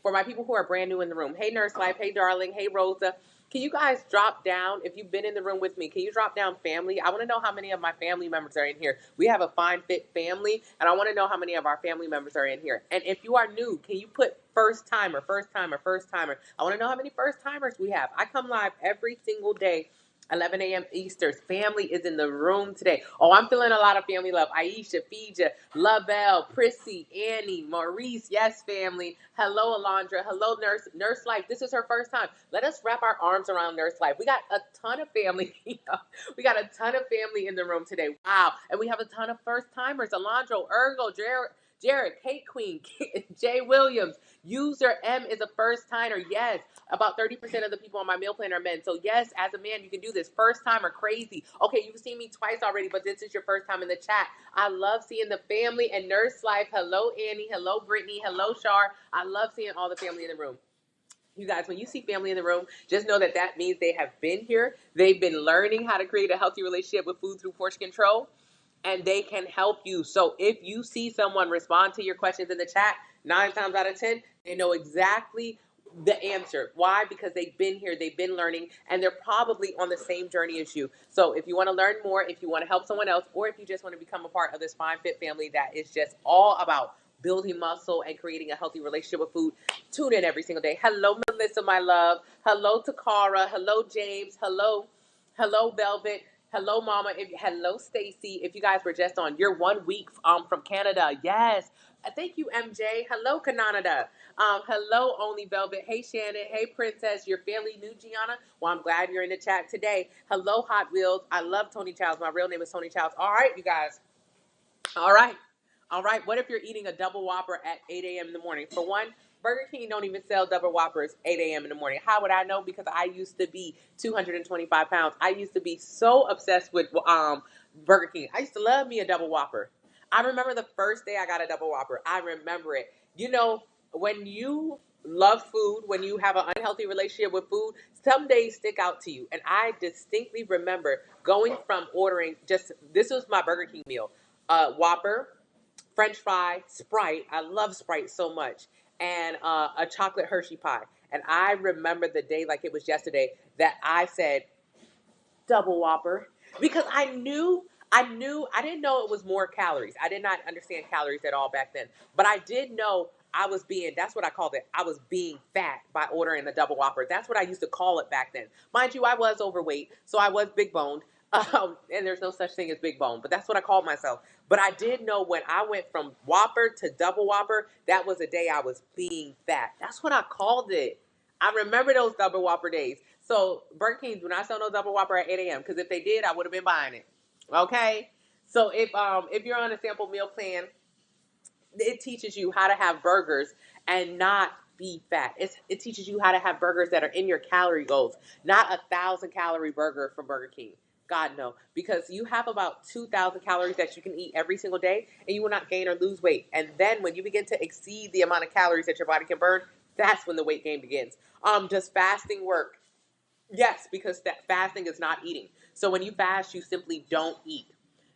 For my people who are brand new in the room, hey Nurse Life, hey Darling, hey Rosa, can you guys drop down, if you've been in the room with me, can you drop down family? I want to know how many of my family members are in here. We have a fine fit family, and I want to know how many of our family members are in here. And if you are new, can you put first timer, first timer, first timer? I want to know how many first timers we have. I come live every single day, 11 a.m. Eastern. Family is in the room today. Oh, I'm feeling a lot of family love. Aisha, Fija, Lavelle, Prissy, Annie, Maurice. Yes, family. Hello, Alondra. Hello, Nurse Life. This is her first time. Let us wrap our arms around Nurse Life. We got a ton of family. We got a ton of family in the room today. Wow. And we have a ton of first timers. Alondro, Ergo, Jared, Kate Queen, Jay Williams. User M is a first timer. Yes. About 30% of the people on my meal plan are men. So yes, as a man, you can do this. First time or crazy. Okay, you've seen me twice already, but this is your first time in the chat. I love seeing the family and Nurse Life. Hello, Annie. Hello, Brittany. Hello, Shar. I love seeing all the family in the room. You guys, when you see family in the room, just know that that means they have been here. They've been learning how to create a healthy relationship with food through portion control, and they can help you. So if you see someone respond to your questions in the chat, 9 times out of 10, they know exactly the answer. Why? Because they've been here, they've been learning, and they're probably on the same journey as you. So if you want to learn more, if you want to help someone else, or if you just want to become a part of this fine fit family that is just all about building muscle and creating a healthy relationship with food, tune in every single day. Hello, Melissa, my love. Hello, Takara. Hello, James. Hello, Velvet. Hello, Mama. Hello, Stacy. If you guys were just on, you're 1 week from Canada. Yes. Thank you, MJ. Hello, Canada. Hello, Only Velvet. Hey, Shannon. Hey, Princess. Your family new, Gianna? Well, I'm glad you're in the chat today. Hello, Hot Wheels. I love Tony Childs. My real name is Tony Childs. All right, you guys. All right. All right. What if you're eating a double Whopper at 8 a.m. in the morning? For one, Burger King don't even sell double Whoppers 8 a.m. in the morning. How would I know? Because I used to be 225 pounds. I used to be so obsessed with Burger King. I used to love me a double Whopper. I remember the first day I got a double Whopper. I remember it. You know, when you love food, when you have an unhealthy relationship with food, some days stick out to you. And I distinctly remember going from ordering this was my Burger King meal. Whopper, French fry, Sprite. I love Sprite so much. And a chocolate Hershey pie. And I remember the day like it was yesterday that I said, double Whopper. Because I didn't know it was more calories. I did not understand calories at all back then. But I did know that's what I called it. I was being fat by ordering the double Whopper. That's what I used to call it back then. Mind you, I was overweight, so I was big boned. And there's no such thing as big bone, but that's what I called myself. But I did know when I went from Whopper to double Whopper, that was the day I was being fat. That's what I called it. I remember those double Whopper days. So Burger King do not sell no double Whopper at 8 a.m. because if they did, I would have been buying it. Okay? So if you're on a sample meal plan, it teaches you how to have burgers and not be fat. It teaches you how to have burgers that are in your calorie goals, not 1,000-calorie burger from Burger King. God, no. Because you have about 2,000 calories that you can eat every single day, and you will not gain or lose weight. And then when you begin to exceed the amount of calories that your body can burn, that's when the weight gain begins. Does fasting work? Yes, because that fasting is not eating. So when you fast, you simply don't eat.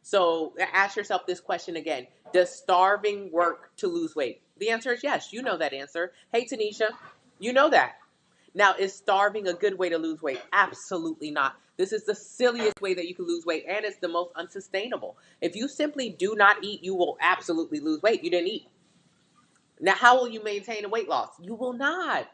So ask yourself this question again. Does starving work to lose weight? The answer is yes. You know that answer. Hey, Tanisha, you know that. Now, is starving a good way to lose weight? Absolutely not. This is the silliest way that you can lose weight, and it's the most unsustainable. If you simply do not eat, you will absolutely lose weight. You didn't eat. Now, how will you maintain a weight loss? You will not.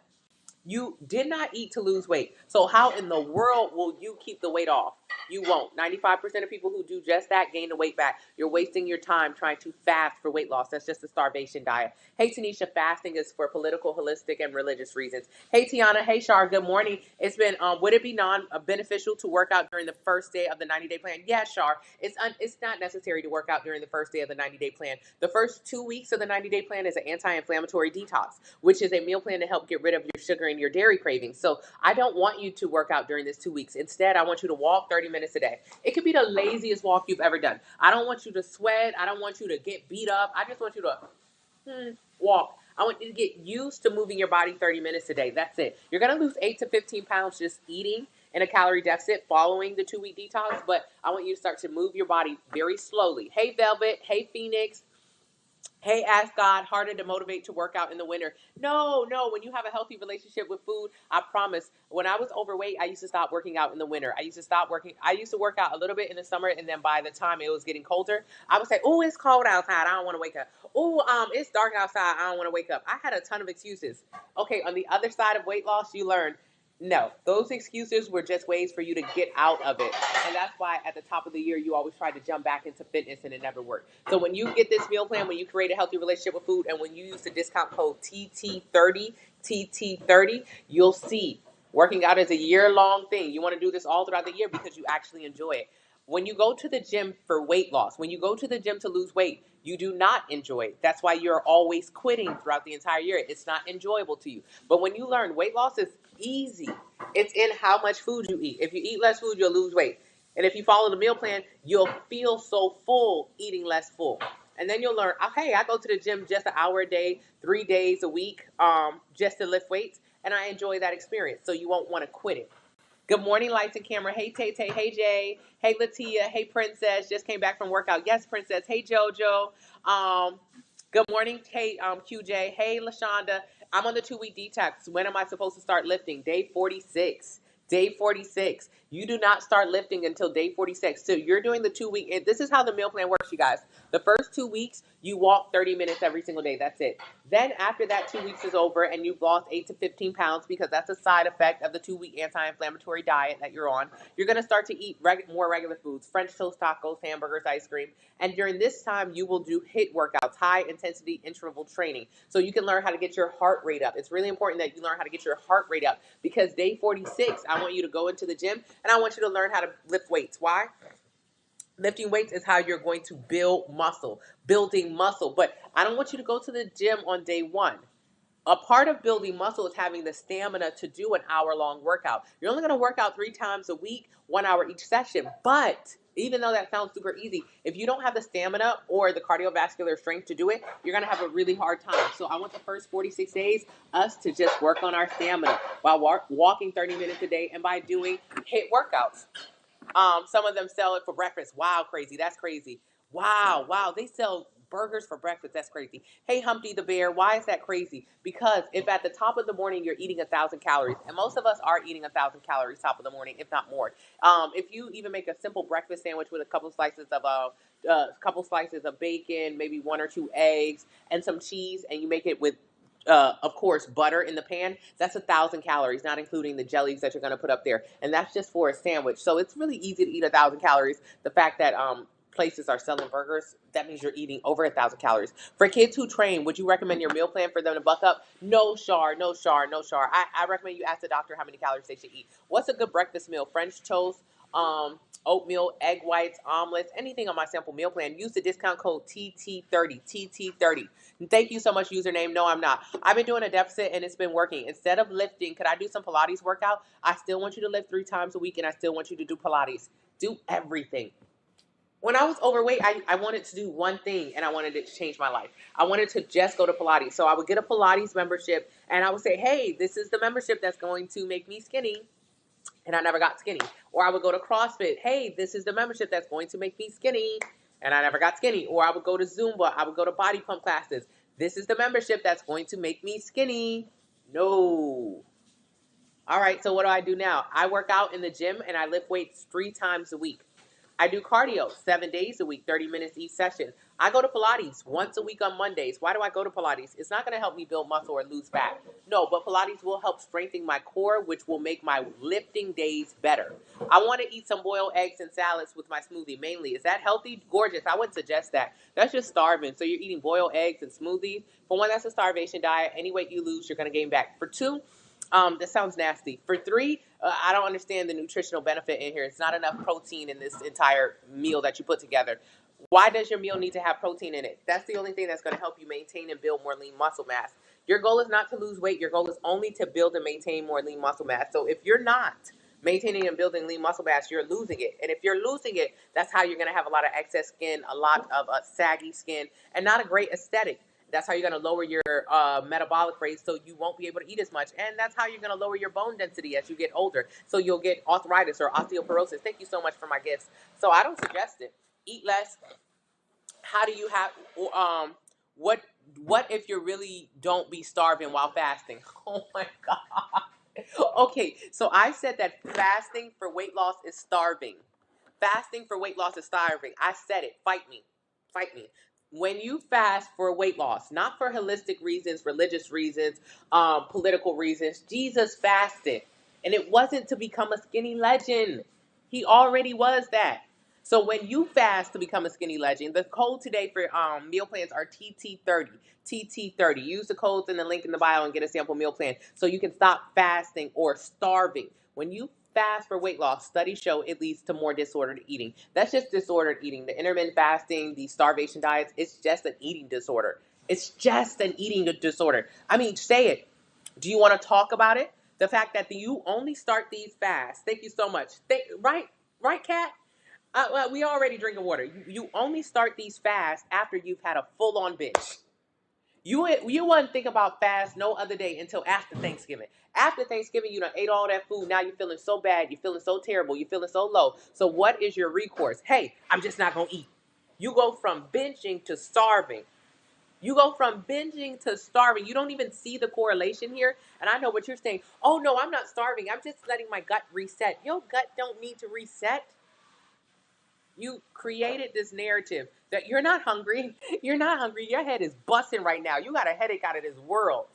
You did not eat to lose weight. So how in the world will you keep the weight off? You won't. 95% of people who do just that gain the weight back. You're wasting your time trying to fast for weight loss. That's just a starvation diet. Hey, Tanisha, fasting is for political, holistic, and religious reasons. Hey, Tiana. Hey, Shar. Good morning. It's been, would it be non-beneficial to work out during the first day of the 90-day plan? Yeah, Shar. It's not necessary to work out during the first day of the 90-day plan. The first 2 weeks of the 90-day plan is an anti-inflammatory detox, which is a meal plan to help get rid of your sugar and your dairy cravings. So I don't want you to work out during this 2 weeks. Instead, I want you to walk 30 minutes a day. It could be the laziest walk you've ever done. I don't want you to sweat. I don't want you to get beat up. I just want you to walk. I want you to get used to moving your body 30 minutes a day. That's it. You're going to lose 8 to 15 pounds just eating in a calorie deficit following the 2-week detox, but I want you to start to move your body very slowly. Hey, Velvet. Hey, Phoenix. Hey, ask God, harder to motivate to work out in the winter. No, no. When you have a healthy relationship with food, I promise. When I was overweight, I used to stop working out in the winter. I used to stop working. I used to work out a little bit in the summer, and then by the time it was getting colder, I would say, "Oh, it's cold outside. I don't want to wake up. Oh, it's dark outside. I don't want to wake up." I had a ton of excuses. Okay, on the other side of weight loss, you learn no, those excuses were just ways for you to get out of it. And that's why at the top of the year, you always try to jump back into fitness and it never worked. So when you get this meal plan, when you create a healthy relationship with food, and when you use the discount code TT30, you'll see working out is a year-long thing. You want to do this all throughout the year because you actually enjoy it. When you go to the gym for weight loss, when you go to the gym to lose weight, you do not enjoy it. That's why you're always quitting throughout the entire year. It's not enjoyable to you. But when you learn weight loss is easy, it's in how much food you eat. If you eat less food, you'll lose weight. And if you follow the meal plan, you'll feel so full eating less full. And then you'll learn, okay, I go to the gym just an hour a day, 3 days a week, just to lift weights. And I enjoy that experience. So you won't want to quit it. Good morning, lights and camera. Hey, Tay Tay. Hey, Jay. Hey, Latia. Hey, Princess. Just came back from workout. Yes, Princess. Hey, JoJo. Good morning, Kate. QJ. Hey, LaShonda. I'm on the 2-week detox. When am I supposed to start lifting? Day 46. Day 46. You do not start lifting until day 46. So you're doing the 2-week. This is how the meal plan works, you guys. The first 2 weeks, you walk 30 minutes every single day. That's it. Then after that 2 weeks is over and you've lost 8 to 15 pounds, because that's a side effect of the 2-week anti-inflammatory diet that you're on, you're going to start to eat more regular foods, French toast, tacos, hamburgers, ice cream. And during this time, you will do HIIT workouts, high intensity interval training. So you can learn how to get your heart rate up. It's really important that you learn how to get your heart rate up, because day 46, I want you to go into the gym and I want you to learn how to lift weights. Why? Lifting weights is how you're going to build muscle, building muscle. But I don't want you to go to the gym on day one. A part of building muscle is having the stamina to do an hour-long workout. You're only going to work out 3 times a week, 1 hour each session. But even though that sounds super easy, if you don't have the stamina or the cardiovascular strength to do it, you're going to have a really hard time. So I want the first 46 days us to just work on our stamina by walking 30 minutes a day and by doing HIIT workouts. Some of them sell it for breakfast. Wow, crazy. That's crazy. Wow, wow. They sell burgers for breakfast. That's crazy. Hey, Humpty the Bear, why is that crazy? Because if at the top of the morning you're eating 1,000 calories, and most of us are eating 1,000 calories top of the morning, if not more. If you even make a simple breakfast sandwich with a couple slices of bacon, maybe 1 or 2 eggs, and some cheese, and you make it with of course, butter in the pan, that's 1,000 calories, not including the jellies that you're going to put up there. And that's just for a sandwich. So it's really easy to eat 1,000 calories. The fact that places are selling burgers, that means you're eating over 1,000 calories. For kids who train, would you recommend your meal plan for them to buck up? No, Shar, no, Shar, no, Shar. I recommend you ask the doctor how many calories they should eat. What's a good breakfast meal? French toast, oatmeal, egg whites, omelets, anything on my simple meal plan. Use the discount code TT30, TT30. Thank you so much, username. No, I'm not. I've been doing a deficit and it's been working. Instead of lifting, could I do some Pilates workout? I still want you to lift 3 times a week and I still want you to do Pilates. Do everything. When I was overweight, I wanted to do one thing and I wanted it to change my life. I wanted to just go to Pilates. So I would get a Pilates membership and I would say, hey, this is the membership that's going to make me skinny. And I never got skinny. Or I would go to CrossFit. Hey, this is the membership that's going to make me skinny. And I never got skinny. Or I would go to Zumba. I would go to body pump classes. This is the membership that's going to make me skinny. No. All right, so what do I do now? I work out in the gym and I lift weights 3 times a week. I do cardio 7 days a week, 30 minutes each session. I go to Pilates once a week on Mondays. Why do I go to Pilates? It's not going to help me build muscle or lose fat. No, but Pilates will help strengthen my core, which will make my lifting days better. I want to eat some boiled eggs and salads with my smoothie mainly. Is that healthy? Gorgeous. I wouldn't suggest that. That's just starving. So you're eating boiled eggs and smoothies. For one, that's a starvation diet. Any weight you lose, you're going to gain back. For 2, that sounds nasty. For 3, I don't understand the nutritional benefit in here. It's not enough protein in this entire meal that you put together. Why does your meal need to have protein in it? That's the only thing that's going to help you maintain and build more lean muscle mass. Your goal is not to lose weight. Your goal is only to build and maintain more lean muscle mass. So if you're not maintaining and building lean muscle mass, you're losing it. And if you're losing it, that's how you're going to have a lot of excess skin, a lot of saggy skin, and not a great aesthetic. That's how you're going to lower your metabolic rate, so you won't be able to eat as much. And that's how you're going to lower your bone density as you get older. So you'll get arthritis or osteoporosis. Thank you so much for my gifts. So I don't suggest it. Eat less. How do you have What if you really don't be starving while fasting? Oh my God. Okay, so I said that fasting for weight loss is starving. Fasting for weight loss is starving. I said it. Fight me. Fight me. When you fast for weight loss, not for holistic reasons, religious reasons, political reasons, Jesus fasted. And it wasn't to become a skinny legend. He already was that. So when you fast to become a skinny legend, the code today for meal plans are TT30. TT30. Use the codes in the link in the bio and get a sample meal plan so you can stop fasting or starving. When you fast for weight loss, studies show it leads to more disordered eating. That's just disordered eating. The intermittent fasting, the starvation diets, it's just an eating disorder. It's just an eating disorder. I mean, say it. Do you want to talk about it? The fact that you only start these fasts. Thank you so much. Right, Kat? Well, we already drinking water. You only start these fasts after you've had a full-on binge. You wouldn't think about fast no other day until after Thanksgiving. After Thanksgiving, you done ate all that food. Now you're feeling so bad. You're feeling so terrible. You're feeling so low. So what is your recourse? Hey, I'm just not going to eat. You go from binging to starving. You go from binging to starving. You don't even see the correlation here. And I know what you're saying. Oh, no, I'm not starving. I'm just letting my gut reset. Your gut don't need to reset. You created this narrative that you're not hungry. You're not hungry. Your head is busting right now. You got a headache out of this world.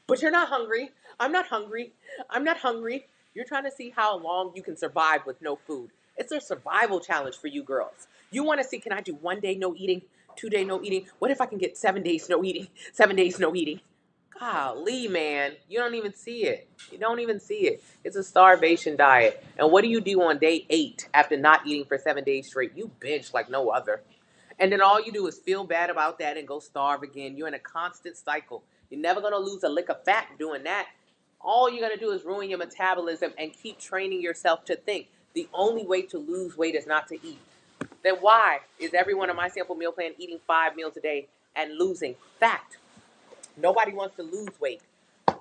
But you're not hungry. I'm not hungry. I'm not hungry. You're trying to see how long you can survive with no food. It's a survival challenge for you girls. You want to see, can I do 1 day no eating, 2 day no eating? What if I can get 7 days no eating, 7 days no eating? Golly, man, you don't even see it. You don't even see it. It's a starvation diet. And what do you do on day 8 after not eating for 7 days straight? You binge like no other. And then all you do is feel bad about that and go starve again. You're in a constant cycle. You're never going to lose a lick of fat doing that. All you're going to do is ruin your metabolism and keep training yourself to think the only way to lose weight is not to eat. Then why is everyone on my sample meal plan eating 5 meals a day and losing fat? Nobody wants to lose weight.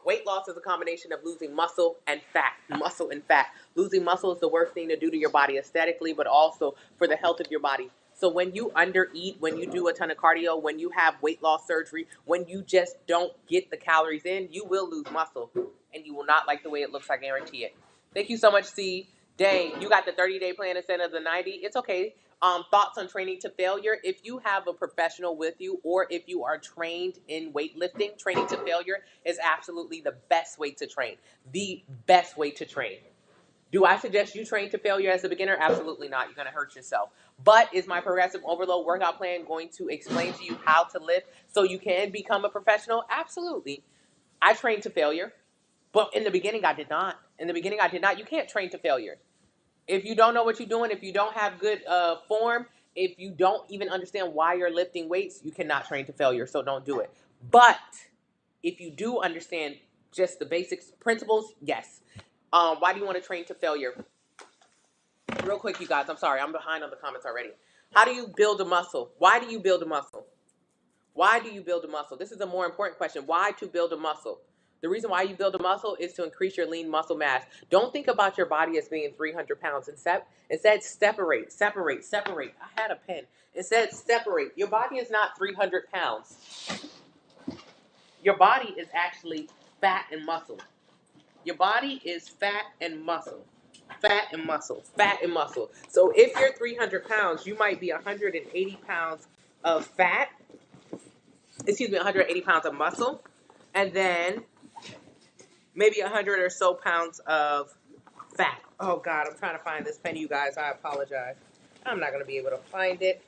Weight loss is a combination of losing muscle and fat. Muscle and fat. Losing muscle is the worst thing to do to your body aesthetically, but also for the health of your body. So when you undereat, when you do a ton of cardio, when you have weight loss surgery, when you just don't get the calories in, you will lose muscle. And you will not like the way it looks, I guarantee it. Thank you so much, C. Dang, you got the 30-day plan instead of the 90. It's okay. Thoughts on training to failure. If you have a professional with you or if you are trained in weightlifting, training to failure is absolutely the best way to train. The best way to train. Do I suggest you train to failure as a beginner? Absolutely not. You're going to hurt yourself. But is my progressive overload workout plan going to explain to you how to lift so you can become a professional? Absolutely. I trained to failure, but in the beginning I did not. In the beginning I did not. You can't train to failure. If you don't know what you're doing, if you don't have good form, if you don't even understand why you're lifting weights, you cannot train to failure, so don't do it. But if you do understand just the basic principles, yes. Why do you want to train to failure? Real quick, you guys, I'm sorry, I'm behind on the comments already. How do you build a muscle? Why do you build a muscle? Why do you build a muscle? This is a more important question. Why to build a muscle? The reason why you build a muscle is to increase your lean muscle mass. Don't think about your body as being 300 pounds. Instead, separate. I had a pen. Instead, separate. Your body is not 300 pounds. Your body is actually fat and muscle. Your body is fat and muscle. Fat and muscle. Fat and muscle. So if you're 300 pounds, you might be 180 pounds of fat. 180 pounds of muscle. And then maybe 100 or so pounds of fat. Oh, God, I'm trying to find this pen, you guys. I apologize. I'm not going to be able to find it.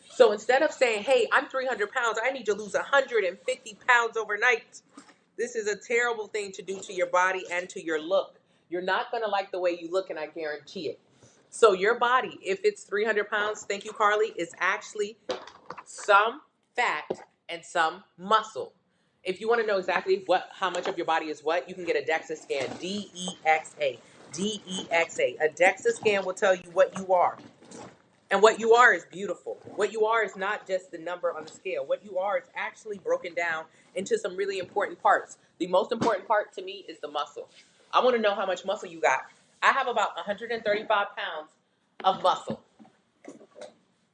So instead of saying, hey, I'm 300 pounds, I need to lose 150 pounds overnight. This is a terrible thing to do to your body and to your look. You're not going to like the way you look, and I guarantee it. So your body, if it's 300 pounds, thank you, Carly, is actually some fat and some muscle. If you want to know exactly how much of your body is what, you can get a DEXA scan, D-E-X-A. D-E-X-A. A DEXA scan will tell you what you are. And what you are is beautiful. What you are is not just the number on the scale. What you are is actually broken down into some really important parts. The most important part to me is the muscle. I want to know how much muscle you got. I have about 135 pounds of muscle.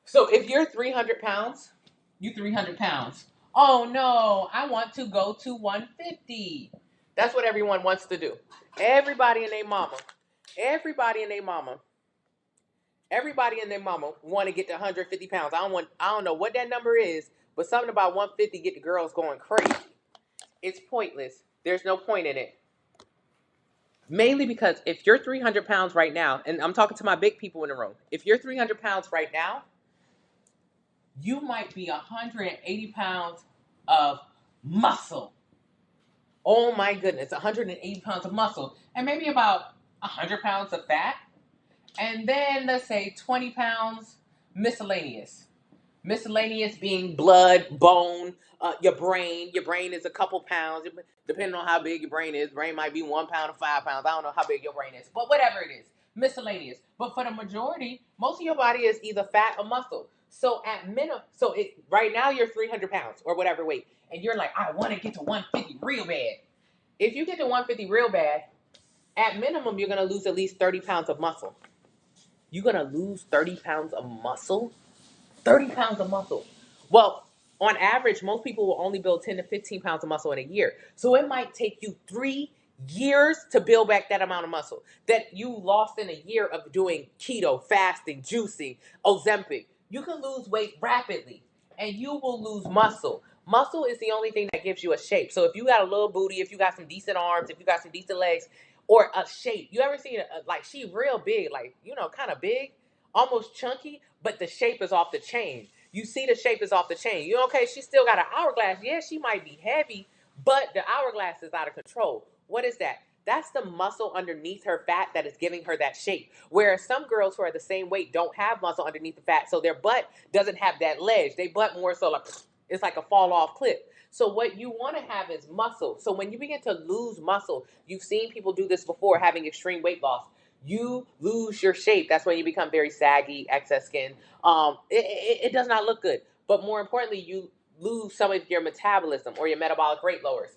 So if you're 300 pounds, you 300 pounds. Oh no, I want to go to 150. That's what everyone wants to do. Everybody and their mama. Everybody and their mama. Everybody and their mama want to get to 150 pounds. I don't know what that number is, but something about 150 get the girls going crazy. It's pointless. There's no point in it. Mainly because if you're 300 pounds right now, and I'm talking to my big people in the room, if you're 300 pounds right now, you might be 180 pounds of muscle. Oh my goodness, 180 pounds of muscle, and maybe about 100 pounds of fat, and then let's say 20 pounds miscellaneous. Miscellaneous being blood, bone, your brain. Your brain is a couple pounds, depending on how big your brain is. Brain might be 1 pound or 5 pounds. I don't know how big your brain is, but whatever it is, miscellaneous. But for the majority, most of your body is either fat or muscle. So at minimum, right now you're 300 pounds or whatever weight, and you're like, I want to get to 150 real bad. If you get to 150 real bad, at minimum you're gonna lose at least 30 pounds of muscle. You're gonna lose 30 pounds of muscle. 30 pounds of muscle. Well, on average, most people will only build 10 to 15 pounds of muscle in a year. So it might take you 3 years to build back that amount of muscle that you lost in a year of doing keto, fasting, juicing, Ozempic. You can lose weight rapidly and you will lose muscle. Muscle is the only thing that gives you a shape. So if you got a little booty, if you got some decent arms, if you got some decent legs, or a shape, you ever seen like she real big, like, kind of big, almost chunky, but the shape is off the chain. You see the shape is off the chain. Okay, she still got an hourglass. Yeah, she might be heavy, but the hourglass is out of control. What is that? That's the muscle underneath her fat that is giving her that shape. Whereas some girls who are the same weight don't have muscle underneath the fat, so their butt doesn't have that ledge. They butt more so like it's like a fall off cliff. So what you want to have is muscle. So when you begin to lose muscle, you've seen people do this before, having extreme weight loss. You lose your shape. That's when you become very saggy, excess skin. It does not look good. But more importantly, you lose some of your metabolism or your metabolic rate lowers.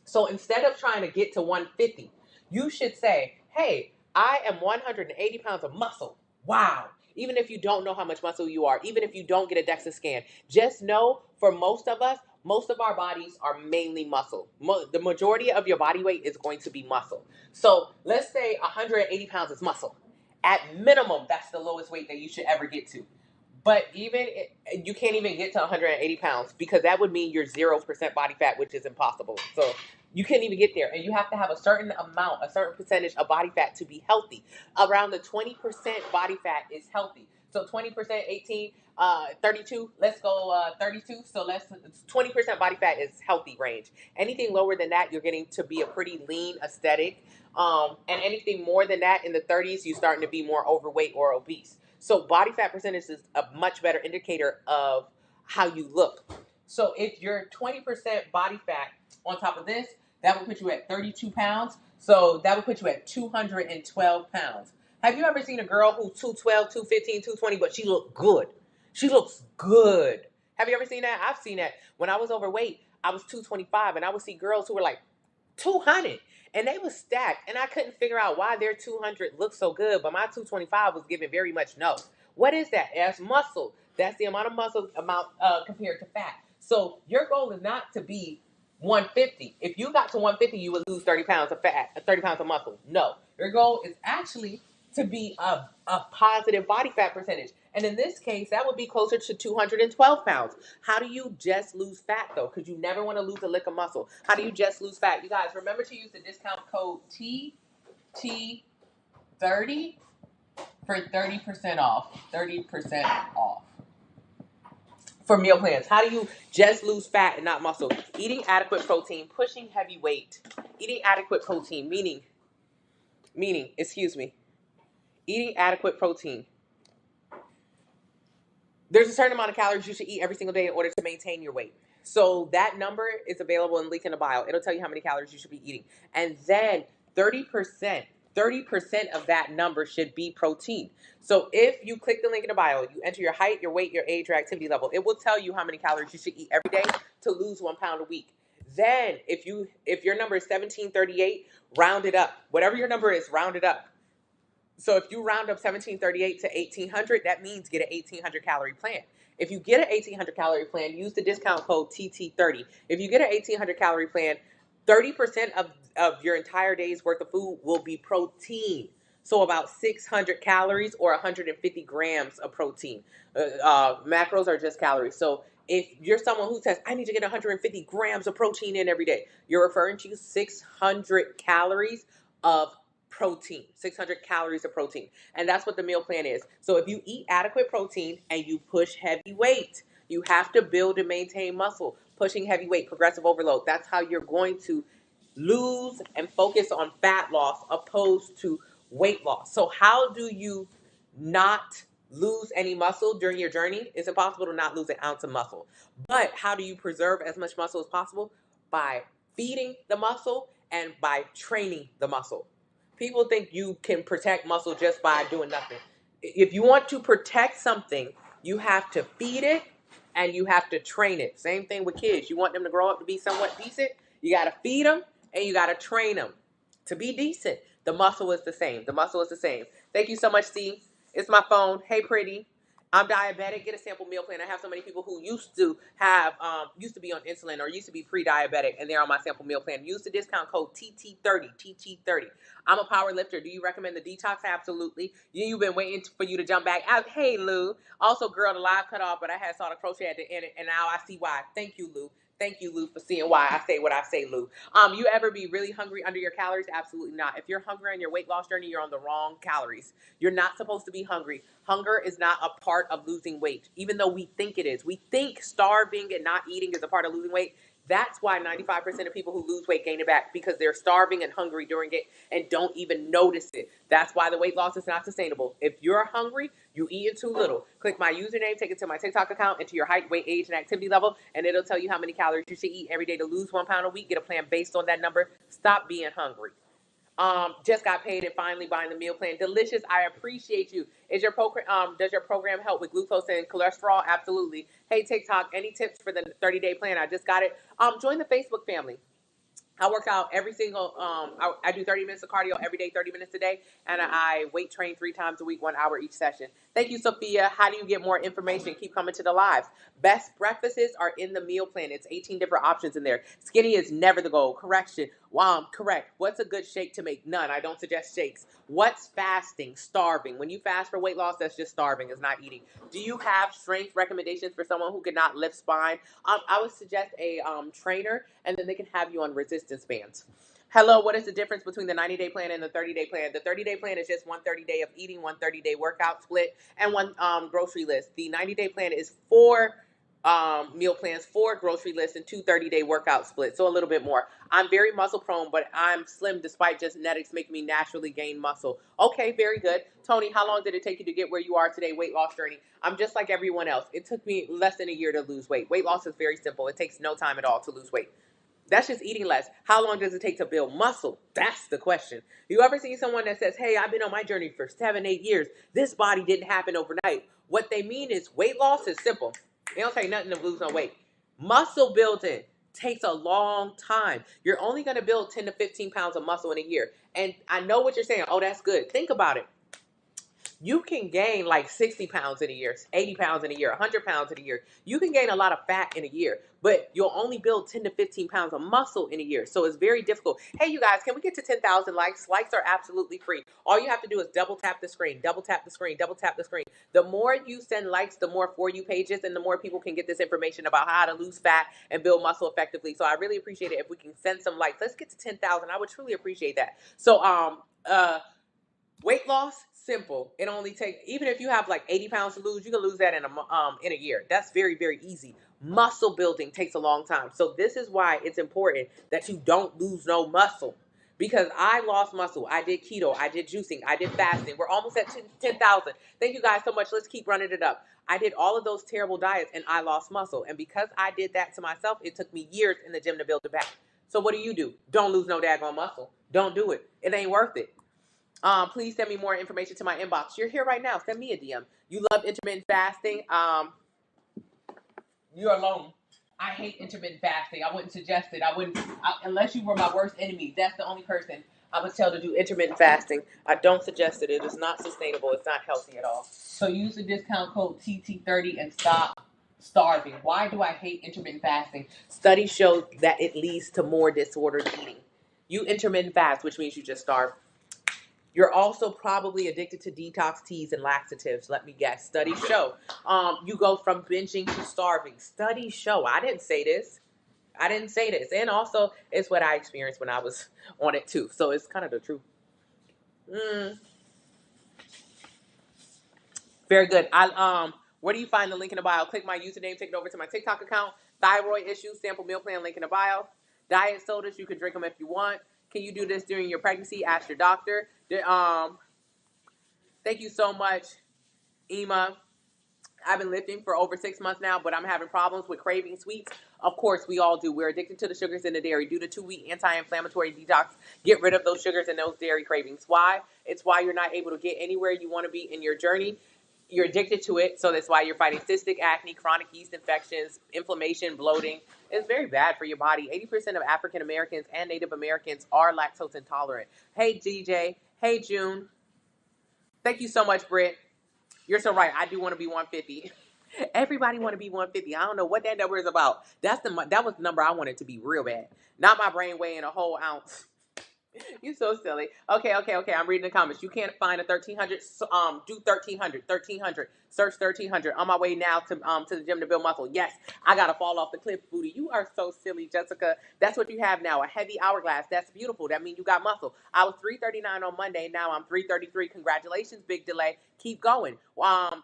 So instead of trying to get to 150, you should say, hey, I am 180 pounds of muscle. Wow. Even if you don't know how much muscle you are, even if you don't get a DEXA scan, just know for most of us, most of our bodies are mainly muscle. The majority of your body weight is going to be muscle. So let's say 180 pounds is muscle. At minimum, that's the lowest weight that you should ever get to. But you can't even get to 180 pounds because that would mean you're 0% body fat, which is impossible. So you can't even get there. And you have to have a certain amount, a certain percentage of body fat to be healthy. Around the 20% body fat is healthy. So 20%, 18, 32, let's go 32. So 20% body fat is healthy range. Anything lower than that, you're getting to be a pretty lean aesthetic. And anything more than that in the 30s, you're starting to be more overweight or obese. So body fat percentage is a much better indicator of how you look. So if you're 20% body fat on top of this, that would put you at 32 pounds. So that would put you at 212 pounds. Have you ever seen a girl who's 212, 215, 220, but she looks good? She looks good. Have you ever seen that? I've seen that. When I was overweight, I was 225, and I would see girls who were like 200. And they was stacked, and I couldn't figure out why their 200 looked so good, but my 225 was giving very much no. What is that? That's muscle. That's the amount of muscle compared to fat. So your goal is not to be 150. If you got to 150, you would lose 30 pounds of fat, 30 pounds of muscle. No. Your goal is actually to be a positive body fat percentage. And in this case, that would be closer to 212 pounds. How do you just lose fat, though? Because you never want to lose a lick of muscle. How do you just lose fat? You guys, remember to use the discount code TT30 for 30% off. 30% off. For meal plans. How do you just lose fat and not muscle? Eating adequate protein, pushing heavy weight. Eating adequate protein, meaning, eating adequate protein. There's a certain amount of calories you should eat every single day in order to maintain your weight. So that number is available in link in the bio. It'll tell you how many calories you should be eating. And then 30% of that number should be protein. So if you click the link in the bio, you enter your height, your weight, your age, your activity level, it will tell you how many calories you should eat every day to lose 1 pound a week. Then if your number is 1738, round it up. Whatever your number is, round it up. So if you round up 1738 to 1800, that means get an 1800 calorie plan. If you get an 1,800 calorie plan, use the discount code TT30. If you get an 1,800 calorie plan, 30% of your entire day's worth of food will be protein. So about 600 calories or 150 grams of protein. Macros are just calories. So if you're someone who says, I need to get 150 grams of protein in every day, you're referring to 600 calories of protein, 600 calories of protein. And that's what the meal plan is. So if you eat adequate protein and you push heavy weight, you have to build and maintain muscle. Pushing heavy weight, progressive overload. That's how you're going to lose and focus on fat loss opposed to weight loss. So how do you not lose any muscle during your journey? It's impossible to not lose an ounce of muscle. But how do you preserve as much muscle as possible? By feeding the muscle and by training the muscle. People think you can protect muscle just by doing nothing. If you want to protect something, you have to feed it and you have to train it. Same thing with kids. You want them to grow up to be somewhat decent, you got to feed them and you got to train them to be decent. The muscle is the same. The muscle is the same. Thank you so much, C. It's my phone. Hey, pretty. I'm diabetic. Get a sample meal plan. I have so many people who used to be on insulin or used to be pre-diabetic, and they're on my sample meal plan. Use the discount code TT30. TT30. I'm a power lifter. Do you recommend the detox? Absolutely. You've been waiting for you to jump back out. Hey, Lou. Also, girl, the live cut off, but I saw the crochet at the end, and now I see why. Thank you, Lou. Thank you, Lou, for seeing why I say what I say, Lou. You ever be really hungry under your calories? Absolutely not. If you're hungry on your weight loss journey, you're on the wrong calories. You're not supposed to be hungry. Hunger is not a part of losing weight, even though we think it is. We think starving and not eating is a part of losing weight. That's why 95% of people who lose weight gain it back, because they're starving and hungry during it and don't even notice it. That's why the weight loss is not sustainable. If you're hungry, you eat too little. Click my username, take it to my TikTok account, enter your height, weight, age, and activity level, and it'll tell you how many calories you should eat every day to lose 1 pound a week. Get a plan based on that number. Stop being hungry. Just got paid and finally buying the meal plan. Delicious. I appreciate you. Does your program help with glucose and cholesterol? Absolutely. Hey, TikTok, any tips for the 30-day plan? I just got it. Join the Facebook family. I work out every single, I do 30 minutes of cardio every day, 30 minutes a day, and I weight train 3 times a week, 1 hour each session. Thank you, Sophia. How do you get more information? Keep coming to the lives. Best breakfasts are in the meal plan. It's 18 different options in there. Skinny is never the goal. Correction. Correct. What's a good shake to make? None. I don't suggest shakes. What's fasting? Starving. When you fast for weight loss, that's just starving. It's not eating. Do you have strength recommendations for someone who cannot lift spine? I would suggest a trainer, and then they can have you on resistance bands. Hello, what is the difference between the 90-day plan and the 30-day plan? The 30-day plan is just 1 30-day of eating, 1 30-day workout split, and 1 grocery list. The 90-day plan is 4 meal plans, 4 grocery lists, and 2 30-day workout splits, so a little bit more. I'm very muscle prone, but I'm slim despite just genetics making me naturally gain muscle. Okay, very good. Tony, how long did it take you to get where you are today, weight loss journey? I'm just like everyone else. It took me less than a year to lose weight. Weight loss is very simple. It takes no time at all to lose weight. That's just eating less. How long does it take to build muscle? That's the question. You ever see someone that says, hey, I've been on my journey for 7, 8 years. This body didn't happen overnight. What they mean is weight loss is simple. They don't say nothing to lose no weight. Muscle building takes a long time. You're only going to build 10 to 15 pounds of muscle in a year. And I know what you're saying. Oh, that's good. Think about it. You can gain like 60 pounds in a year, 80 pounds in a year, 100 pounds in a year. You can gain a lot of fat in a year, but you'll only build 10 to 15 pounds of muscle in a year. So it's very difficult. Hey, you guys, can we get to 10,000 likes? Likes are absolutely free. All you have to do is double tap the screen, double tap the screen, double tap the screen. The more you send likes, the more For You pages and the more people can get this information about how to lose fat and build muscle effectively. So I really appreciate it if we can send some likes. Let's get to 10,000. I would truly appreciate that. So, weight loss, simple. It only takes, even if you have like 80 pounds to lose, you can lose that in a year. That's very, very easy. Muscle building takes a long time. So this is why it's important that you don't lose no muscle. Because I lost muscle. I did keto. I did juicing. I did fasting. We're almost at 10,000. Thank you guys so much. Let's keep running it up. I did all of those terrible diets and I lost muscle. And because I did that to myself, it took me years in the gym to build it back. So what do? Don't lose no daggone muscle. Don't do it. It ain't worth it. Please send me more information to my inbox. You're here right now. Send me a DM. You love intermittent fasting. You're alone. I hate intermittent fasting. I wouldn't suggest it. Unless you were my worst enemy. That's the only person. I was told to do intermittent fasting. I don't suggest it. It is not sustainable. It's not healthy at all. So use the discount code TT30 and stop starving. Why do I hate intermittent fasting? Studies show that it leads to more disordered eating. You intermittent fast, which means you just starve. You're also probably addicted to detox teas and laxatives. Let me guess. Studies show you go from binging to starving. Studies show. I didn't say this. I didn't say this. And also, it's what I experienced when I was on it too. So it's kind of the truth. Very good. Where do you find the link in the bio? Click my username, take it over to my TikTok account. Thyroid issues, sample meal plan, link in the bio. Diet sodas, you can drink them if you want. Can you do this during your pregnancy? Ask your doctor. Thank you so much, Ema. I've been lifting for over 6 months now, but I'm having problems with craving sweets. Of course, we all do. We're addicted to the sugars in the dairy. Do the 2-week anti-inflammatory detox. Get rid of those sugars and those dairy cravings. Why? It's why you're not able to get anywhere you want to be in your journey. You're addicted to it, so that's why you're fighting cystic acne, chronic yeast infections, inflammation, bloating. It's very bad for your body. 80% of African Americans and Native Americans are lactose intolerant. Hey, DJ. Hey, June. Thank you so much, Britt. You're so right. I do want to be 150. Everybody want to be 150. I don't know what that number is about. That was the number I wanted to be real bad. Not my brain weighing a whole ounce. You so silly. Okay. I'm reading the comments. You can't find a 1300. Do 1300. 1300. Search 1300. On my way now to the gym to build muscle. Yes, I gotta fall off the cliff, booty. You are so silly, Jessica. That's what you have now. A heavy hourglass. That's beautiful. That means you got muscle. I was 339 on Monday. Now I'm 333. Congratulations, big delay. Keep going.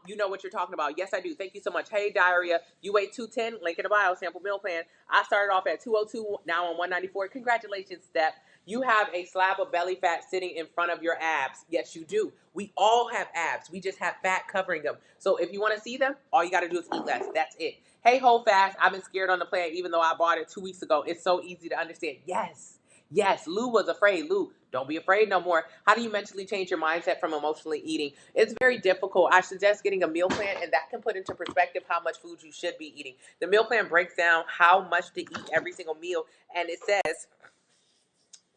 You know what you're talking about. Yes, I do. Thank you so much. Hey, diarrhea. You weigh 210. Link in the bio. Sample meal plan. I started off at 202. Now I'm 194. Congratulations, Steph. You have a slab of belly fat sitting in front of your abs. Yes, you do. We all have abs. We just have fat covering them. So if you want to see them, all you got to do is eat less. That's it. Hey, hold fast. I've been scared on the plan even though I bought it 2 weeks ago. It's so easy to understand. Yes. Lou was afraid. Lou, don't be afraid no more. How do you mentally change your mindset from emotionally eating? It's very difficult. I suggest getting a meal plan, and that can put into perspective how much food you should be eating. The meal plan breaks down how much to eat every single meal, and it says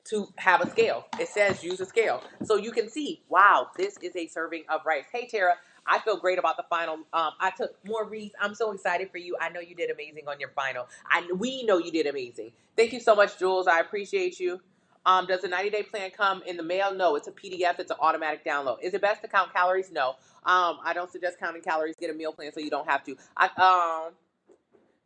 to have a scale. It says use a scale. So you can see, wow, this is a serving of rice. Hey, Tara, I feel great about the final. I took more reads. I'm so excited for you. I know you did amazing on your final. We know you did amazing. Thank you so much, Jules. I appreciate you. Does the 90-day plan come in the mail? No, it's a PDF. It's an automatic download. Is it best to count calories? No. I don't suggest counting calories. Get a meal plan so you don't have to.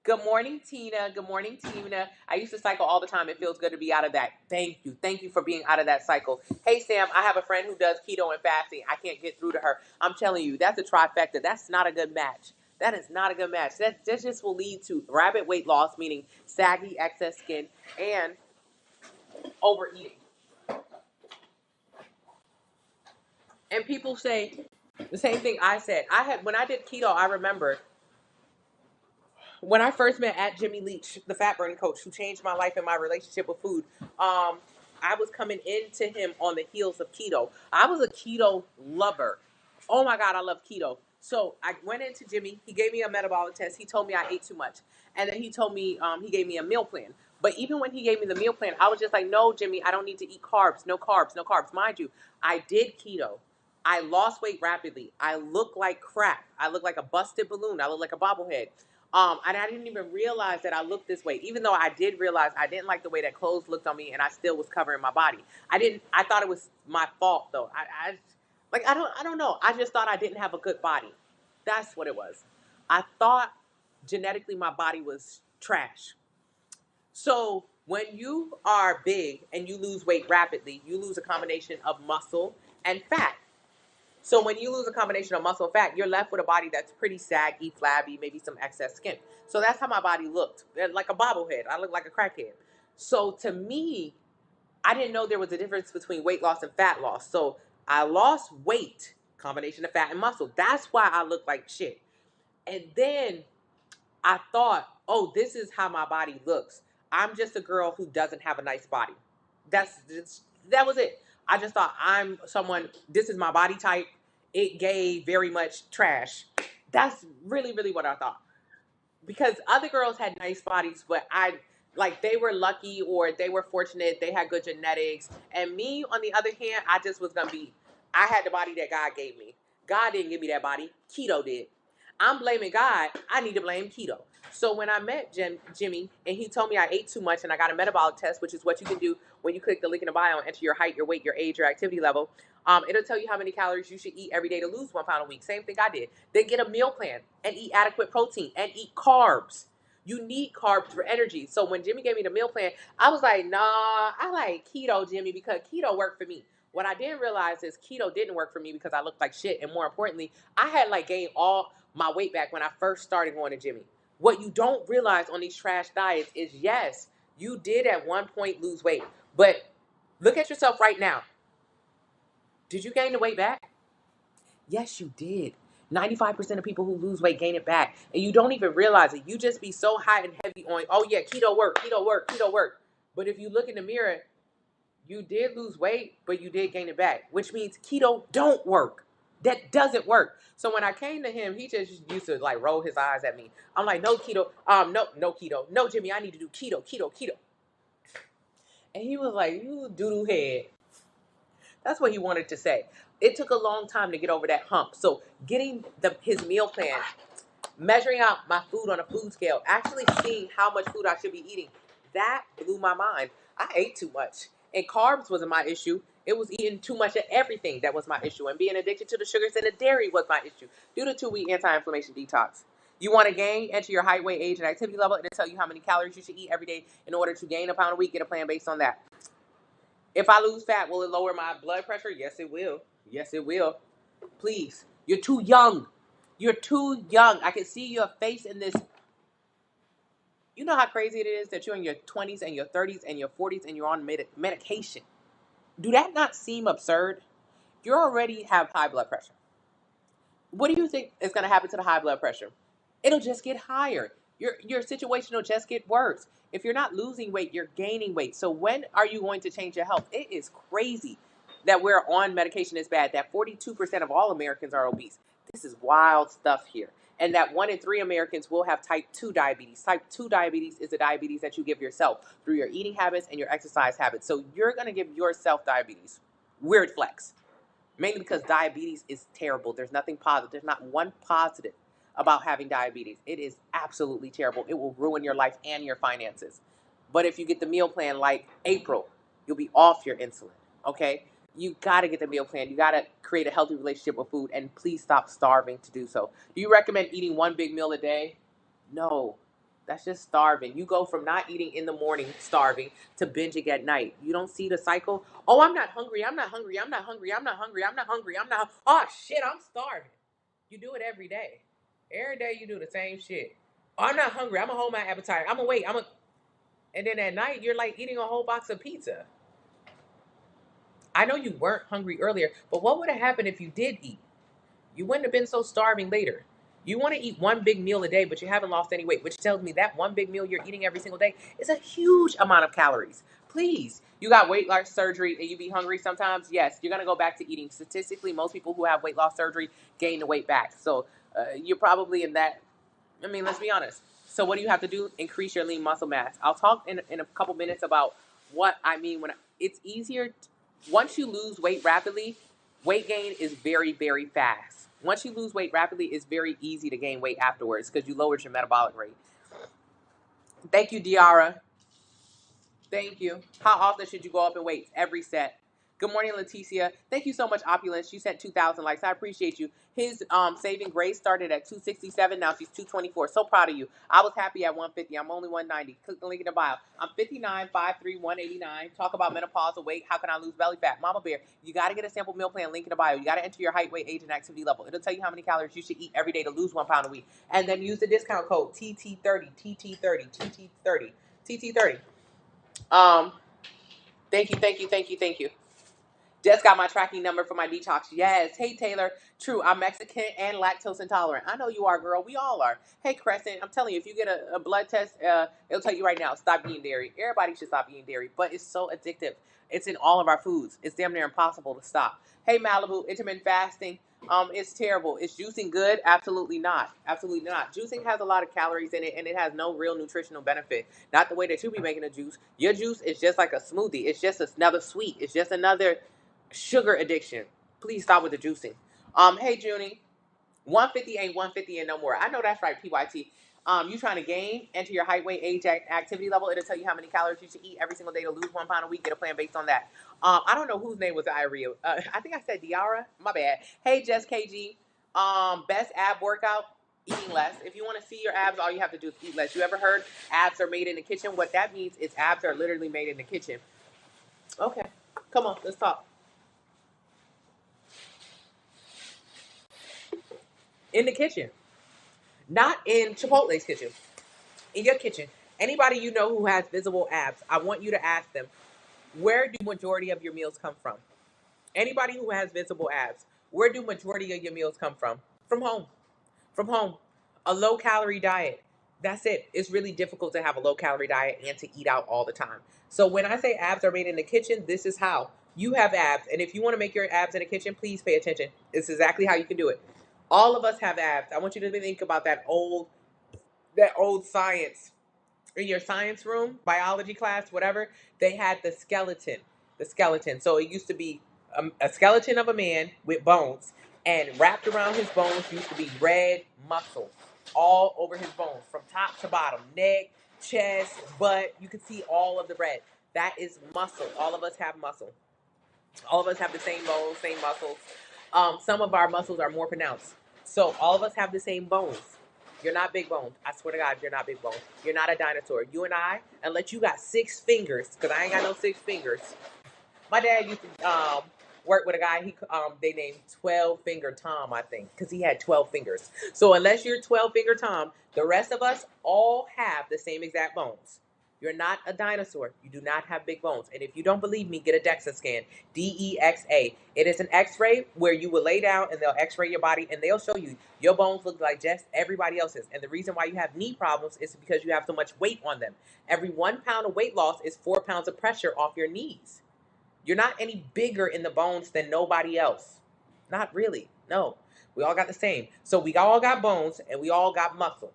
Good morning, Tina. Good morning, Tina. I used to cycle all the time. It feels good to be out of that. Thank you. Thank you for being out of that cycle. Hey, Sam, I have a friend who does keto and fasting. I can't get through to her. I'm telling you, that's a trifecta. That's not a good match. That is not a good match. That just will lead to rapid weight loss, meaning saggy, excess skin, and overeating. And people say the same thing I said. When I did keto, I remember when I first met at Jimmy Leach, the fat burning coach, who changed my life and my relationship with food, I was coming into him on the heels of keto. I was a keto lover. Oh my God, I love keto. So I went into Jimmy. He gave me a metabolic test. He told me I ate too much. And then he told me, he gave me a meal plan. But even when he gave me the meal plan, I was just like, no, Jimmy, I don't need to eat carbs. No carbs, no carbs. Mind you, I did keto. I lost weight rapidly. I look like crap. I look like a busted balloon. I look like a bobblehead. And I didn't even realize that I looked this way, even though I did realize I didn't like the way that clothes looked on me, and I still was covering my body. I thought it was my fault though. I don't know. I just thought I didn't have a good body. That's what it was. I thought genetically my body was trash. So when you are big and you lose weight rapidly, you lose a combination of muscle and fat. So when you lose a combination of muscle and fat, you're left with a body that's pretty saggy, flabby, maybe some excess skin. So that's how my body looked, like a bobblehead. I looked like a crackhead. So to me, I didn't know there was a difference between weight loss and fat loss. So I lost weight, combination of fat and muscle. That's why I look like shit. And then I thought, oh, this is how my body looks. I'm just a girl who doesn't have a nice body. That was it. I just thought this is my body type. It gave very much trash. That's really, really what I thought. Because other girls had nice bodies, but Like they were lucky or they were fortunate, they had good genetics. And me, on the other hand, I just was gonna be, I had the body that God gave me. God didn't give me that body, keto did. I'm blaming God, I need to blame keto. So when I met Jimmy and he told me I ate too much and I got a metabolic test, which is what you can do when you click the link in the bio and enter your height, your weight, your age, your activity level. It'll tell you how many calories you should eat every day to lose 1 pound a week. Same thing I did. Then get a meal plan and eat adequate protein and eat carbs. You need carbs for energy. So when Jimmy gave me the meal plan, I was like, nah, I like keto, Jimmy, because keto worked for me. What I didn't realize is keto didn't work for me because I looked like shit. And more importantly, I had like gained all my weight back when I first started going to Jimmy. What you don't realize on these trash diets is, yes, you did at one point lose weight, but look at yourself right now. Did you gain the weight back? Yes, you did. 95% of people who lose weight gain it back. And you don't even realize it. You just be so high and heavy on, oh yeah, keto work, keto work, keto work. But if you look in the mirror, you did lose weight, but you did gain it back, which means keto don't work. That doesn't work. So when I came to him, he just used to like roll his eyes at me. I'm like, no keto, no keto. No, Jimmy, I need to do keto, keto, keto. And he was like, you doo-doo head. That's what he wanted to say. It took a long time to get over that hump. So getting his meal plan, measuring out my food on a food scale, actually seeing how much food I should be eating, that blew my mind. I ate too much. And carbs wasn't my issue. It was eating too much of everything that was my issue. And being addicted to the sugars and the dairy was my issue. Do the 2-week anti-inflammation detox. You want to gain, enter your height, weight, age, and activity level, and it'll tell you how many calories you should eat every day in order to gain 1 pound a week. Get a plan based on that. If I lose fat, will it lower my blood pressure? Yes, it will. Yes, it will. Please. You're too young. You're too young. I can see your face in this. You know how crazy it is that you're in your 20s and your 30s and your 40s and you're on medication. Do that not seem absurd? You already have high blood pressure. What do you think is going to happen to the high blood pressure? It'll just get higher. Your situation will just get worse. If you're not losing weight, you're gaining weight. So when are you going to change your health? It is crazy that we're on medication is bad, that 42% of all Americans are obese. This is wild stuff here. And that 1 in 3 Americans will have type 2 diabetes. Type 2 diabetes is a diabetes that you give yourself through your eating habits and your exercise habits. So you're going to give yourself diabetes. Weird flex. Mainly because diabetes is terrible. There's nothing positive. There's not one positive about having diabetes. It is absolutely terrible. It will ruin your life and your finances. But if you get the meal plan like April, you'll be off your insulin, okay? You got to get the meal plan. You got to create a healthy relationship with food, and please stop starving to do so. Do you recommend eating one big meal a day? No. That's just starving. You go from not eating in the morning, starving, to binging at night. You don't see the cycle? Oh, I'm not hungry. I'm not hungry. I'm not hungry. I'm not hungry. I'm not hungry. I'm not. Oh, shit, I'm starving. You do it every day. Every day you do the same shit. Oh, I'm not hungry. I'm going to hold my appetite. I'm going to wait. And then at night, you're like eating a whole box of pizza. I know you weren't hungry earlier, but what would have happened if you did eat? You wouldn't have been so starving later. You want to eat one big meal a day, but you haven't lost any weight, which tells me that one big meal you're eating every single day is a huge amount of calories. Please, you got weight loss surgery and you be hungry sometimes? Yes, you're going to go back to eating. Statistically, most people who have weight loss surgery gain the weight back. So you're probably in that. I mean, let's be honest. So what do you have to do? Increase your lean muscle mass. I'll talk in a couple minutes about what I mean when it's easier. Once you lose weight rapidly, weight gain is very, very fast. Once you lose weight rapidly, it's very easy to gain weight afterwards because you lowered your metabolic rate. Thank you, Diara. Thank you. How often should you go up in weights? Every set. Good morning, Leticia. Thank you so much, Opulence. You sent 2,000 likes. I appreciate you. His saving grace started at 267. Now she's 224. So proud of you. I was happy at 150. I'm only 190. Click the link in the bio. I'm 59, 5'3", 189. Talk about menopausal weight. How can I lose belly fat? Mama Bear, you got to get a sample meal plan. Link in the bio. You got to enter your height, weight, age, and activity level. It'll tell you how many calories you should eat every day to lose 1 pound a week. And then use the discount code TT30, TT30, TT30, TT30. Thank you. Just got my tracking number for my detox. Yes. Hey, Taylor. True. I'm Mexican and lactose intolerant. I know you are, girl. We all are. Hey, Crescent. I'm telling you, if you get a blood test, it'll tell you right now, stop eating dairy. Everybody should stop eating dairy, but it's so addictive. It's in all of our foods. It's damn near impossible to stop. Hey, Malibu. Intermittent fasting. It's terrible. Is juicing good? Absolutely not. Absolutely not. Juicing has a lot of calories in it, and it has no real nutritional benefit. Not the way that you be making a juice. Your juice is just like a smoothie. It's just another sweet. It's just another sugar addiction. Please stop with the juicing. Hey Junie, 150 ain't 150 and no more. I know that's right, PYT. You trying to gain, enter your height, weight, age, activity level. It'll tell you how many calories you should eat every single day to lose 1 pound a week. Get a plan based on that. I don't know whose name was Iria. I think I said Diara. My bad. Hey Jess KG. Best ab workout. Eating less. If you want to see your abs, all you have to do is eat less. You ever heard abs are made in the kitchen? What that means is abs are literally made in the kitchen. Okay, come on, let's talk. In the kitchen. Not in Chipotle's kitchen. In your kitchen. Anybody you know who has visible abs, I want you to ask them, where do majority of your meals come from? Anybody who has visible abs, where do majority of your meals come from? From home. From home. A low calorie diet. That's it. It's really difficult to have a low calorie diet and to eat out all the time. So when I say abs are made in the kitchen, this is how. You have abs, and if you want to make your abs in the kitchen, please pay attention. It's exactly how you can do it. All of us have abs. I want you to think about that old science in your science room, biology class, whatever. They had the skeleton. So it used to be a skeleton of a man with bones, and wrapped around his bones used to be red muscle all over his bones from top to bottom, neck, chest, butt. You can see all of the red. That is muscle. All of us have muscle. All of us have the same bones, same muscles. Some of our muscles are more pronounced. So all of us have the same bones. You're not big boned. I swear to God, you're not big boned. You're not a dinosaur. You and I, unless you got 6 fingers, because I ain't got no 6 fingers. My dad used to work with a guy. They named 12 Finger Tom, I think, because he had 12 fingers. So unless you're 12 Finger Tom, the rest of us all have the same exact bones. You're not a dinosaur. You do not have big bones. And if you don't believe me, get a DEXA scan. DEXA. It is an X-ray where you will lay down and they'll X-ray your body and they'll show you your bones look like just everybody else's. And the reason why you have knee problems is because you have so much weight on them. Every 1 pound of weight loss is 4 pounds of pressure off your knees. You're not any bigger in the bones than nobody else. Not really. No. We all got the same. So we all got bones and we all got muscle.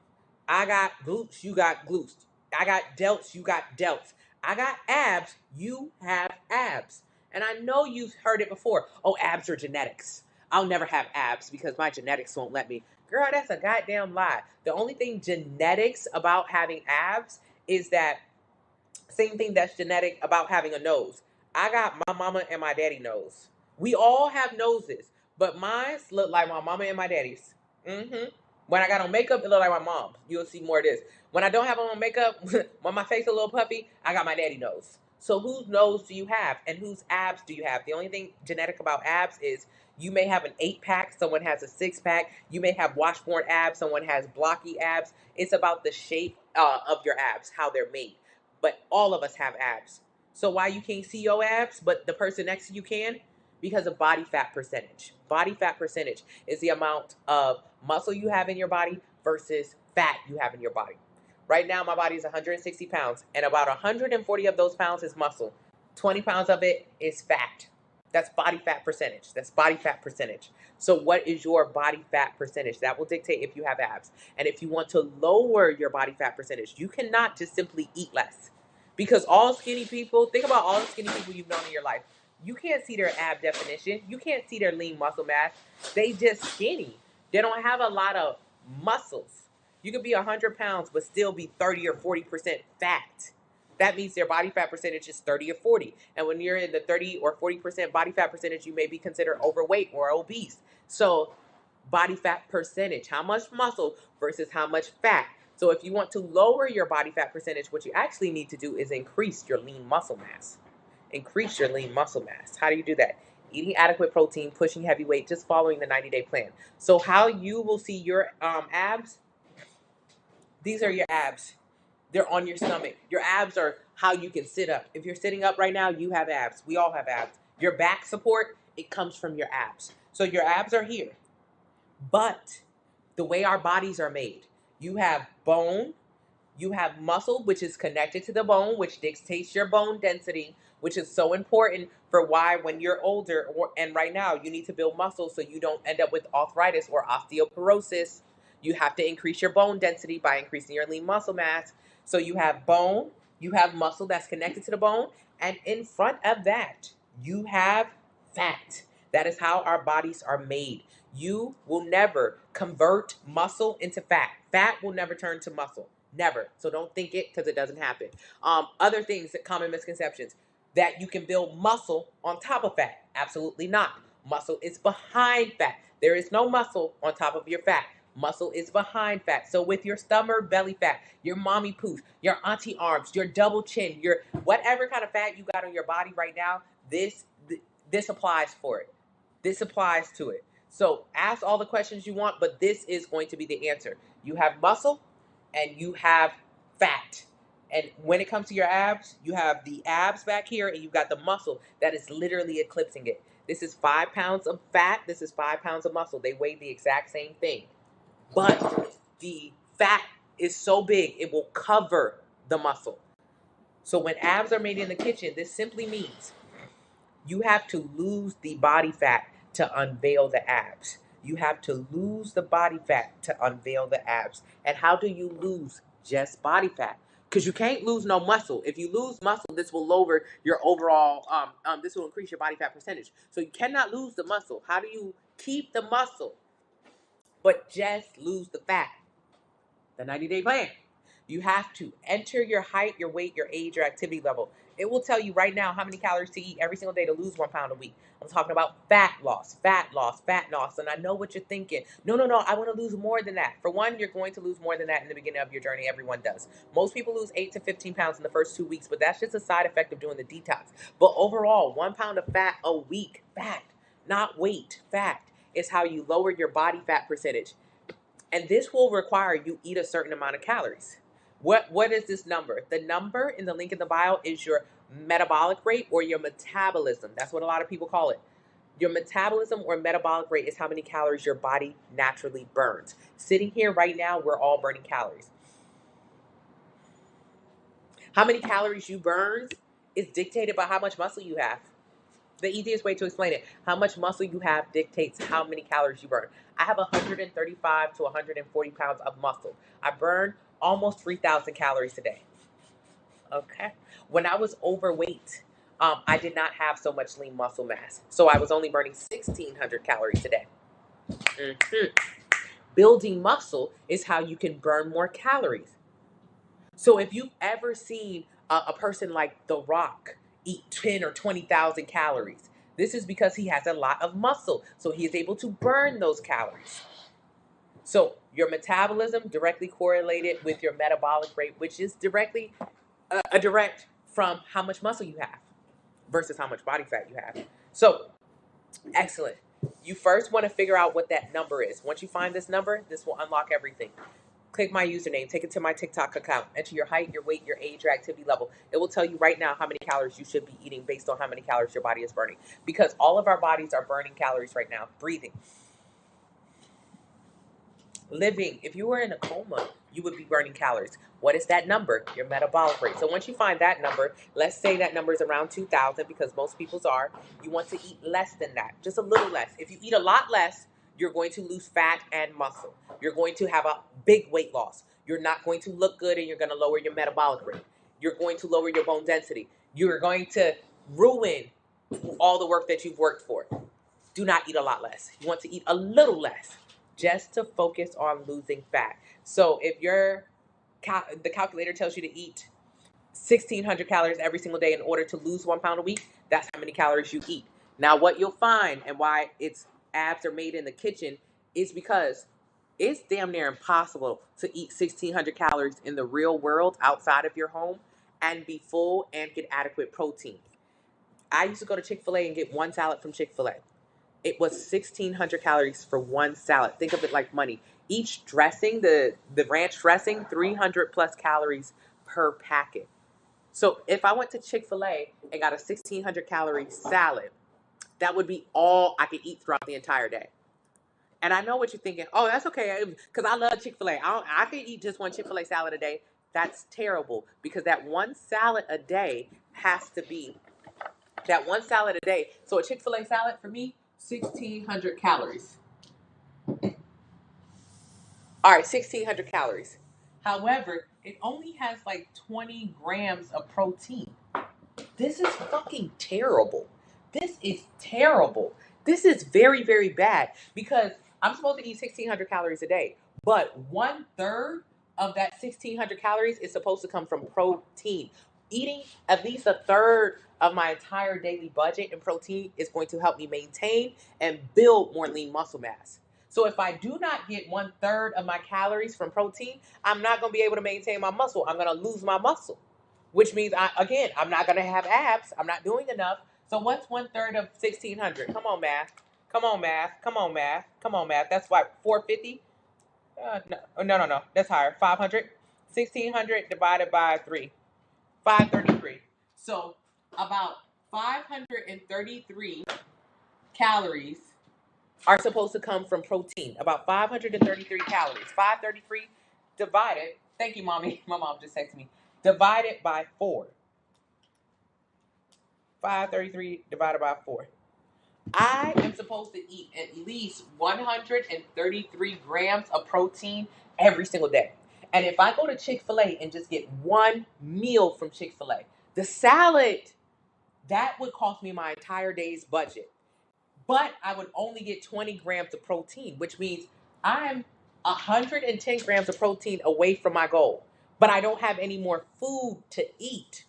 I got glutes, you got glutes. I got delts, you got delts. I got abs, you have abs. And I know you've heard it before. Oh, abs are genetics. I'll never have abs because my genetics won't let me. Girl, that's a goddamn lie. The only thing genetics about having abs is that same thing that's genetic about having a nose. I got my mama and my daddy nose. We all have noses, but mine look like my mama and my daddy's. When I got on makeup, it look like my mom's. You'll see more of this. When I don't have on makeup, when my face a little puffy, I got my daddy nose. So whose nose do you have and whose abs do you have? The only thing genetic about abs is you may have an 8-pack, someone has a 6-pack. You may have washboard abs, someone has blocky abs. It's about the shape of your abs, how they're made. But all of us have abs. So why you can't see your abs, but the person next to you can? Because of body fat percentage. Body fat percentage is the amount of muscle you have in your body versus fat you have in your body. Right now, my body is 160 pounds, and about 140 of those pounds is muscle. 20 pounds of it is fat. That's body fat percentage. That's body fat percentage. So what is your body fat percentage? That will dictate if you have abs. And if you want to lower your body fat percentage, you cannot just simply eat less. Because all skinny people, think about all the skinny people you've known in your life. You can't see their ab definition. You can't see their lean muscle mass. They just skinny. They don't have a lot of muscles. You could be 100 pounds but still be 30 or 40% fat. That means their body fat percentage is 30 or 40. And when you're in the 30 or 40% body fat percentage, you may be considered overweight or obese. So body fat percentage, how much muscle versus how much fat. So if you want to lower your body fat percentage, what you actually need to do is increase your lean muscle mass. Increase your lean muscle mass. How do you do that? Eating adequate protein, pushing heavy weight, just following the 90-day plan. So how you will see your abs, these are your abs. They're on your stomach. Your abs are how you can sit up. If you're sitting up right now, you have abs. We all have abs. Your back support, it comes from your abs. So your abs are here. But the way our bodies are made, you have bone, you have muscle, which is connected to the bone, which dictates your bone density, which is so important for why when you're older and right now you need to build muscle so you don't end up with arthritis or osteoporosis. You have to increase your bone density by increasing your lean muscle mass. So you have bone, you have muscle that's connected to the bone, and in front of that, you have fat. That is how our bodies are made. You will never convert muscle into fat. Fat will never turn to muscle. Never. So don't think it, because it doesn't happen. Other things that common misconceptions, that you can build muscle on top of fat. Absolutely not. Muscle is behind fat. There is no muscle on top of your fat. Muscle is behind fat. So with your stomach, belly fat, your mommy pooch, your auntie arms, your double chin, your whatever kind of fat you got on your body right now, this applies for it. This applies to it. So ask all the questions you want, but this is going to be the answer. You have muscle and you have fat. And when it comes to your abs, you have the abs back here and you've got the muscle that is literally eclipsing it. This is 5 pounds of fat. This is 5 pounds of muscle. They weigh the exact same thing. But the fat is so big, it will cover the muscle. So when abs are made in the kitchen, this simply means you have to lose the body fat to unveil the abs. You have to lose the body fat to unveil the abs. And how do you lose just body fat? Because you can't lose no muscle. If you lose muscle, this will lower your overall, this will increase your body fat percentage. So you cannot lose the muscle. How do you keep the muscle, but just lose the fat? The 90-day plan. You have to enter your height, your weight, your age, your activity level. It will tell you right now how many calories to eat every single day to lose 1 pound a week. I'm talking about fat loss, fat loss, fat loss. And I know what you're thinking. No, I want to lose more than that. For one, you're going to lose more than that in the beginning of your journey. Everyone does. Most people lose 8 to 15 pounds in the first 2 weeks, but that's just a side effect of doing the detox. But overall, 1 pound of fat a week, fat, not weight, fat, is how you lower your body fat percentage. And this will require you eat a certain amount of calories. What is this number? The number in the link in the bio is your metabolic rate or your metabolism. That's what a lot of people call it. Your metabolism or metabolic rate is how many calories your body naturally burns. Sitting here right now, we're all burning calories. How many calories you burn is dictated by how much muscle you have. The easiest way to explain it, how much muscle you have dictates how many calories you burn. I have 135 to 140 pounds of muscle. I burn almost 3,000 calories a day. Okay. When I was overweight, I did not have so much lean muscle mass. So I was only burning 1,600 calories a day. Mm-hmm. Building muscle is how you can burn more calories. So if you've ever seen a person like The Rock eat 10 or 20,000 calories, this is because he has a lot of muscle. So he is able to burn those calories. So your metabolism directly correlated with your metabolic rate, which is directly a direct from how much muscle you have versus how much body fat you have. So excellent. You first want to figure out what that number is. Once you find this number, this will unlock everything. Click my username, take it to my TikTok account, enter your height, your weight, your age, your activity level. It will tell you right now how many calories you should be eating based on how many calories your body is burning. Because all of our bodies are burning calories right now. Breathing. Living. If you were in a coma, you would be burning calories. What is that number? Your metabolic rate. So once you find that number, let's say that number is around 2,000 because most people's are. You want to eat less than that, just a little less. If you eat a lot less, you're going to lose fat and muscle. You're going to have a big weight loss. You're not going to look good and you're going to lower your metabolic rate. You're going to lower your bone density. You're going to ruin all the work that you've worked for. Do not eat a lot less. You want to eat a little less just to focus on losing fat. So if the calculator tells you to eat 1,600 calories every single day in order to lose 1 pound a week, that's how many calories you eat. Now, what you'll find and why its abs are made in the kitchen is because it's damn near impossible to eat 1,600 calories in the real world outside of your home and be full and get adequate protein. I used to go to Chick-fil-A and get one salad from Chick-fil-A. It was 1,600 calories for one salad. Think of it like money. Each dressing, the ranch dressing, 300 plus calories per packet. So if I went to Chick-fil-A and got a 1,600 calorie salad, That would be all I could eat throughout the entire day. And I know what you're thinking. Oh, that's okay, because I love Chick-fil-A. I can eat just one Chick-fil-A salad a day. That's terrible, because that one salad a day has to be that one salad a day. So a Chick-fil-A salad for me, 1,600 calories. All right, 1,600 calories. However, it only has like 20 grams of protein. This is fucking terrible. This is terrible. This is very, very bad, because I'm supposed to eat 1,600 calories a day, but 1/3 of that 1,600 calories is supposed to come from protein. Eating at least 1/3 of my entire daily budget in protein is going to help me maintain and build more lean muscle mass. So if I do not get 1/3 of my calories from protein, I'm not going to be able to maintain my muscle. I'm going to lose my muscle, which means I'm not gonna have abs. I'm not doing enough. So what's 1/3 of 1,600? Come on, math. Come on, math. Come on, math. Come on, math. That's what, 450? No. That's higher. 500. 1,600 divided by 3. 533. So about 533 calories are supposed to come from protein. About 533 calories. 533 divided. Thank you, mommy. My mom just texted me. Divided by 4. 533 divided by 4. I am supposed to eat at least 133 grams of protein every single day. And if I go to Chick-fil-A and just get one meal from Chick-fil-A, the salad, that would cost me my entire day's budget. But I would only get 20 grams of protein, which means I'm 110 grams of protein away from my goal. But I don't have any more food to eat.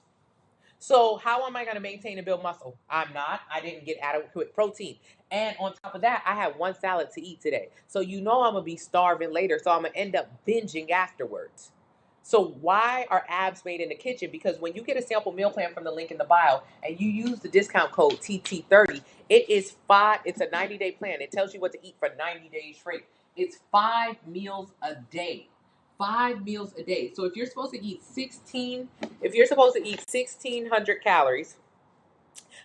So how am I going to maintain and build muscle? I'm not. I didn't get adequate protein. And on top of that, I had one salad to eat today. So I'm going to be starving later. So I'm going to end up binging afterwards. So why are abs made in the kitchen? Because when you get a sample meal plan from the link in the bio and you use the discount code TT30, it's a 90-day plan. It tells you what to eat for 90 days straight. It's 5 meals a day. 5 meals a day. So if you're supposed to eat 1,600 calories,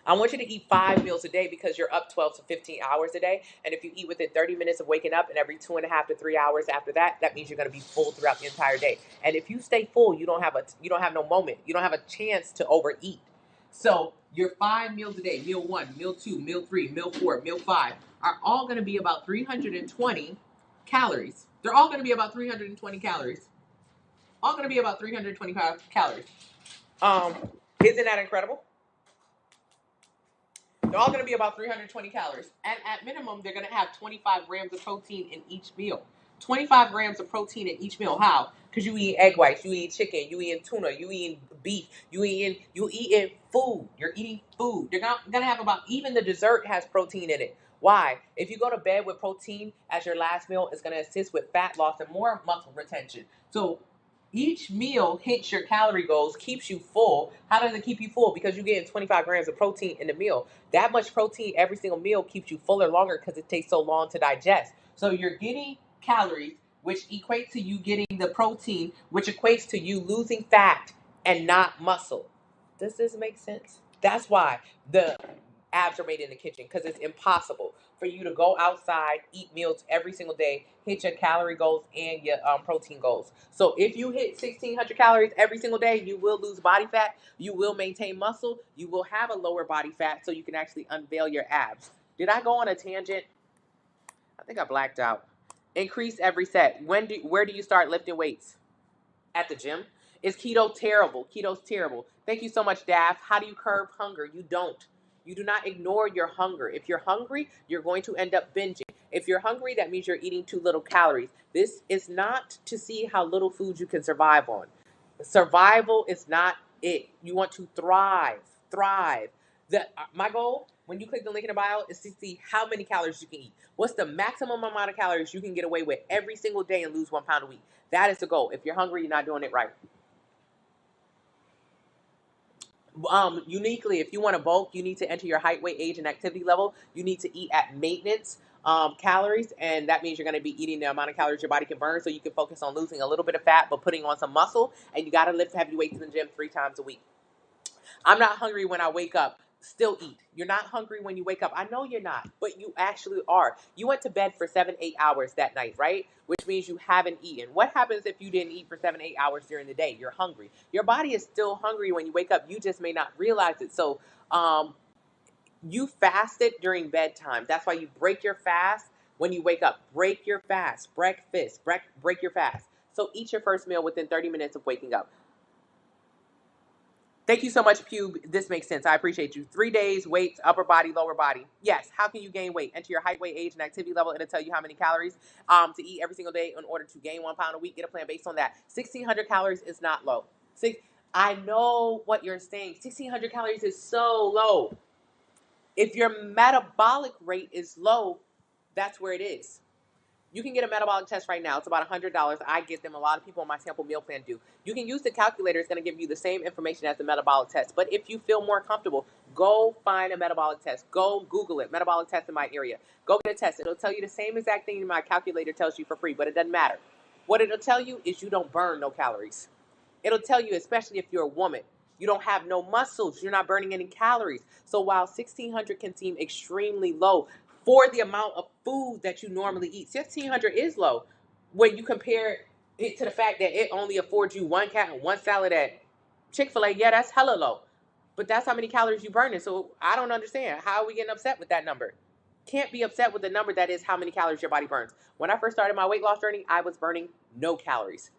I want you to eat 5 meals a day, because you're up 12 to 15 hours a day. And if you eat within 30 minutes of waking up and every 2.5 to 3 hours after that, that means you're going to be full throughout the entire day. And if you stay full, you don't have no moment. You don't have a chance to overeat. So your 5 meals a day, meal 1, meal 2, meal 3, meal 4, meal 5, are all going to be about 320 calories. They're all going to be about 320 calories. All going to be about 325 calories. Isn't that incredible? They're all going to be about 320 calories. And at minimum, they're going to have 25 grams of protein in each meal. 25 grams of protein in each meal. How? Because you eat egg whites, you eat chicken, you eat tuna, you eat beef, you eat food. You're eating food. You're going to have about, even the dessert has protein in it. Why? If you go to bed with protein as your last meal, it's going to assist with fat loss and more muscle retention. So each meal hits your calorie goals, keeps you full. How does it keep you full? Because you're getting 25 grams of protein in the meal. That much protein every single meal keeps you fuller longer, because it takes so long to digest. So you're getting calories, which equates to you getting the protein, which equates to you losing fat and not muscle. Does this make sense? That's why the abs are made in the kitchen, because it's impossible for you to go outside, eat meals every single day, hit your calorie goals and your protein goals. So if you hit 1,600 calories every single day, you will lose body fat, you will maintain muscle, you will have a lower body fat, so you can actually unveil your abs. Did I go on a tangent? I think I blacked out. Increase every set. Where do you start lifting weights? At the gym? Is keto terrible? Keto's terrible. Thank you so much, Daph. How do you curb hunger? You don't. You do not ignore your hunger. If you're hungry, you're going to end up binging. If you're hungry, that means you're eating too little calories. This is not to see how little food you can survive on. Survival is not it. You want to thrive. Thrive. My goal, when you click the link in the bio, is to see how many calories you can eat. What's the maximum amount of calories you can get away with every single day and lose 1 pound a week? That is the goal. If you're hungry, you're not doing it right. Uniquely, if you want to bulk, you need to enter your height, weight, age, and activity level. You need to eat at maintenance calories, and that means you're going to be eating the amount of calories your body can burn, so you can focus on losing a little bit of fat but putting on some muscle. And you got to lift heavy weights in the gym 3 times a week. I'm not hungry when I wake up. still eat. You're not hungry when you wake up. I know you're not, but you actually are. You went to bed for 7, 8 hours that night, right? Which means you haven't eaten. What happens if you didn't eat for 7, 8 hours during the day? You're hungry. Your body is still hungry when you wake up. You just may not realize it. So, you fasted during bedtime. That's why you break your fast when you wake up. Break your fast. Breakfast. Break your fast. So eat your first meal within 30 minutes of waking up. Thank you so much, Pube. This makes sense. I appreciate you. 3 days, weights, upper body, lower body. Yes. How can you gain weight? Enter your height, weight, age, and activity level. It'll tell you how many calories to eat every single day in order to gain 1 pound a week. Get a plan based on that. 1,600 calories is not low. I know what you're saying. 1,600 calories is so low. If your metabolic rate is low, that's where it is. You can get a metabolic test right now. It's about $100. I get them. A lot of people on my sample meal plan do. You can use the calculator. It's going to give you the same information as the metabolic test. But if you feel more comfortable, go find a metabolic test. Go Google it. Metabolic test in my area. Go get a test. It'll tell you the same exact thing my calculator tells you for free, but it doesn't matter. What it'll tell you is you don't burn no calories. It'll tell you, especially if you're a woman, you don't have no muscles. You're not burning any calories. So while 1,600 can seem extremely low for the amount of food that you normally eat, 1,600 is low when you compare it to the fact that it only affords you one salad at Chick-fil-A. Yeah, that's hella low. But that's how many calories you burning. So I don't understand. How are we getting upset with that number? Can't be upset with the number that is how many calories your body burns. When I first started my weight loss journey, I was burning no calories.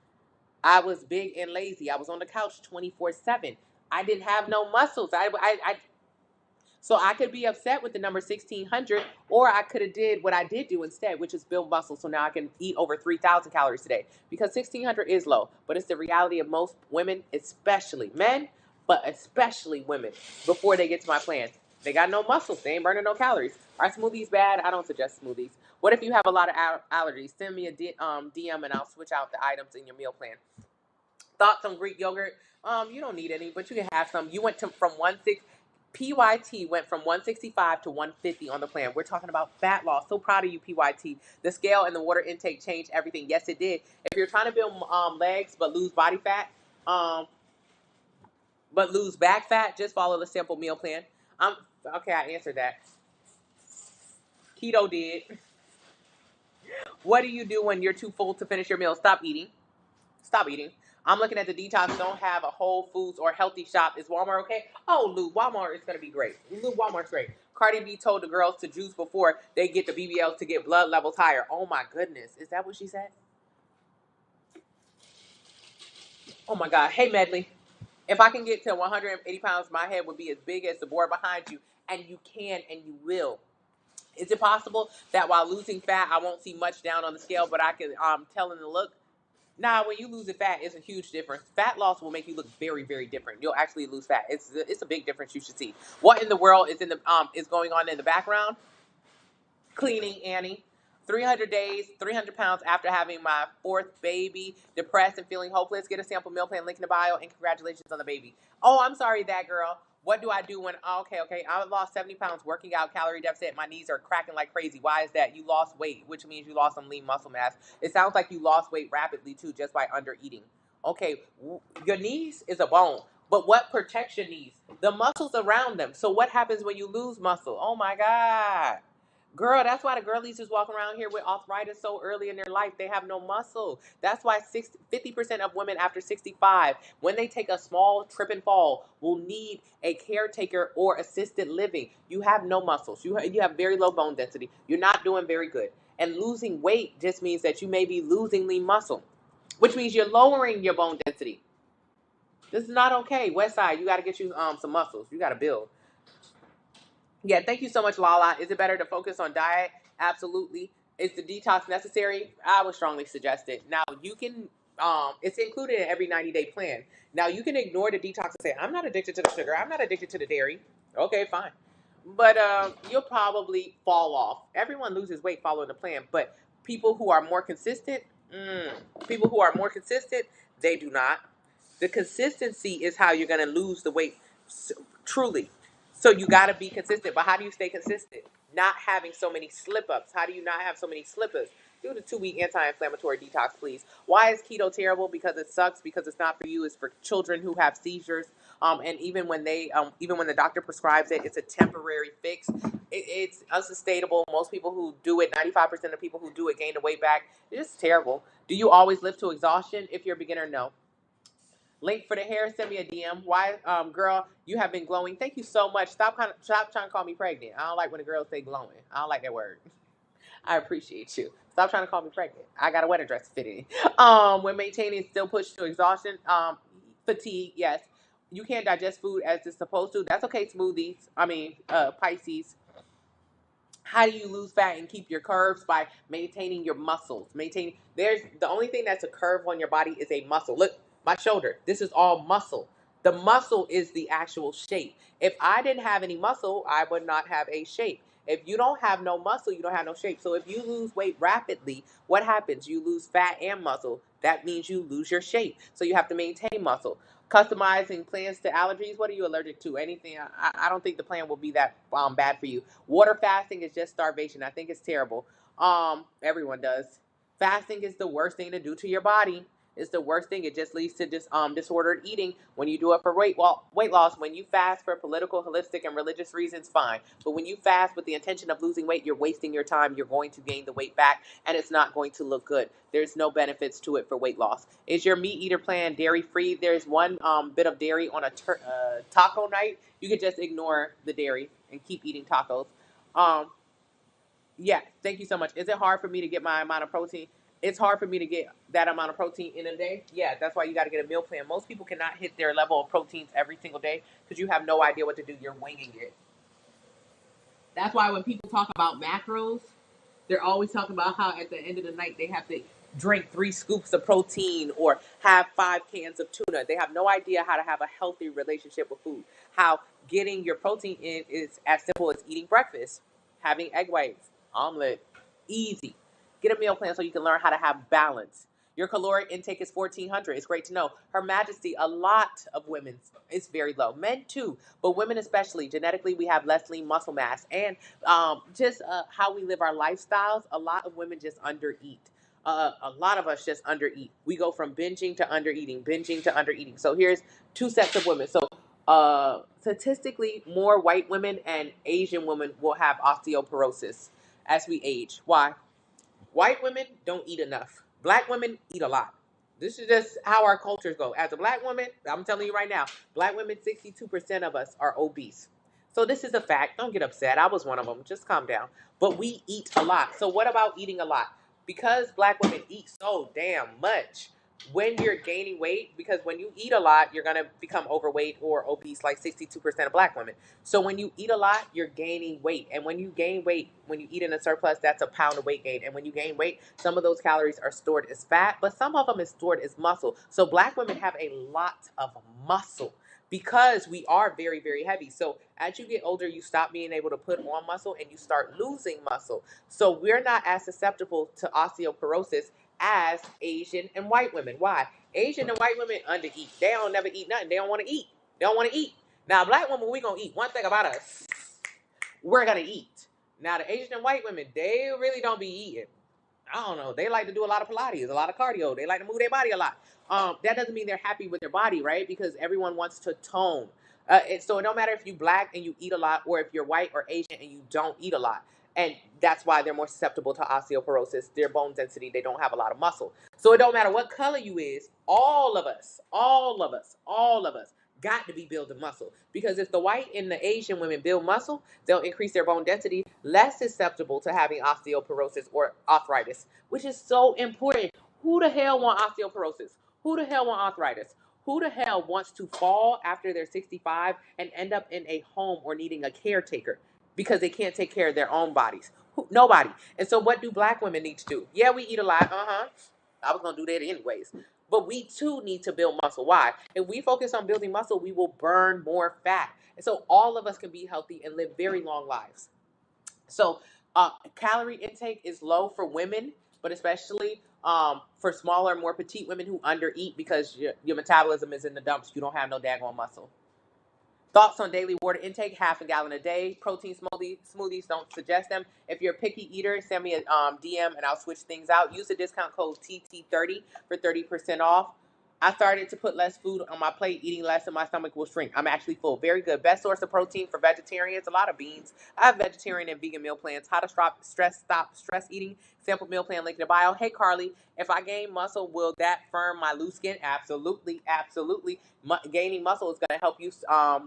I was big and lazy. I was on the couch 24/7. I didn't have no muscles. So I could be upset with the number 1,600, or I could have did what I did do instead, which is build muscle. So now I can eat over 3,000 calories today, because 1,600 is low, but it's the reality of most women, especially men, but especially women, before they get to my plan. They got no muscles. They ain't burning no calories. Are smoothies bad? I don't suggest smoothies. What if you have a lot of allergies? Send me a DM and I'll switch out the items in your meal plan. Thoughts on Greek yogurt? You don't need any, but you can have some. You went from 16. PYT went from 165 to 150 on the plan. We're talking about fat loss. So proud of you, PYT. The scale and the water intake changed everything. Yes, it did. If you're trying to build legs but lose body fat, but lose back fat, just follow the simple meal plan. Okay, I answered that. Keto did. What do you do when you're too full to finish your meal? Stop eating. Stop eating. I'm looking at the detox. Don't have a Whole Foods or healthy shop. Is Walmart okay? Oh, Lou, Walmart is going to be great. Lou, Walmart's great. Cardi B told the girls to juice before they get the BBLs to get blood levels higher. Oh, my goodness. Is that what she said? Oh, my God. Hey, Medley. If I can get to 180 pounds, my head would be as big as the board behind you. And you can and you will. Is it possible that while losing fat, I won't see much down on the scale, but I can tell in the look? Nah, when you lose the fat, it's a huge difference. Fat loss will make you look very, very different. You'll actually lose fat. It's a big difference you should see. What in the world is going on in the background? Cleaning Annie. 300 days, 300 pounds after having my fourth baby, depressed and feeling hopeless. Get a sample meal plan link in the bio, and congratulations on the baby. Oh, I'm sorry, that girl. What do I do when, okay. I lost 70 pounds working out, calorie deficit. My knees are cracking like crazy. Why is that? You lost weight, which means you lost some lean muscle mass. It sounds like you lost weight rapidly too, just by under eating. Okay, your knees is a bone, but what protects your knees? The muscles around them. So what happens when you lose muscle? Oh my God. Girl, that's why the girlies just walk around here with arthritis so early in their life. They have no muscle. That's why 50% of women after 65, when they take a small trip and fall, will need a caretaker or assisted living. You have no muscles. You have very low bone density. You're not doing very good. And losing weight just means that you may be losing lean muscle, which means you're lowering your bone density. This is not okay. West Side, you got to get you some muscles. You got to build. Yeah, thank you so much, Lala. Is it better to focus on diet? Absolutely. Is the detox necessary? I would strongly suggest it. Now, you can, it's included in every 90-day plan. Now, you can ignore the detox and say, I'm not addicted to the sugar. I'm not addicted to the dairy. Okay, fine. But you'll probably fall off. Everyone loses weight following the plan, but people who are more consistent, they do not. The consistency is how you're going to lose the weight truly. So you got to be consistent. But how do you stay consistent? Not having so many slip-ups. How do you not have so many slip-ups? Do the 2-week anti-inflammatory detox, please. Why is keto terrible? Because it sucks. Because it's not for you. It's for children who have seizures. And even when even when the doctor prescribes it, it's a temporary fix. It's unsustainable. Most people who do it, 95% of people who do it gain the weight back. It's just terrible. Do you always lift to exhaustion? If you're a beginner, no. Link for the hair, send me a DM. Why, girl, you have been glowing. Thank you so much. Stop trying to call me pregnant. I don't like when a girl say glowing. I don't like that word. I appreciate you. Stop trying to call me pregnant. I got a wedding dress to fit in. When maintaining still push to exhaustion, fatigue, yes. You can't digest food as it's supposed to. That's okay, smoothies. Pisces. How do you lose fat and keep your curves? By maintaining your muscles. There's the only thing that's a curve on your body is a muscle. Look, my shoulder. This is all muscle. The muscle is the actual shape. If I didn't have any muscle, I would not have a shape. If you don't have no muscle, you don't have no shape. So if you lose weight rapidly, what happens? You lose fat and muscle. That means you lose your shape. So you have to maintain muscle. Customizing plans to allergies. What are you allergic to? Anything. I don't think the plan will be that bad for you. Water fasting is just starvation. I think it's terrible. Everyone does. Fasting is the worst thing to do to your body. It's the worst thing. It just leads to disordered eating. When you do it for weight loss, when you fast for political, holistic, and religious reasons, fine. But when you fast with the intention of losing weight, you're wasting your time. You're going to gain the weight back, and it's not going to look good. There's no benefits to it for weight loss. Is your meat eater plan dairy free? There's one bit of dairy on a taco night. You could just ignore the dairy and keep eating tacos. Yeah, thank you so much. Is it hard for me to get my amount of protein? It's hard for me to get that amount of protein in a day. Yeah, that's why you got to get a meal plan. Most people cannot hit their level of proteins every single day because you have no idea what to do. You're winging it. That's why when people talk about macros, they're always talking about how at the end of the night they have to drink 3 scoops of protein or have 5 cans of tuna. They have no idea how to have a healthy relationship with food. How getting your protein in is as simple as eating breakfast, having egg whites, omelet, easy. Get a meal plan so you can learn how to have balance. Your caloric intake is 1,400. It's great to know. Her Majesty, a lot of women's is very low. Men too, but women especially. Genetically, we have less lean muscle mass. And just how we live our lifestyles, a lot of women just undereat. A lot of us just undereat. We go from binging to undereating. So here's 2 sets of women. So statistically, more white women and Asian women will have osteoporosis as we age. Why? White women don't eat enough. Black women eat a lot. This is just how our cultures go. As a black woman, I'm telling you right now, black women, 62% of us are obese. So this is a fact. Don't get upset. I was one of them. Just calm down. But we eat a lot. So what about eating a lot? Because black women eat so damn much, when you're gaining weight, because when you eat a lot, you're going to become overweight or obese, like 62% of black women. So when you eat a lot, you're gaining weight. And when you gain weight, when you eat in a surplus, that's a pound of weight gain. And when you gain weight, some of those calories are stored as fat, but some of them is stored as muscle. So black women have a lot of muscle because we are very, very heavy. So as you get older, you stop being able to put on muscle and you start losing muscle. So we're not as susceptible to osteoporosis as Asian and white women. Why? Asian and white women undereat. They don't never eat nothing. They don't want to eat. They don't want to eat. Now, black women, we going to eat. One thing about us, we're going to eat. Now, the Asian and white women, they really don't be eating. I don't know. They like to do a lot of Pilates, a lot of cardio. They like to move their body a lot. That doesn't mean they're happy with their body, right? Because everyone wants to tone. So it don't matter if you black and you eat a lot, or if you're white or Asian and you don't eat a lot. And that's why they're more susceptible to osteoporosis. Their bone density, they don't have a lot of muscle. So it don't matter what color you is. All of us got to be building muscle. Because if the white and the Asian women build muscle, they'll increase their bone density, less susceptible to having osteoporosis or arthritis, which is so important. Who the hell want osteoporosis? Who the hell want arthritis? Who the hell wants to fall after they're 65 and end up in a home or needing a caretaker because they can't take care of their own bodies? Nobody. And so what do black women need to do? Yeah, we eat a lot. I was going to do that anyways. But we too need to build muscle. Why? If we focus on building muscle, we will burn more fat. And so all of us can be healthy and live very long lives. So calorie intake is low for women, but especially for smaller, more petite women who undereat because your metabolism is in the dumps. You don't have no daggone muscle. Thoughts on daily water intake: half a gallon a day. Protein smoothies, don't suggest them. If you're a picky eater, send me a DM and I'll switch things out. Use the discount code TT30 for 30% off. I started to put less food on my plate. Eating less and my stomach will shrink. I'm actually full. Very good. Best source of protein for vegetarians: a lot of beans. I have vegetarian and vegan meal plans. How to stop stress eating. Sample meal plan link in the bio. Hey Carly, if I gain muscle, will that firm my loose skin? Absolutely, absolutely. Gaining muscle is going to help you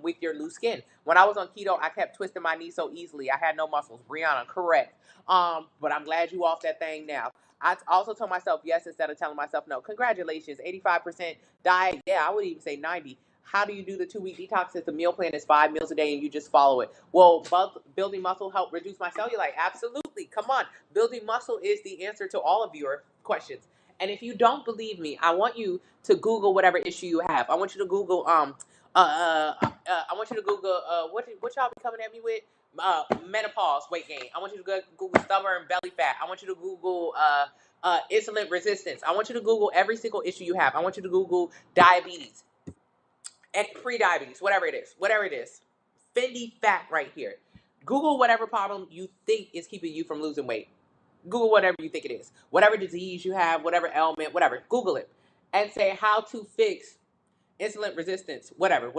with your loose skin. When I was on keto, I kept twisting my knees so easily. I had no muscles. Brianna, correct. But I'm glad you off that thing now. I also told myself yes instead of telling myself no. Congratulations, 85% diet. Yeah, I would even say 90. How do you do the 2-week detox if the meal plan is 5 meals a day and you just follow it? Well, building muscle help reduce my cellulite. Absolutely. Come on. Building muscle is the answer to all of your questions. And if you don't believe me, I want you to Google whatever issue you have. I want you to Google I want you to Google what y'all be coming at me with? Menopause, weight gain. I want you to Google stubborn belly fat. I want you to Google insulin resistance. I want you to Google every single issue you have. I want you to Google diabetes and pre-diabetes, whatever it is. Fendi fact right here. Google whatever problem you think is keeping you from losing weight. Google whatever you think it is. Whatever disease you have, whatever ailment, whatever. Google it and say how to fix insulin resistance, whatever.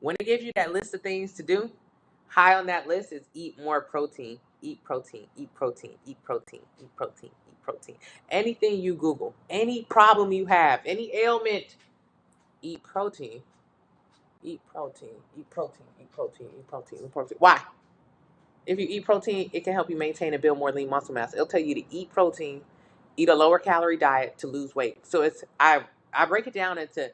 When it gives you that list of things to do, high on that list is eat more protein, eat protein, eat protein, eat protein, eat protein, eat protein. Anything you Google, any problem you have, any ailment, eat protein, eat protein, eat protein, eat protein, eat protein, eat protein. Why? If you eat protein, it can help you maintain and build more lean muscle mass. It'll tell you to eat protein, eat a lower calorie diet to lose weight. So I break it down into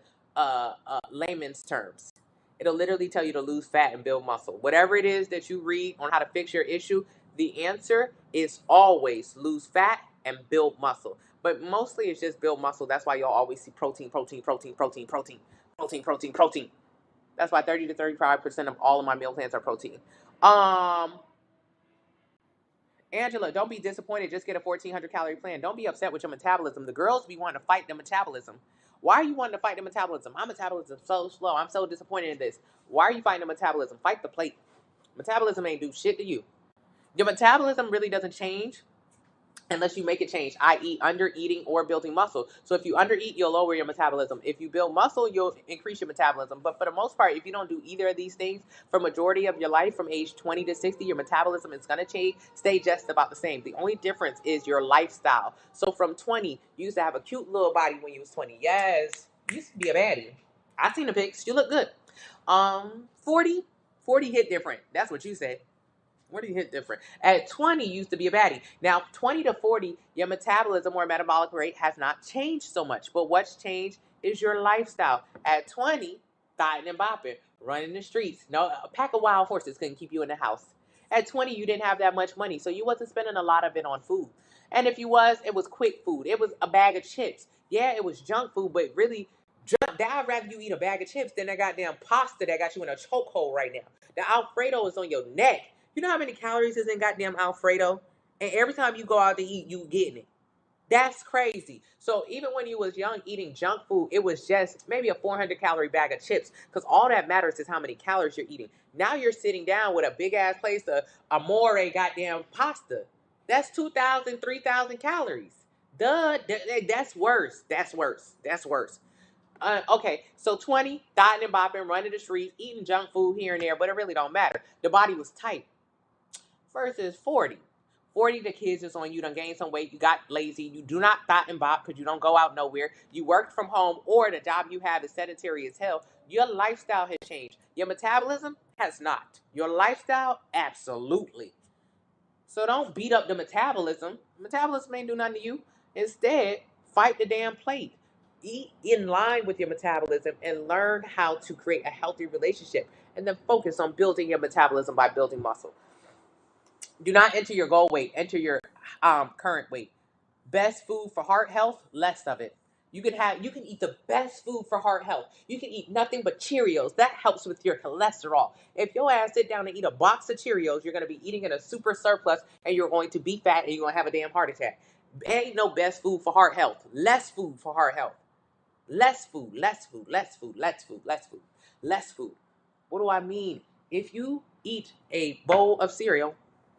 layman's terms. It'll literally tell you to lose fat and build muscle. Whatever it is that you read on how to fix your issue, the answer is always lose fat and build muscle. But mostly it's just build muscle. That's why you'll always see protein. That's why 30 to 35% of all of my meal plans are protein. Angela, don't be disappointed. Just get a 1,400 calorie plan. Don't be upset with your metabolism. The girls be wanting to fight the metabolism. Why are you wanting to fight the metabolism? My metabolism is so slow. I'm so disappointed in this. Why are you fighting the metabolism? Fight the plate. Metabolism ain't do shit to you. Your metabolism really doesn't change unless you make it change, i.e. under eating or building muscle. So if you under eat, you'll lower your metabolism. If you build muscle, you'll increase your metabolism. But for the most part, if you don't do either of these things for majority of your life, from age 20 to 60, your metabolism is going to stay just about the same. The only difference is your lifestyle. So from 20, you used to have a cute little body when you was 20. Yes, you used to be a baddie. I seen the pics. You look good. 40 hit different. That's what you said. Where do you hit different? At 20, you used to be a baddie. Now, 20 to 40, your metabolism or metabolic rate has not changed so much. But what's changed is your lifestyle. At 20, thotting and bopping, running the streets. No, a pack of wild horses couldn't keep you in the house. At 20, you didn't have that much money, so you wasn't spending a lot of it on food. And if you was, it was quick food. It was a bag of chips. Yeah, it was junk food, but really, I'd rather you eat a bag of chips than that goddamn pasta that got you in a chokehold right now. The Alfredo is on your neck. You know how many calories is in goddamn Alfredo? And every time you go out to eat, you getting it. That's crazy. So even when you was young eating junk food, it was just maybe a 400 calorie bag of chips, because all that matters is how many calories you're eating. Now you're sitting down with a big ass place of amore goddamn pasta. That's 2,000, 3,000 calories. Duh, that's worse. Okay, so 20, dotting and bopping, running the streets, eating junk food here and there, but it really don't matter. The body was tight. Versus 40. 40, the kids is on you, done gained some weight, you got lazy, you do not thought and bop because you don't go out nowhere, you work from home, or the job you have is sedentary as hell. Your lifestyle has changed. Your metabolism has not. Your lifestyle, absolutely. So don't beat up the metabolism. Metabolism ain't do nothing to you. Instead, fight the damn plate. Eat in line with your metabolism and learn how to create a healthy relationship. And then focus on building your metabolism by building muscle. Do not enter your goal weight. Enter your current weight. Best food for heart health, less of it. You can eat the best food for heart health. You can eat nothing but Cheerios. That helps with your cholesterol. If your ass sit down and eat a box of Cheerios, you're going to be eating in a super surplus and you're going to be fat and you're going to have a damn heart attack. Ain't no best food for heart health. Less food for heart health. Less food. less food. What do I mean? If you eat a bowl of cereal,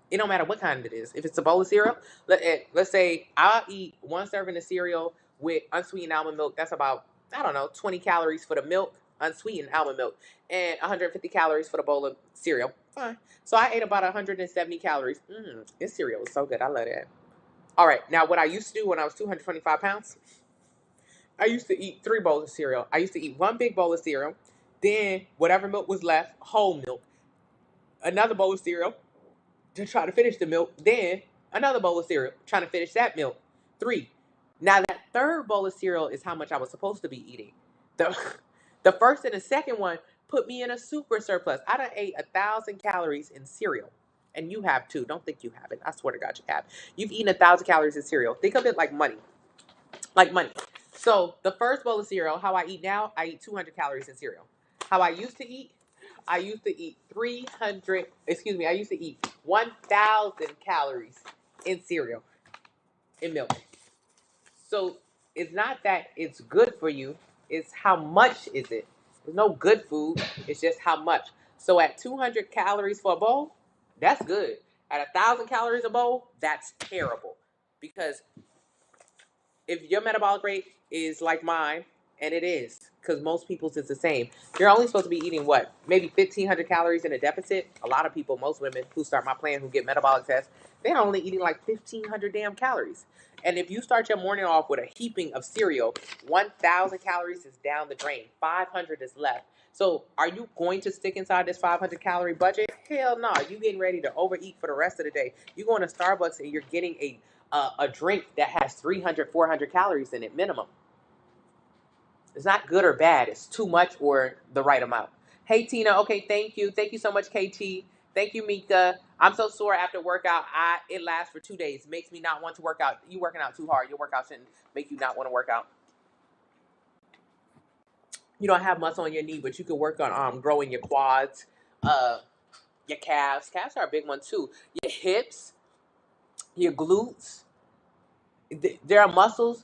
it don't matter what kind it is. If it's a bowl of cereal, let's say I'll eat one serving of cereal with unsweetened almond milk. That's about, I don't know, 20 calories for the milk, unsweetened almond milk, and 150 calories for the bowl of cereal. Fine. So I ate about 170 calories. This cereal was so good. I love that. All right. Now, what I used to do when I was 225 pounds, I used to eat 3 bowls of cereal. I used to eat one big bowl of cereal, then whatever milk was left, whole milk, another bowl of cereal to try to finish the milk, then another bowl of cereal, trying to finish that milk. 3. Now that third bowl of cereal is how much I was supposed to be eating. The first and the second one put me in a super surplus. I done ate 1,000 calories in cereal. And you have too. Don't think you haven't. I swear to God you have. You've eaten 1,000 calories in cereal. Think of it like money. Like money. So the first bowl of cereal, how I eat now, I eat 200 calories in cereal. How I used to eat 1,000 calories in cereal, in milk. So it's not that it's good for you, it's how much is it. There's no good food, it's just how much. So at 200 calories for a bowl, that's good. At 1,000 calories a bowl, that's terrible. Because if your metabolic rate is like mine, and it is, because most people's is the same, you're only supposed to be eating what? Maybe 1,500 calories in a deficit. A lot of people, most women who start my plan, who get metabolic tests, they're only eating like 1,500 damn calories. And if you start your morning off with a heaping of cereal, 1,000 calories is down the drain. 500 is left. So are you going to stick inside this 500 calorie budget? Hell no. You getting ready to overeat for the rest of the day. You're going to Starbucks and you're getting a drink that has 300, 400 calories in it minimum. It's not good or bad. It's too much or the right amount. Hey, Tina. Okay, thank you. Thank you so much, KT. Thank you, Mika. I'm so sore after workout. It lasts for 2 days. It makes me not want to work out. You working out too hard. Your workout shouldn't make you not want to work out. You don't have muscle on your knee, but you can work on growing your quads, your calves. Calves are a big one too. Your hips, your glutes. There are muscles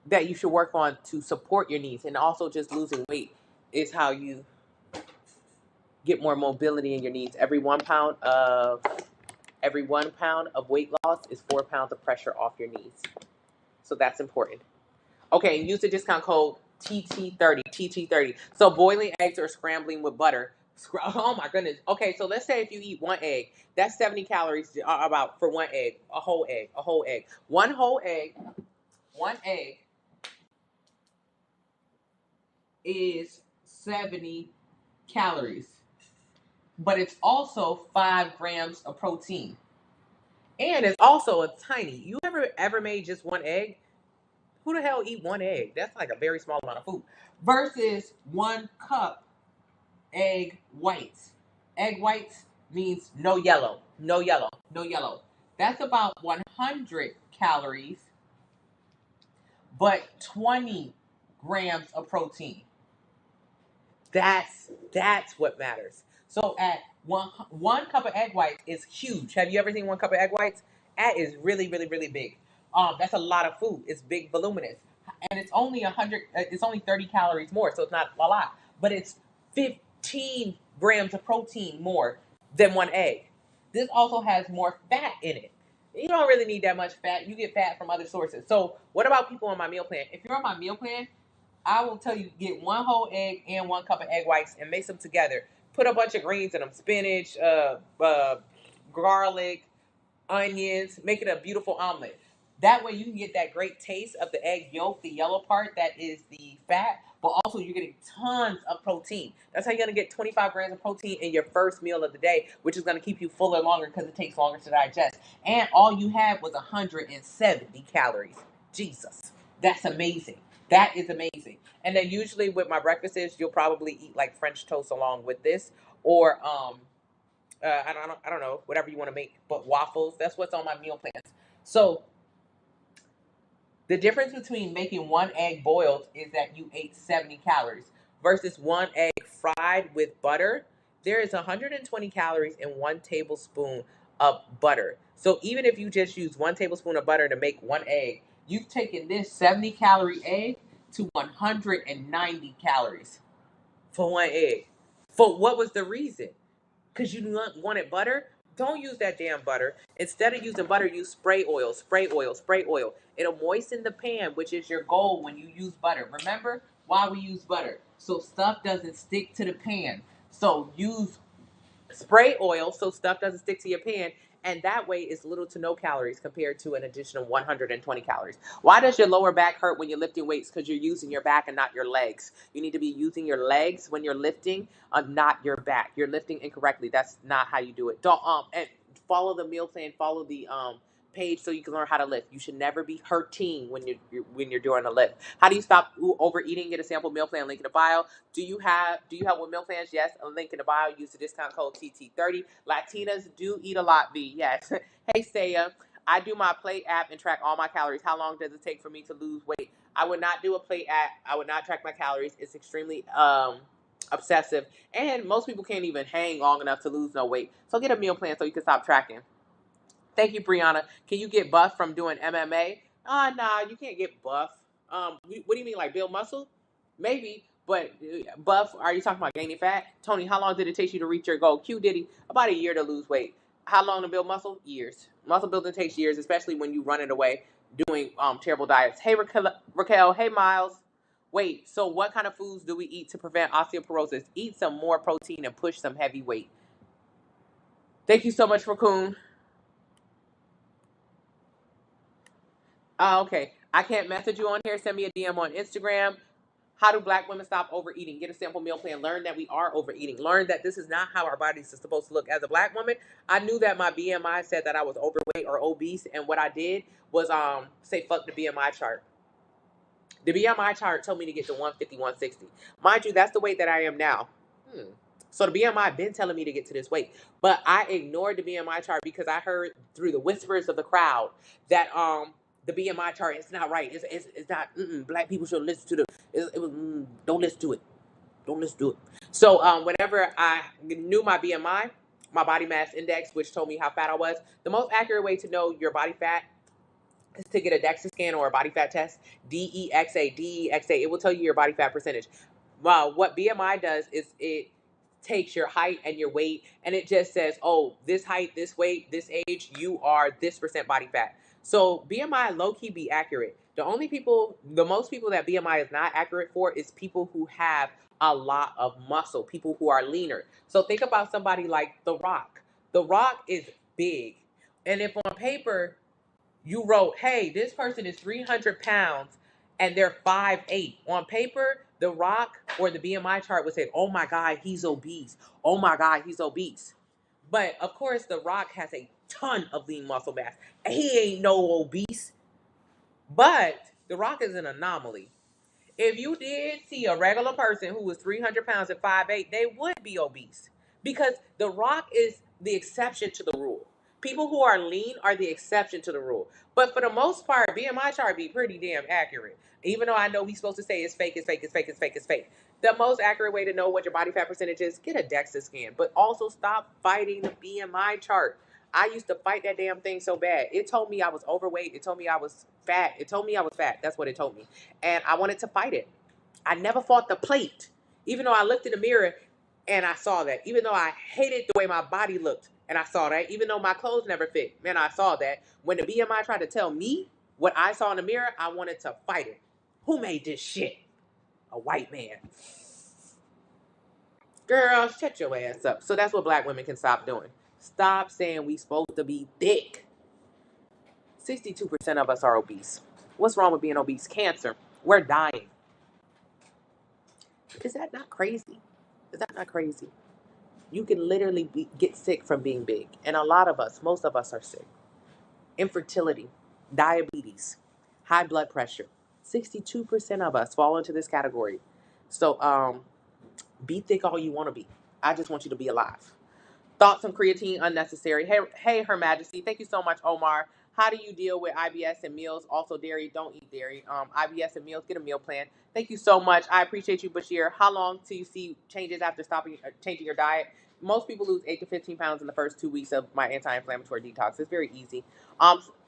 that you should work on to support your knees, and also just losing weight is how you get more mobility in your knees. Every 1 pound of weight loss is 4 pounds of pressure off your knees. So that's important. Okay, and use the discount code TT30, TT30. So boiling eggs or scrambling with butter. Oh my goodness. Okay, so let's say if you eat 1 egg, that's 70 calories about for 1 egg, a whole egg. One egg is 70 calories, but it's also 5 grams of protein, and it's also a tiny. You ever made just 1 egg? Who the hell eat 1 egg? That's like a very small amount of food. Versus 1 cup egg whites. Egg whites means no yellow. That's about 100 calories, but 20 grams of protein. That's what matters. So at one cup of egg whites is huge. Have you ever seen 1 cup of egg whites? That is really, really, really big. That's a lot of food. It's big, voluminous, and it's only 100. It's only 30 calories more, so it's not a lot. But it's 15 grams of protein more than 1 egg. This also has more fat in it. You don't really need that much fat. You get fat from other sources. So what about people on my meal plan? If you're on my meal plan, I will tell you, get 1 whole egg and 1 cup of egg whites and mix them together. Put a bunch of greens in them, spinach, garlic, onions. Make it a beautiful omelet. That way you can get that great taste of the egg yolk, the yellow part that is the fat, but also you're getting tons of protein. That's how you're going to get 25 grams of protein in your first meal of the day, which is going to keep you fuller longer because it takes longer to digest. And all you had was 170 calories. Jesus, that's amazing. That is amazing. And then usually with my breakfasts, you'll probably eat like French toast along with this, or I don't know, whatever you want to make, but waffles. That's what's on my meal plans. So the difference between making 1 egg boiled is that you ate 70 calories versus 1 egg fried with butter. There is 120 calories in 1 tablespoon of butter. So even if you just use 1 tablespoon of butter to make 1 egg, you've taken this 70 calorie egg to 190 calories. for one egg. For what was the reason? Because you wanted butter? Don't use that damn butter. Instead of using butter, use spray oil, spray oil, spray oil. It'll moisten the pan, which is your goal when you use butter. Remember why we use butter? So stuff doesn't stick to the pan. So use spray oil so stuff doesn't stick to your pan, and that way it's little to no calories compared to an additional 120 calories. Why does your lower back hurt when you're lifting weights? Because you're using your back and not your legs. You need to be using your legs when you're lifting, not your back. You're lifting incorrectly. That's not how you do it. Don't and follow the meal plan, follow the page so you can learn how to lift. You should never be hurting when you're doing a lift. How do you stop overeating? Get a sample meal plan, link in the bio. Do you have one meal plans? Yes, a link in the bio. Use the discount code TT30. Latinas do eat a lot, V. Yes. Hey, Saya. I do my plate app and track all my calories. How long does it take for me to lose weight? I would not do a plate app. I would not track my calories. It's extremely obsessive, and most people can't even hang long enough to lose no weight. So get a meal plan so you can stop tracking. Thank you, Brianna. Can you get buff from doing MMA? Nah, you can't get buff. What do you mean, like build muscle? Maybe, but buff, are you talking about gaining fat? Tony, how long did it take you to reach your goal? Q Diddy, about a year to lose weight. How long to build muscle? Years. Muscle building takes years, especially when you run it away doing terrible diets. Hey, Raquel. Hey, Miles. Wait, so what kind of foods do we eat to prevent osteoporosis? Eat some more protein and push some heavy weight. Thank you so much, Raccoon. Okay. I can't message you on here. Send me a DM on Instagram. How do black women stop overeating? Get a simple meal plan. Learn that we are overeating. Learn that this is not how our bodies are supposed to look. As a black woman, I knew that my BMI said that I was overweight or obese, and what I did was say fuck the BMI chart. The BMI chart told me to get to 150, 160. Mind you, that's the weight that I am now. So the BMI been telling me to get to this weight, but I ignored the BMI chart because I heard through the whispers of the crowd that the BMI chart is not right. It's not. Black people should listen to the. It was don't listen to it. Don't listen to it. So whenever I knew my BMI, my body mass index, which told me how fat I was, the most accurate way to know your body fat is to get a DEXA scan or a body fat test. DEXA. It will tell you your body fat percentage. What BMI does is it takes your height and your weight, and it just says, oh, this height, this weight, this age, you are this percent body fat. So BMI low-key be accurate. The most people that BMI is not accurate for is people who have a lot of muscle, people who are leaner. So think about somebody like The Rock. The Rock is big. And if on paper you wrote, hey, this person is 300 pounds and they're 5'8". On paper, The Rock or the BMI chart would say, oh my God, he's obese. Oh my God, he's obese. But of course, The Rock has a ton of lean muscle mass. He ain't no obese. But The Rock is an anomaly. If you did see a regular person who was 300 pounds at 5'8", they would be obese because The Rock is the exception to the rule. People who are lean are the exception to the rule. But for the most part, BMI chart be pretty damn accurate. Even though I know he's supposed to say it's fake, it's fake, it's fake, it's fake, it's fake. The most accurate way to know what your body fat percentage is, get a DEXA scan. But also stop fighting the BMI chart. I used to fight that damn thing so bad. It told me I was overweight. It told me I was fat. It told me I was fat. That's what it told me. And I wanted to fight it. I never fought the plate. Even though I looked in the mirror and I saw that. Even though I hated the way my body looked and I saw that. Even though my clothes never fit, man, I saw that. When the BMI tried to tell me what I saw in the mirror, I wanted to fight it. Who made this shit? A white man. Girl, shut your ass up. So that's what black women can stop doing. Stop saying we supposed to be thick. 62% of us are obese. What's wrong with being obese? Cancer. We're dying. Is that not crazy? Is that not crazy? You can literally get sick from being big. And a lot of us, most of us are sick. Infertility, diabetes, high blood pressure. 62% of us fall into this category. So be thick all you want to be. I just want you to be alive. Thoughts on creatine unnecessary. Hey, Her Majesty. Thank you so much, Omar. How do you deal with IBS and meals? Also, dairy. Don't eat dairy. IBS and meals. Get a meal plan. Thank you so much. I appreciate you, Bashir. How long till you see changes after changing your diet? most people lose 8 to 15 pounds in the first 2 weeks of my anti-inflammatory detox. It's very easy.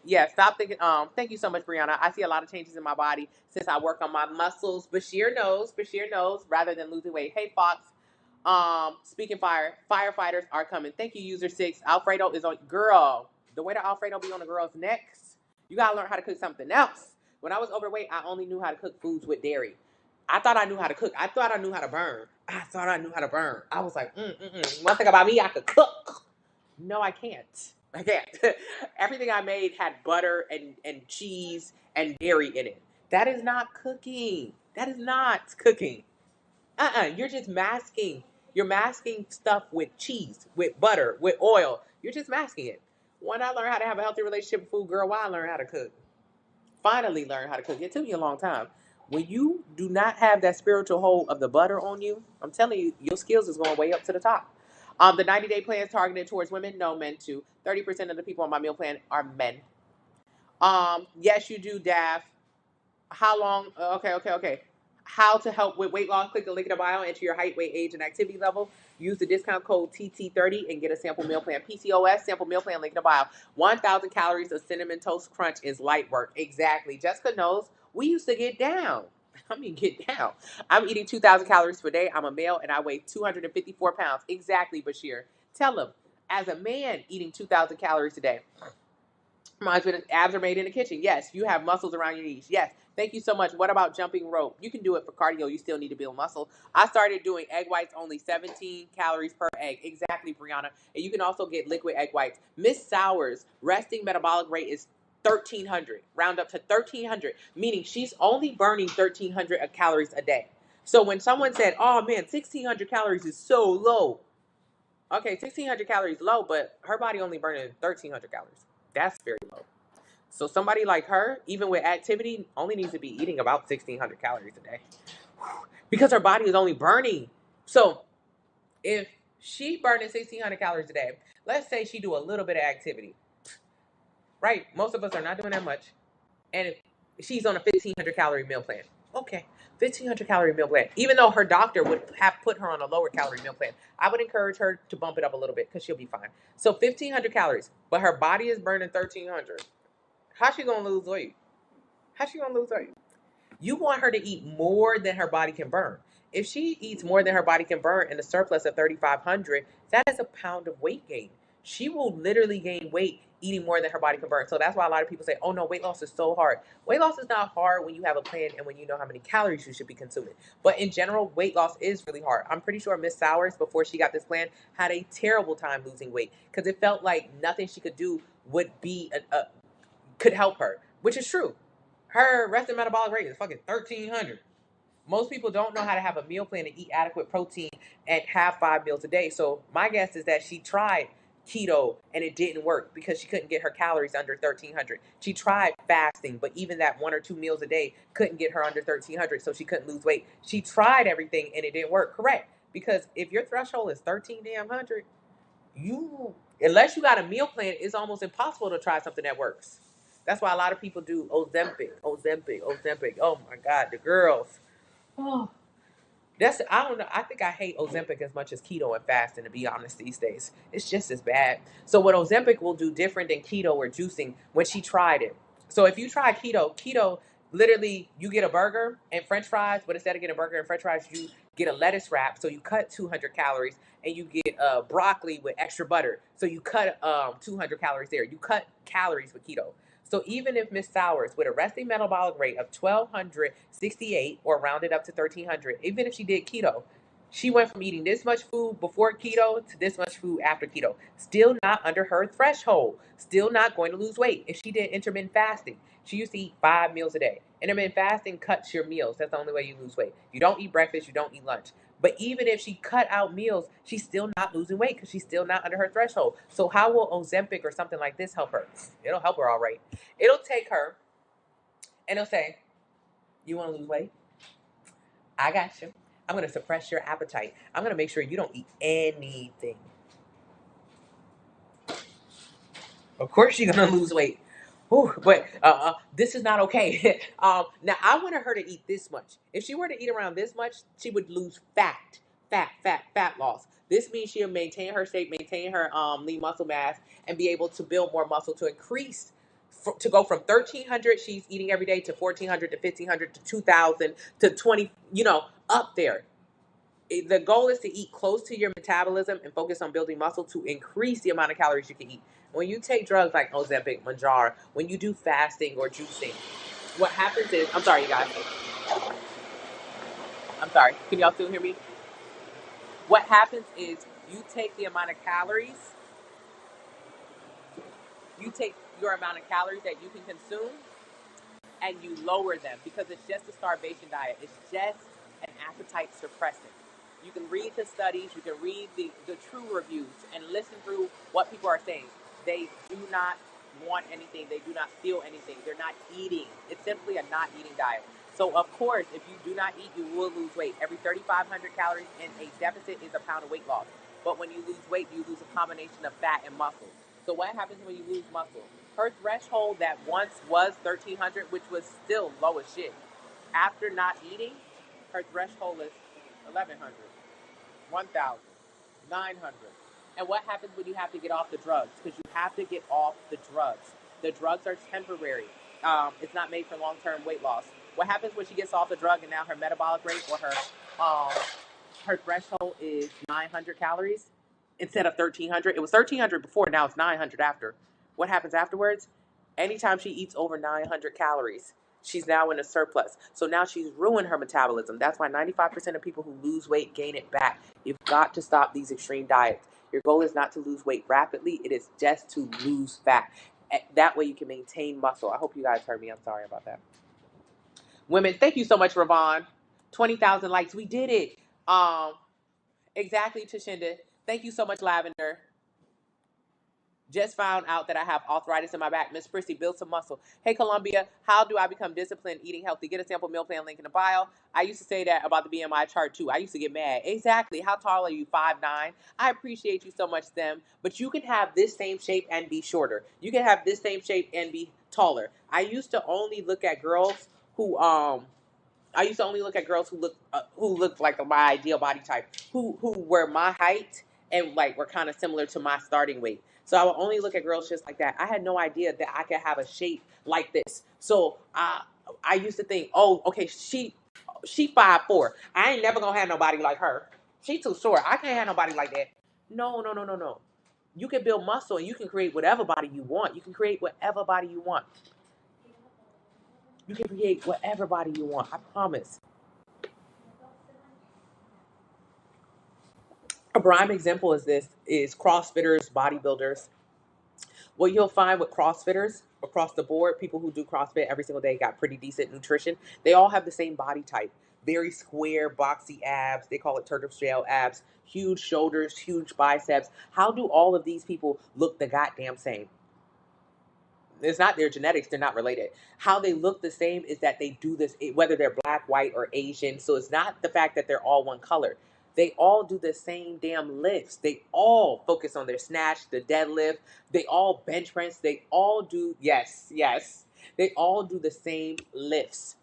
Yeah, stop thinking. Thank you so much, Brianna. I see a lot of changes in my body since I work on my muscles. Bashir knows rather than losing weight. Hey, Fox. Speaking fire, firefighters are coming. Thank you, user 6. Alfredo is on. Girl, the way that Alfredo be on a girl's necks, you gotta learn how to cook something else. When I was overweight, I only knew how to cook foods with dairy. I thought I knew how to cook. I thought I knew how to burn. I was like, One thing about me, I could cook. No, I can't. I can't. Everything I made had butter and cheese and dairy in it. That is not cooking. That is not cooking. You're just masking. You're masking stuff with cheese, with butter, with oil. You're just masking it. When I learned how to have a healthy relationship with food, girl, why I learned how to cook? Finally learned how to cook. It took me a long time. When you do not have that spiritual hold of the butter on you, I'm telling you, your skills is going way up to the top. The 90-day plan is targeted towards women, no men too. 30% of the people on my meal plan are men. Yes, you do, Daff. How long? Okay. How to help with weight loss? Click the link in the bio, enter your height, weight, age, and activity level. Use the discount code TT30 and get a sample meal plan. PCOS, sample meal plan, link in the bio. 1,000 calories of cinnamon toast crunch is light work. Exactly. Jessica knows we used to get down. Get down. I'm eating 2,000 calories per day. I'm a male and I weigh 254 pounds. Exactly, Bashir. Tell him, as a man eating 2,000 calories a day, reminds me that abs are made in the kitchen. Yes. You have muscles around your knees. Yes. Thank you so much. What about jumping rope? You can do it for cardio. You still need to build muscle. I started doing egg whites only 17 calories per egg. Exactly, Brianna. And you can also get liquid egg whites. Miss Sowers' resting metabolic rate is 1,300. Round up to 1,300, meaning she's only burning 1,300 calories a day. So when someone said, oh man, 1,600 calories is so low. Okay, 1,600 calories low, but her body only burning 1,300 calories. That's very low. So somebody like her, even with activity, only needs to be eating about 1,600 calories a day because her body is only burning. So if she burning 1,600 calories a day, let's say she do a little bit of activity, right? Most of us are not doing that much. And she's on a 1,500 calorie meal plan. Okay, 1,500 calorie meal plan. Even though her doctor would have put her on a lower calorie meal plan, I would encourage her to bump it up a little bit because she'll be fine. So 1,500 calories, but her body is burning 1,300. How's she gonna lose weight? How's she gonna lose weight? You want her to eat more than her body can burn. If she eats more than her body can burn in a surplus of 3,500, that is a pound of weight gain. She will literally gain weight eating more than her body can burn. So that's why a lot of people say, oh no, weight loss is so hard. Weight loss is not hard when you have a plan and when you know how many calories you should be consuming. But in general, weight loss is really hard. I'm pretty sure Miss Sowers, before she got this plan, had a terrible time losing weight because it felt like nothing she could do would be could help her, which is true. Her resting metabolic rate is fucking 1,300. Most people don't know how to have a meal plan to eat adequate protein and have 5 meals a day. So my guess is that she tried keto and it didn't work because she couldn't get her calories under 1,300. She tried fasting, but even that 1 or 2 meals a day couldn't get her under 1,300, so she couldn't lose weight. She tried everything and it didn't work. Correct. Because if your threshold is 1,300, unless you got a meal plan, it's almost impossible to try something that works. That's why a lot of people do Ozempic. Oh my God, the girls. Oh, I don't know. I think I hate Ozempic as much as keto and fasting, to be honest, these days. It's just as bad. So what Ozempic will do different than keto or juicing when she tried it. So if you try keto, literally you get a burger and French fries, but instead of getting a burger and French fries, you get a lettuce wrap. So you cut 200 calories and you get broccoli with extra butter. So you cut 200 calories there. You cut calories with keto. So even if Miss Sowers, with a resting metabolic rate of 1,268 or rounded up to 1,300, even if she did keto, she went from eating this much food before keto to this much food after keto. Still not under her threshold. Still not going to lose weight. If she did intermittent fasting, she used to eat 5 meals a day. Intermittent fasting cuts your meals. That's the only way you lose weight. You don't eat breakfast. You don't eat lunch. But even if she cut out meals, she's still not losing weight because she's still not under her threshold. So how will Ozempic or something like this help her? It'll help her all right. It'll take her and it'll say, you want to lose weight? I got you. I'm going to suppress your appetite. I'm going to make sure you don't eat anything. Of course you're going to lose weight. Ooh, but this is not okay. Now, I wanted her to eat this much. If she were to eat around this much, she would lose fat. fat loss. This means she'll maintain her shape, maintain her lean muscle mass, and be able to build more muscle to increase, to go from 1,300 she's eating every day to 1,400 to 1,500 to 2,000 to 20, up there. The goal is to eat close to your metabolism and focus on building muscle to increase the amount of calories you can eat. When you take drugs like Ozempic, Manjaro, when you do fasting or juicing, what happens is, I'm sorry, you guys. I'm sorry. Can y'all still hear me? What happens is you take the amount of calories, you take your amount of calories that you can consume, and you lower them because it's just a starvation diet. It's just an appetite suppressant. You can read the studies, you can read the true reviews and listen through what people are saying. They do not want anything. They do not feel anything. They're not eating. It's simply a not eating diet. So, of course, if you do not eat, you will lose weight. Every 3,500 calories in a deficit is a pound of weight loss. But when you lose weight, you lose a combination of fat and muscle. So what happens when you lose muscle? Her threshold that once was 1,300, which was still low as shit. After not eating, her threshold is 1,100, 1,000, 900. And what happens when you have to get off the drugs? Because you have to get off the drugs. The drugs are temporary. It's not made for long-term weight loss. What happens when she gets off the drug and now her metabolic rate or her threshold is 900 calories instead of 1,300? It was 1,300 before, now it's 900 after. What happens afterwards? Anytime she eats over 900 calories, she's now in a surplus. So now she's ruined her metabolism. That's why 95% of people who lose weight gain it back. You've got to stop these extreme diets. Your goal is not to lose weight rapidly. It is just to lose fat. That way you can maintain muscle. I hope you guys heard me. I'm sorry about that. Women, thank you so much, Ravon. 20,000 likes. We did it. Exactly, Tashinda. Thank you so much, Lavender. Just found out that I have arthritis in my back. Miss Prissy, build some muscle. Hey, Columbia, how do I become disciplined eating healthy? Get a sample meal plan link in the bio. I used to say that about the BMI chart, too. I used to get mad. Exactly. How tall are you? 5'9". I appreciate you so much, Stem. But you can have this same shape and be shorter. You can have this same shape and be taller. I used to only look at girls who who looked like my ideal body type, who were my height and like were kind of similar to my starting weight. So I would only look at girls just like that. I had no idea that I could have a shape like this. So I used to think, oh, okay, she 5'4". I ain't never gonna have nobody like her. She too short. I can't have nobody like that. No. You can build muscle and you can create whatever body you want. You can create whatever body you want. You can create whatever body you want. I promise. A prime example is CrossFitters, bodybuilders. What you'll find with CrossFitters across the board, people who do CrossFit every single day got pretty decent nutrition. They all have the same body type. Very square, boxy abs. They call it tortoise shell abs. Huge shoulders, huge biceps. How do all of these people look the goddamn same? It's not their genetics, they're not related. How they look the same is that they do this, whether they're black, white, or Asian. So it's not the fact that they're all one color. They all do the same damn lifts. They all focus on their snatch, the deadlift. They all bench press. They all do, yes. They all do the same lifts.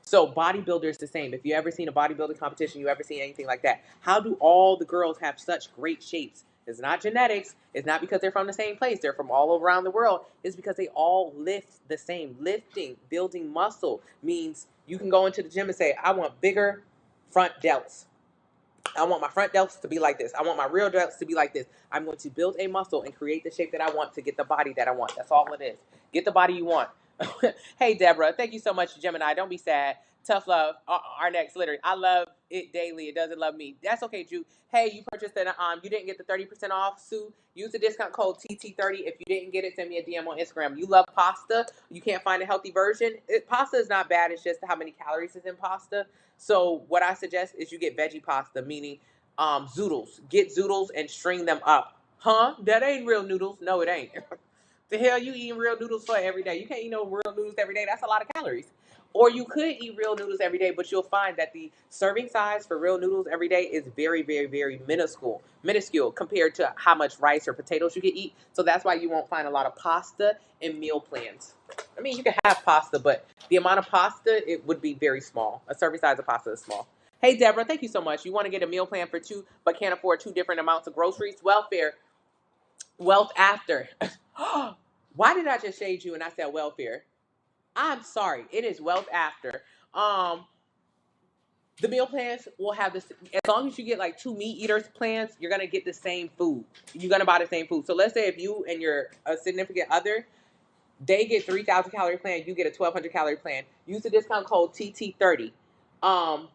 So bodybuilders the same. If you ever seen a bodybuilding competition, you ever seen anything like that? How do all the girls have such great shapes? It's not genetics. It's not because they're from the same place. They're from all around the world. It's because they all lift the same. Lifting, building muscle means you can go into the gym and say, I want bigger front delts. I want my front delts to be like this. I want my rear delts to be like this. I'm going to build a muscle and create the shape that I want to get the body that I want. That's all it is. Get the body you want. Hey, Deborah. Thank you so much, Gemini. Don't be sad. Tough love. Our next literally. I love it daily. It doesn't love me. That's okay, Drew. Hey, you purchased it. You didn't get the 30% off. Sue, use the discount code TT30. If you didn't get it, send me a DM on Instagram. You love pasta. You can't find a healthy version. Pasta is not bad. It's just how many calories is in pasta. So what I suggest is you get veggie pasta, meaning zoodles. Get zoodles and string them up. Huh? That ain't real noodles. No, it ain't. The hell you eating real noodles for every day? You can't eat no real noodles every day. That's a lot of calories. Or you could eat real noodles every day, but you'll find that the serving size for real noodles every day is very, very, very minuscule compared to how much rice or potatoes you can eat. So that's why you won't find a lot of pasta in meal plans. I mean, you can have pasta, but the amount of pasta, it would be very small. A serving size of pasta is small. Hey, Deborah, thank you so much. You want to get a meal plan for two, but can't afford two different amounts of groceries? Welfare, wealth after. Why did I just shade you and I said welfare? I'm sorry. It is wealth after. Um, the meal plans will have this. As long as you get like two meat eaters plans, you're gonna get the same food. You're gonna buy the same food. So let's say if you and your a significant other, they get 3,000 calorie plan, you get a 1,200 calorie plan. Use the discount code TT30. Um,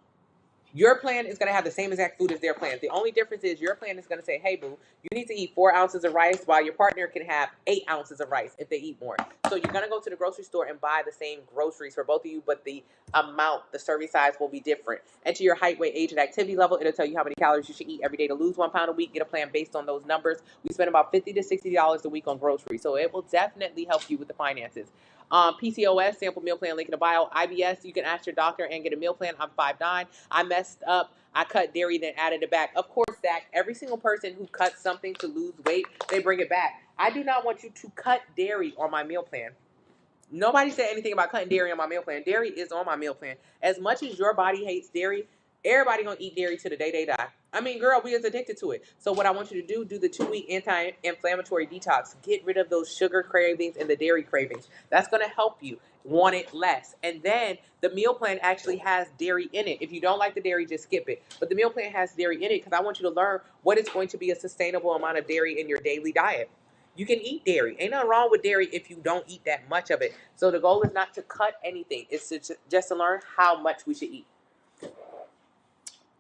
your plan is going to have the same exact food as their plan. The only difference is your plan is going to say, hey, boo, you need to eat 4 ounces of rice while your partner can have 8 ounces of rice if they eat more. So you're going to go to the grocery store and buy the same groceries for both of you, but the amount, the serving size will be different. Enter your height, weight, age, and activity level. It'll tell you how many calories you should eat every day to lose 1 pound a week. Get a plan based on those numbers. We spend about $50 to $60 a week on groceries, so it will definitely help you with the finances. PCOS, sample meal plan link in the bio. IBS, you can ask your doctor and get a meal plan. I'm 5'9". I messed up. I cut dairy, then added it back. Of course, Zach, every single person who cuts something to lose weight, they bring it back. I do not want you to cut dairy on my meal plan. Nobody said anything about cutting dairy on my meal plan. Dairy is on my meal plan. As much as your body hates dairy, everybody gonna eat dairy to the day they die. I mean, girl, we is addicted to it. So what I want you to do the 2-week anti-inflammatory detox. Get rid of those sugar cravings and the dairy cravings. That's gonna help you want it less. And then the meal plan actually has dairy in it. If you don't like the dairy, just skip it. But the meal plan has dairy in it because I want you to learn what is going to be a sustainable amount of dairy in your daily diet. You can eat dairy. Ain't nothing wrong with dairy if you don't eat that much of it. So the goal is not to cut anything. It's just to learn how much we should eat.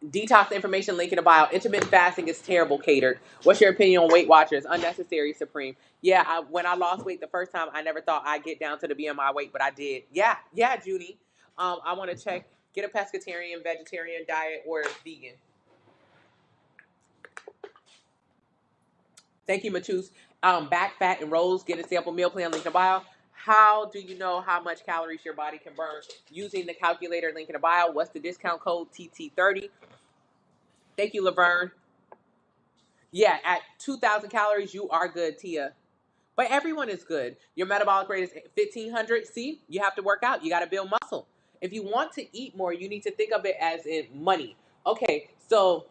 Detox information link in the bio. Intermittent fasting is terrible, catered. What's your opinion on Weight Watchers? Unnecessary, Supreme. Yeah, when I lost weight the first time, I never thought I'd get down to the BMI weight, but I did. Yeah, Junie. I want to check, get a pescatarian, vegetarian diet, or vegan. Thank you, Matus. Back, fat, and rolls. Get a sample meal plan link in the bio. How do you know how much calories your body can burn? Using the calculator link in the bio. What's the discount code? TT30. Thank you, Laverne. Yeah, at 2,000 calories, you are good, Tia. But everyone is good. Your metabolic rate is 1,500. See, you have to work out. You got to build muscle. If you want to eat more, you need to think of it as in money. Okay, so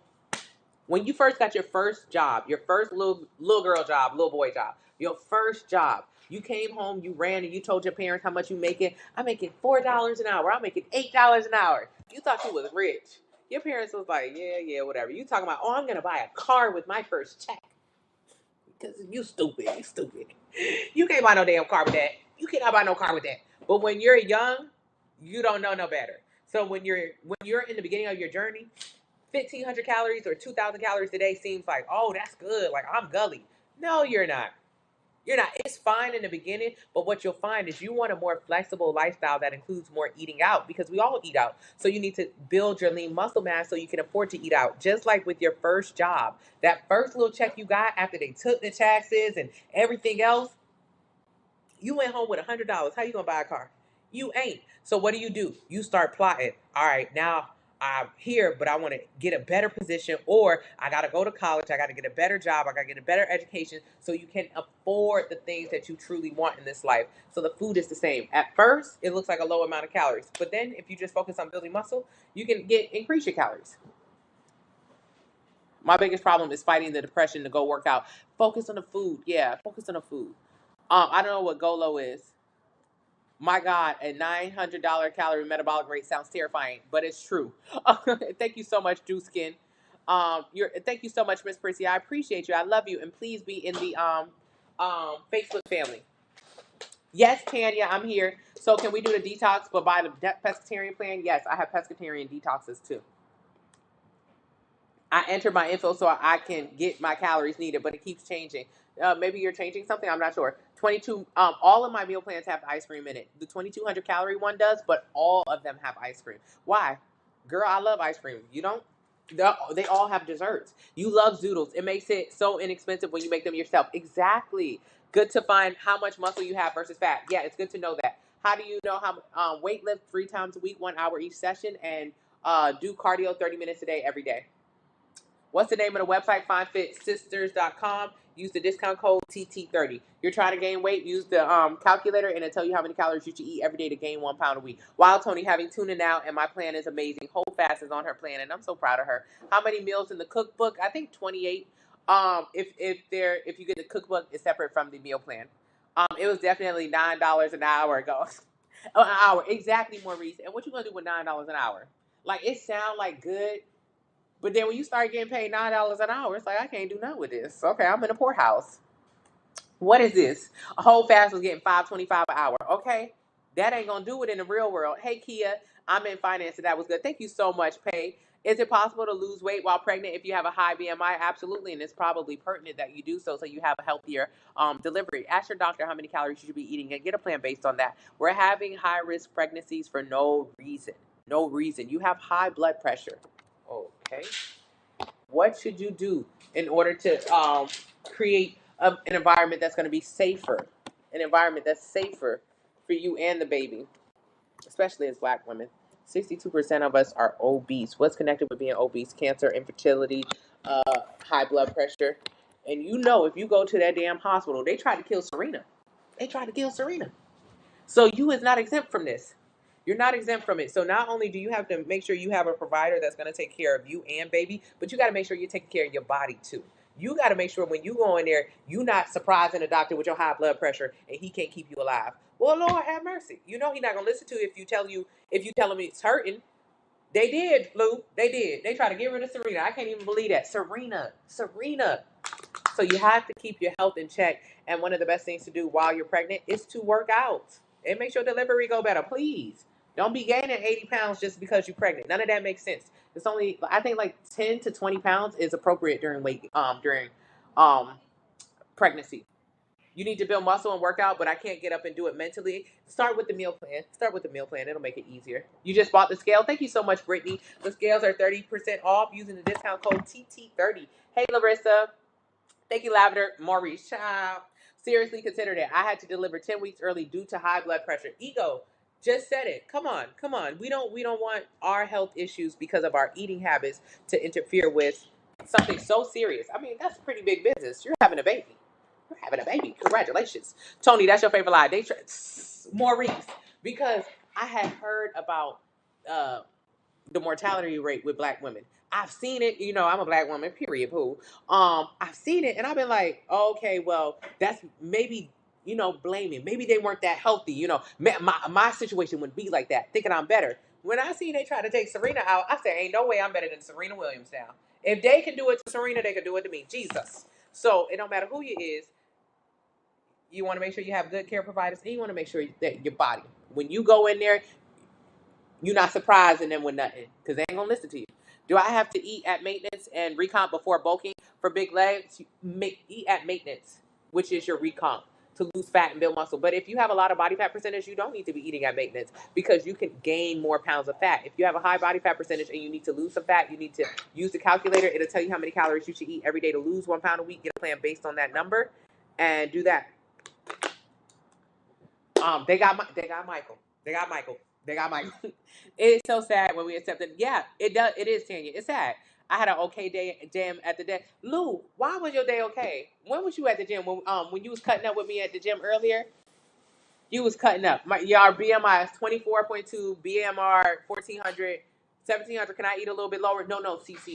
when you first got your first job, your first little girl job, little boy job, your first job, you came home, you ran, and you told your parents how much you making. I'm making $4 an hour. I'm making $8 an hour. You thought you was rich. Your parents was like, yeah, whatever. You talking about, oh, I'm gonna buy a car with my first check. Because you stupid. You can't buy no damn car with that. You cannot buy no car with that. But when you're young, you don't know no better. So when you're in the beginning of your journey, 1,500 calories or 2,000 calories a day seems like, oh, that's good. Like, I'm gully. No, you're not. You're not. It's fine in the beginning, but what you'll find is you want a more flexible lifestyle that includes more eating out because we all eat out. So you need to build your lean muscle mass so you can afford to eat out. Just like with your first job, that first little check you got after they took the taxes and everything else, you went home with $100. How you gonna buy a car? You ain't. So what do? You start plotting. All right, now I'm here, but I want to get a better position, or I gotta go to college. I gotta get a better job. I gotta get a better education, so you can afford the things that you truly want in this life. So the food is the same. At first, it looks like a low amount of calories, but then if you just focus on building muscle, you can increase your calories. My biggest problem is fighting the depression to go work out. Focus on the food. Yeah, focus on the food. I don't know what GOLO is. My God, a $900 calorie metabolic rate sounds terrifying, but it's true. Thank you so much, Juice Skin. Thank you so much, Miss Prissy. I appreciate you. I love you, and please be in the Facebook family. Yes, Tanya, I'm here. So can we do the detox, but buy the pescatarian plan? Yes, I have pescatarian detoxes too. I enter my info so I can get my calories needed, but it keeps changing. Maybe you're changing something. I'm not sure. 22. All of my meal plans have ice cream in it. The 2,200 calorie one does, but all of them have ice cream. Why? Girl, I love ice cream. You don't? They all have desserts. You love zoodles. It makes it so inexpensive when you make them yourself. Exactly. Good to find how much muscle you have versus fat. Yeah, it's good to know that. How do you know how weight lift 3 times a week, 1 hour each session, and do cardio 30 minutes a day every day? What's the name of the website? FineFitSisters.com. Use the discount code TT30. You're trying to gain weight, use the calculator, and it'll tell you how many calories you should eat every day to gain 1 pound a week. Wild Tony having tuna now, and my plan is amazing. Hold Fast is on her plan, and I'm so proud of her. How many meals in the cookbook? I think 28. If you get the cookbook, it's separate from the meal plan. It was definitely $9 an hour ago. An hour, exactly, Maurice. And what you gonna do with $9 an hour? Like, it sound like good, but then when you start getting paid $9 an hour, it's like, I can't do nothing with this. Okay, I'm in a poorhouse. What is this? A whole fast was getting $5.25 an hour. Okay, that ain't gonna do it in the real world. Hey Kia, I'm in finance, and that was good. Thank you so much, Pay. Is it possible to lose weight while pregnant if you have a high BMI? Absolutely, and it's probably pertinent that you do so you have a healthier delivery. Ask your doctor how many calories you should be eating and get a plan based on that. We're having high risk pregnancies for no reason. No reason. You have high blood pressure. Okay. What should you do in order to create an environment that's going to be safer? An environment that's safer for you and the baby, especially as Black women. 62% of us are obese. What's connected with being obese? Cancer, infertility, high blood pressure. And you know, if you go to that damn hospital, they try to kill Serena. They try to kill Serena. So you is not exempt from this. You're not exempt from it. So not only do you have to make sure you have a provider that's going to take care of you and baby, but you got to make sure you're taking care of your body too. You got to make sure when you go in there, you're not surprising the doctor with your high blood pressure and he can't keep you alive. Well, Lord have mercy. You know he's not gonna listen to you if you tell him it's hurting. They did, Lou. They did. They tried to get rid of Serena. I can't even believe that. Serena. So you have to keep your health in check. And one of the best things to do while you're pregnant is to work out. It makes your delivery go better. Please. Don't be gaining 80 pounds just because you're pregnant. None of that makes sense. It's only, I think, like 10 to 20 pounds is appropriate during pregnancy. You need to build muscle and work out, but I can't get up and do it mentally. Start with the meal plan. Start with the meal plan. It'll make it easier. You just bought the scale. Thank you so much, Brittany. The scales are 30% off using the discount code TT30. Hey, Larissa. Thank you, Lavender. Maurice. Child. Seriously, consider that. I had to deliver 10 weeks early due to high blood pressure. Ego just said it. Come on. We don't want our health issues because of our eating habits to interfere with something so serious. I mean, that's pretty big business. You're having a baby. You're having a baby. Congratulations. Tony, that's your favorite lie. Maurice. Because I had heard about the mortality rate with Black women. I've seen it, I'm a Black woman, period, poo. I've seen it and I've been like, okay, well, that's maybe, blaming. Maybe they weren't that healthy, my situation wouldn't be like that, thinking I'm better. When I see they try to take Serena out, I say, ain't no way I'm better than Serena Williams now. If they can do it to Serena, they can do it to me. Jesus. So it don't matter who you is. You want to make sure you have good care providers, and you want to make sure that your body, when you go in there, you're not surprising them with nothing because they ain't gonna listen to you. Do I have to eat at maintenance and recomp before bulking for big legs? Eat at maintenance, which is your recomp to lose fat and build muscle. But if you have a lot of body fat percentage, you don't need to be eating at maintenance because you can gain more pounds of fat. If you have a high body fat percentage and you need to lose some fat, you need to use the calculator. It'll tell you how many calories you should eat every day to lose 1 pound a week. Get a plan based on that number and do that. They got Michael. It's so sad when we accept it. Yeah, it does. It is, Tanya. It's sad. I had an okay day gym at the day. Lou, why was your day okay? When was you at the gym? When you was cutting up with me at the gym earlier? You was cutting up. Your BMI is 24.2, BMR 1400, 1700. Can I eat a little bit lower? No, CC.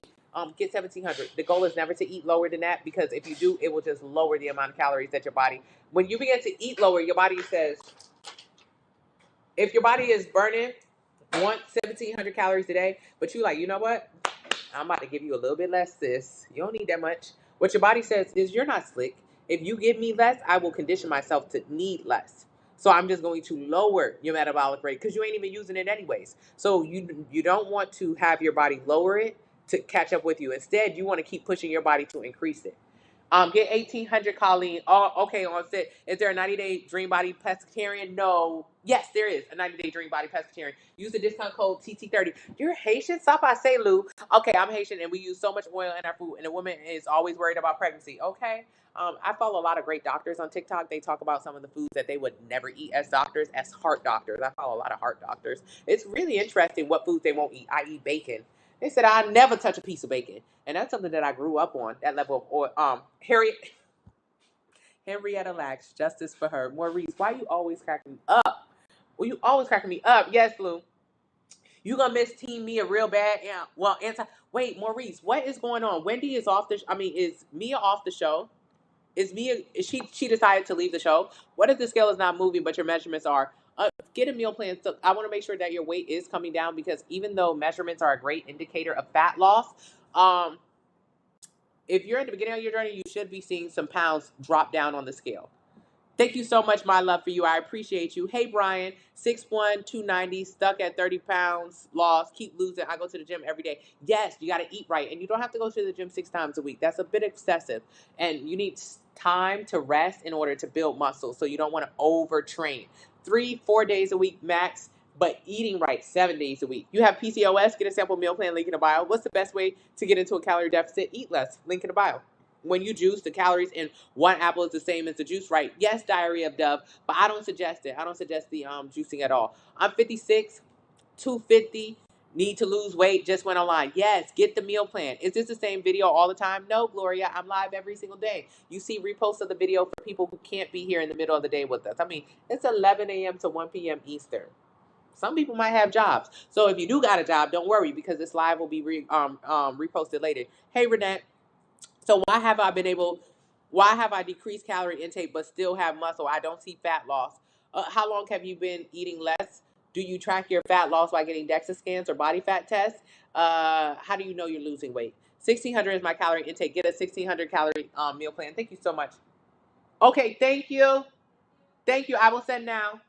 Get 1700. The goal is never to eat lower than that because if you do, it will just lower the amount of calories that your body. When you begin to eat lower, your body says, if your body is burning 1,700 calories a day, but you like, you know what? I'm about to give you a little bit less, sis. You don't need that much. What your body says is, you're not slick. If you give me less, I will condition myself to need less. So I'm just going to lower your metabolic rate because you ain't even using it anyways. So you don't want to have your body lower it to catch up with you. Instead, you want to keep pushing your body to increase it. Get 1,800, Colleen. Oh, okay, on set. Is there a 90-day Dream Body Pescatarian? No. Yes, there is a 90-day Dream Body Pescatarian. Use the discount code TT30. You're Haitian? Stop by Say Lou. Okay, I'm Haitian, and we use so much oil in our food, and a woman is always worried about pregnancy. Okay? I follow a lot of great doctors on TikTok. They talk about some of the foods that they would never eat as doctors, as heart doctors. I follow a lot of heart doctors. It's really interesting what foods they won't eat. I eat bacon. They said I never touch a piece of bacon, and that's something that I grew up on. That level of oil. Henrietta Lacks, justice for her. Maurice, why you always cracking me up? Well, you always cracking me up. Yes, Lou. You gonna miss Team Mia real bad? Yeah. Well, Wait, Maurice, what is going on? Wendy is off the. Is Mia off the show? Is Mia? Is she decided to leave the show? What if the scale is not moving, but your measurements are? Get a meal plan. So I want to make sure that your weight is coming down, because even though measurements are a great indicator of fat loss, um, if you're in the beginning of your journey, you should be seeing some pounds drop down on the scale. Thank you so much, my love for you. I appreciate you. Hey, Brian, 6'1", 290, stuck at 30 pounds, lost, keep losing. I go to the gym every day. Yes, you got to eat right. And you don't have to go to the gym 6 times a week. That's a bit excessive. And you need time to rest in order to build muscle. So you don't want to overtrain. 3-4 days a week max, but eating right 7 days a week. You have PCOS, get a sample meal plan, link in the bio. What's the best way to get into a calorie deficit? Eat less, link in the bio. When you juice, the calories in one apple is the same as the juice, right? Yes, diarrhea of Dove, but I don't suggest it. I don't suggest the juicing at all. I'm 56, 250, need to lose weight, just went online. Yes, get the meal plan. Is this the same video all the time? No, Gloria, I'm live every single day. You see reposts of the video for people who can't be here in the middle of the day with us. It's 11 a.m. to 1 p.m. Eastern. Some people might have jobs. So if you do got a job, don't worry, because this live will be reposted later. Hey, Renette. So why have I decreased calorie intake but still have muscle? I don't see fat loss. How long have you been eating less? Do you track your fat loss by getting DEXA scans or body fat tests? How do you know you're losing weight? 1,600 is my calorie intake. Get a 1,600 calorie meal plan. Thank you so much. Okay, thank you. Thank you. I will send now.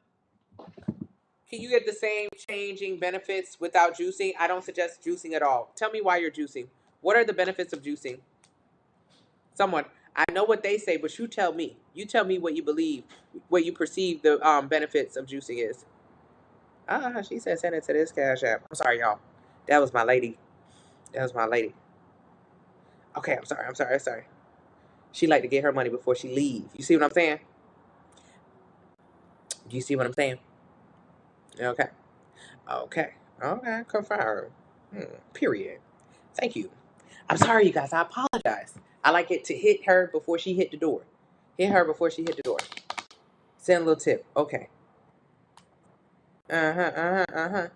Can you get the same changing benefits without juicing? I don't suggest juicing at all. Tell me why you're juicing. What are the benefits of juicing? Someone, I know what they say, but you tell me. You tell me what you believe, what you perceive the benefits of juicing is. She said send it to this cash app. I'm sorry, y'all. That was my lady. That was my lady. Okay, I'm sorry. She like to get her money before she leave. You see what I'm saying? Do you see what I'm saying? Okay. Okay, confirm. Period. Thank you. I'm sorry, you guys. I apologize. I like it to hit her before she hit the door. Hit her before she hit the door. Send a little tip. Okay. Uh-huh.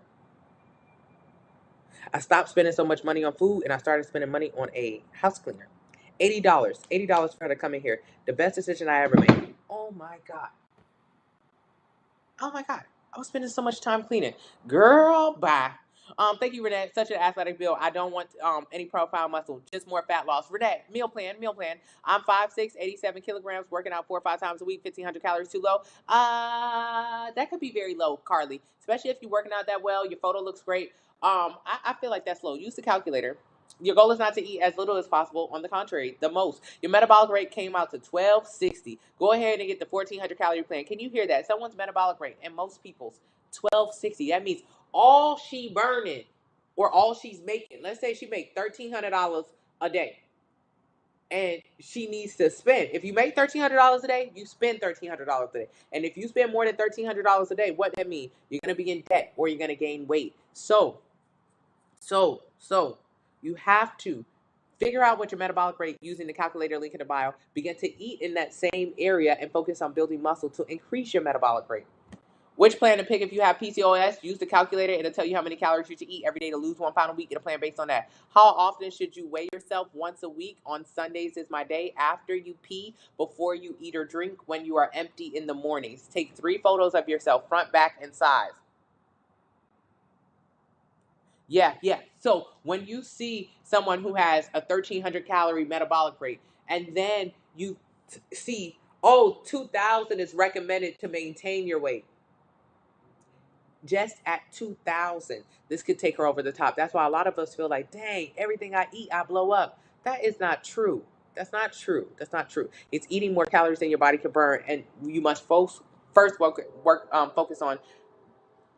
I stopped spending so much money on food, and I started spending money on a house cleaner. $80. $80 for her to come in here. The best decision I ever made. Oh my God. I was spending so much time cleaning. Girl, bye. Thank you, Renee. Such an athletic build. I don't want any profile muscle, just more fat loss. Renee, meal plan. I'm 5'6", 87 kilograms, working out 4 or 5 times a week, 1,500 calories too low. That could be very low, Carly. Especially if you're working out that well, your photo looks great. I feel like that's low. Use the calculator. Your goal is not to eat as little as possible. On the contrary, the most. Your metabolic rate came out to 1260. Go ahead and get the 1,400 calorie plan. Can you hear that? Someone's metabolic rate, and most people's, 1260. That means all she burning or all she's making. Let's say she make $1,300 a day, and she needs to spend. If you make $1,300 a day, you spend $1,300 a day. And if you spend more than $1,300 a day, what that mean? You're gonna be in debt or you're gonna gain weight. So you have to figure out what your metabolic rate using the calculator link in the bio. Begin to eat in that same area and focus on building muscle to increase your metabolic rate. Which plan to pick if you have PCOS? Use the calculator. It'll tell you how many calories you should eat every day to lose 1 pound a week. Get a plan based on that. How often should you weigh yourself? Once a week. On Sundays is my day. After you pee, before you eat or drink, when you are empty in the mornings. Take 3 photos of yourself, front, back, and sides. Yeah. So when you see someone who has a 1,300 calorie metabolic rate, and then you see, 2,000 is recommended to maintain your weight. Just at 2,000, this could take her over the top. That's why a lot of us feel like, dang, everything I eat, I blow up. That is not true. That's not true. It's eating more calories than your body can burn, and you must first focus on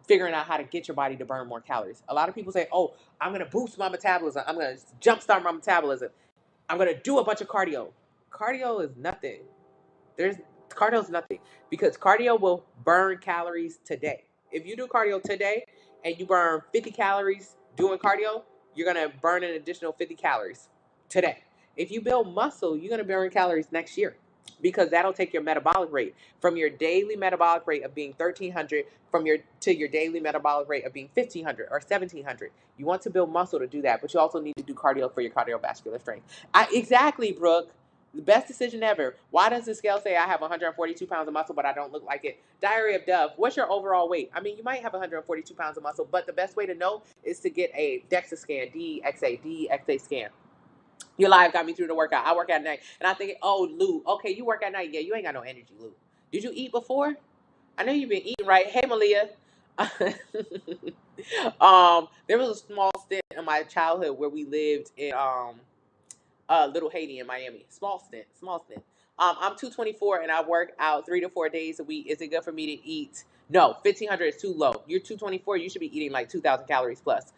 figuring out how to get your body to burn more calories. A lot of people say, oh, I'm going to boost my metabolism. I'm going to jumpstart my metabolism. I'm going to do a bunch of cardio. Cardio is nothing. Cardio is nothing, because cardio will burn calories today. If you do cardio today and you burn 50 calories doing cardio, you're going to burn an additional 50 calories today. If you build muscle, you're going to burn calories next year, because that'll take your metabolic rate from your daily metabolic rate of being 1300 to your daily metabolic rate of being 1500 or 1700. You want to build muscle to do that, but you also need to do cardio for your cardiovascular strength. Exactly, Brooke. The best decision ever. Why does the scale say I have 142 pounds of muscle, but I don't look like it? Diary of Dove. What's your overall weight? I mean, you might have 142 pounds of muscle, but the best way to know is to get a DEXA scan, DEXA scan. Your live got me through the workout. I work at night. And I think, oh, Lou, okay, you work at night. Yeah, you ain't got no energy, Lou. Did you eat before? I know you've been eating, right? Hey, Malia. There was a small stint in my childhood where we lived in Little Haiti in Miami. Small stint. I'm 224 and I work out 3 to 4 days a week. Is it good for me to eat? No, 1500 is too low. You're 224. You should be eating like 2,000 calories plus.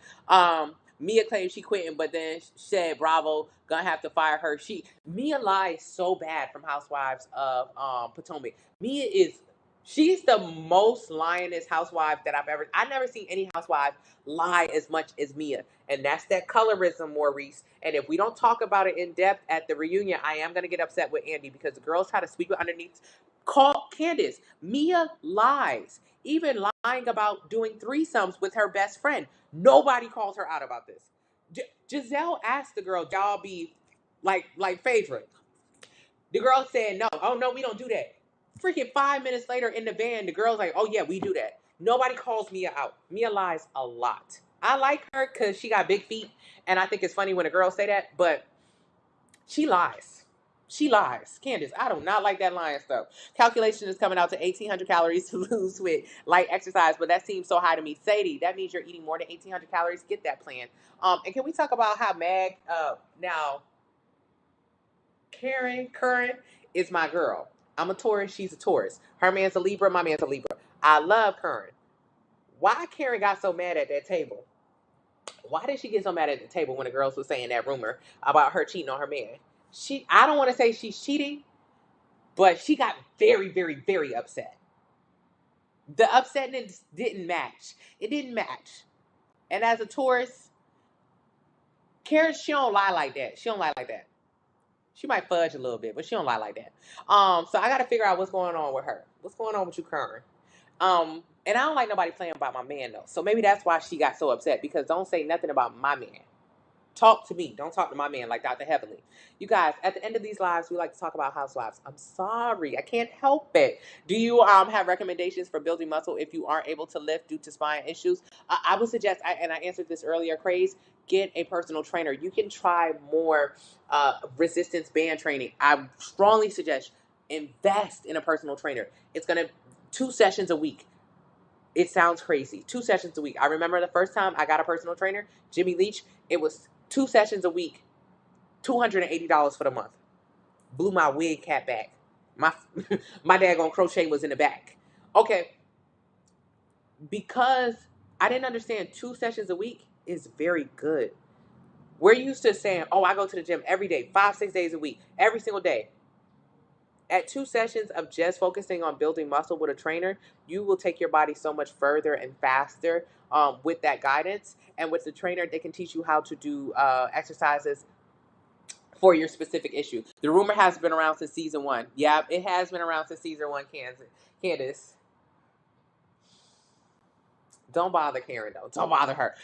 Mia claims she quitting, but then said, "Bravo, gonna have to fire her." Mia lies so bad from Housewives of Potomac. She's the most lioness housewife that I never seen any housewife lie as much as Mia. And that's that colorism, Maurice. And if we don't talk about it in depth at the reunion, I am going to get upset with Andy, because the girls try to sweep it underneath. Call Candace. Mia lies. Even lying about doing threesomes with her best friend. Nobody calls her out about this. Giselle asked the girl, y'all be like favorite. The girl said, no. Oh, no, we don't do that. Freaking 5 minutes later in the van, the girl's like, oh, yeah, we do that. Nobody calls Mia out. Mia lies a lot. I like her because she got big feet, and I think it's funny when a girl say that, but she lies. She lies. Candace, I do not like that lying stuff. Calculation is coming out to 1,800 calories to lose with light exercise, but that seems so high to me. Sadie, that means you're eating more than 1,800 calories. Get that plan. And can we talk about how Mag, now, Karen Curran is my girl. I'm a Taurus. She's a Taurus. Her man's a Libra. My man's a Libra. I love Curran. Why Karen got so mad at that table? Why did she get so mad at the table when the girls were saying that rumor about her cheating on her man? I don't want to say she's cheating, but she got very, very, very upset. The upsetness didn't match. It didn't match. And as a Taurus, Karen, she don't lie like that. She don't lie like that. She might fudge a little bit, but she don't lie like that. So I got to figure out what's going on with her. What's going on with you, Karen? And I don't like nobody playing about my man, though. So maybe that's why she got so upset, because don't say nothing about my man. Talk to me. Don't talk to my man like Dr. Heavenly. You guys, at the end of these lives, we like to talk about housewives. I'm sorry. I can't help it. Do you have recommendations for building muscle if you aren't able to lift due to spine issues? I would suggest, and I answered this earlier, Craze, get a personal trainer. You can try more resistance band training. I strongly suggest invest in a personal trainer. It's going to 2 sessions a week. It sounds crazy. 2 sessions a week. I remember the first time I got a personal trainer, Jimmy Leach, it was 2 sessions a week, $280 for the month. Blew my wig cap back. My daggone crochet was in the back. Okay. Because I didn't understand 2 sessions a week is very good. We're used to saying, oh, I go to the gym every day, 5-6 days a week, every single day. At 2 sessions of just focusing on building muscle with a trainer, you will take your body so much further and faster with that guidance. And with the trainer, they can teach you how to do exercises for your specific issue. The rumor has been around since season 1. Yeah, it has been around since season 1, Candace. Don't bother Karen, though. Don't bother her.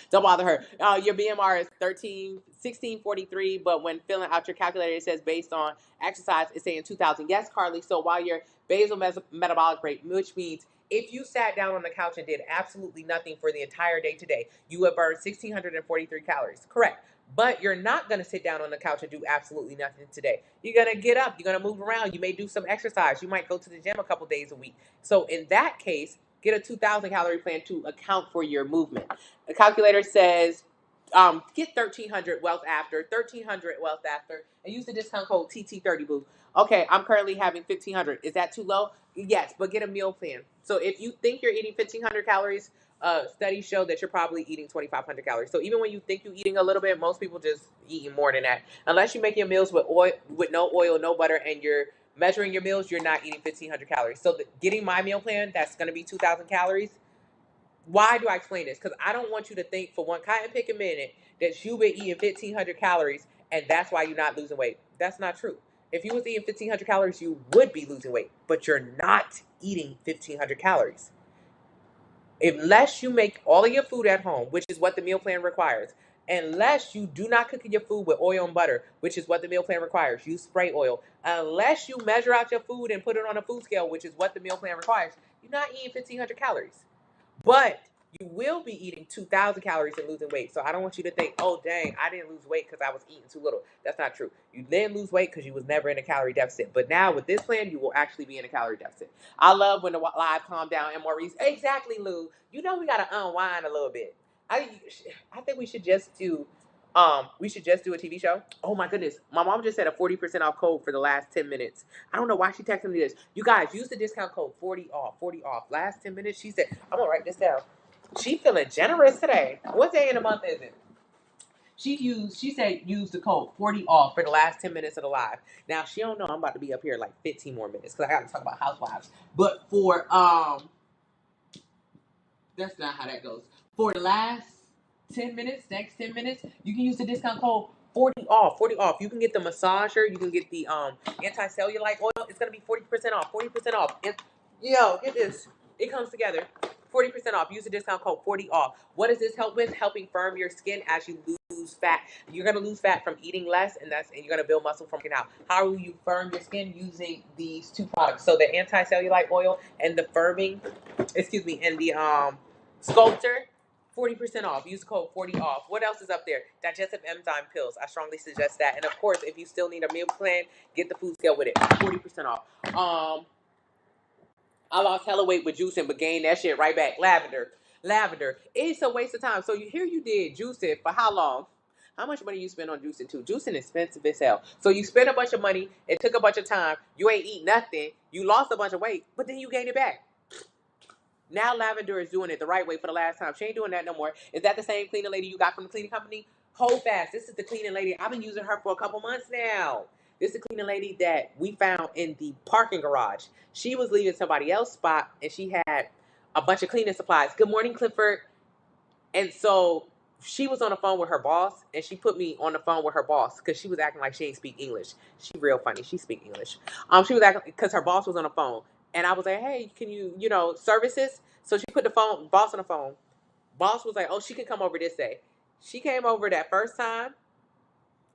Your BMR is 1643, but when filling out your calculator, it says based on exercise, it's saying 2,000. Yes, Carly. So while your basal metabolic rate, which means if you sat down on the couch and did absolutely nothing for the entire day today, you would burn 1,643 calories. Correct. But you're not going to sit down on the couch and do absolutely nothing today. You're going to get up. You're going to move around. You may do some exercise. You might go to the gym a couple days a week. So in that case, get a 2,000 calorie plan to account for your movement. The calculator says get 1,300 wealth after, and use the discount code TT30 boo. Okay, I'm currently having 1,500. Is that too low? Yes, but get a meal plan. So if you think you're eating 1,500 calories, studies show that you're probably eating 2,500 calories. So even when you think you're eating a little bit, most people just eating more than that. Unless you make your meals with no oil, no butter, and you're measuring your meals, you're not eating 1,500 calories. So getting my meal plan, that's going to be 2,000 calories. Why do I explain this? Because I don't want you to think for one cotton pick a minute that you've been eating 1,500 calories and that's why you're not losing weight. That's not true. If you was eating 1,500 calories, you would be losing weight, but you're not eating 1,500 calories. Unless you make all of your food at home, which is what the meal plan requires, unless you do not cook your food with oil and butter, which is what the meal plan requires, use spray oil, unless you measure out your food and put it on a food scale, which is what the meal plan requires, you're not eating 1,500 calories. But you will be eating 2,000 calories and losing weight. So I don't want you to think, oh, dang, I didn't lose weight because I was eating too little. That's not true. You didn't lose weight because you was never in a calorie deficit. But now with this plan, you will actually be in a calorie deficit. I love when the live calm down and Maurice, exactly, Lou. You know we got to unwind a little bit. I think we should just do a TV show. Oh my goodness. My mom just said a 40% off code for the last 10 minutes. I don't know why she texted me this. You guys use the discount code 40 off. Last 10 minutes. She said, I'm gonna write this down. She feeling generous today. What day in the month is it? She said use the code 40 off for the last 10 minutes of the live. Now she don't know I'm about to be up here like 15 more minutes because I gotta talk about housewives. But for that's not how that goes. For the last 10 minutes, next 10 minutes, you can use the discount code 40 off. 40 off. You can get the massager, you can get the anti-cellulite oil. It's gonna be 40% off. 40% off. Yo, get this. It comes together. 40% off. Use the discount code 40 off. What does this help with? Helping firm your skin as you lose fat. You're gonna lose fat from eating less, and you're gonna build muscle from working out. How will you firm your skin? Using these two products. So the anti-cellulite oil and the and the sculptor. 40% off. Use code 40 off. What else is up there? Digestive enzyme pills. I strongly suggest that. And of course, if you still need a meal plan, get the food scale with it. 40% off. I lost hella weight with juicing, but gained that shit right back. Lavender. It's a waste of time. So you did juicing for how long? How much money you spend on juicing too? Juicing is expensive as hell. So you spent a bunch of money. It took a bunch of time. You ain't eat nothing. You lost a bunch of weight, but then you gained it back. Now Lavender is doing it the right way for the last time. She ain't doing that no more. Is that the same cleaning lady you got from the cleaning company? Hold fast. This is the cleaning lady. I've been using her for a couple months now. This is the cleaning lady that we found in the parking garage. She was leaving somebody else's spot, and she had a bunch of cleaning supplies. Good morning, Clifford. And so she was on the phone with her boss, and she put me on the phone with her boss because she was acting like she ain't speak English. She real funny. She speak English. She was acting because her boss was on the phone. And I was like, hey, can you, services? So she put the boss on the phone. Boss was like, oh, she can come over this day. She came over that first time.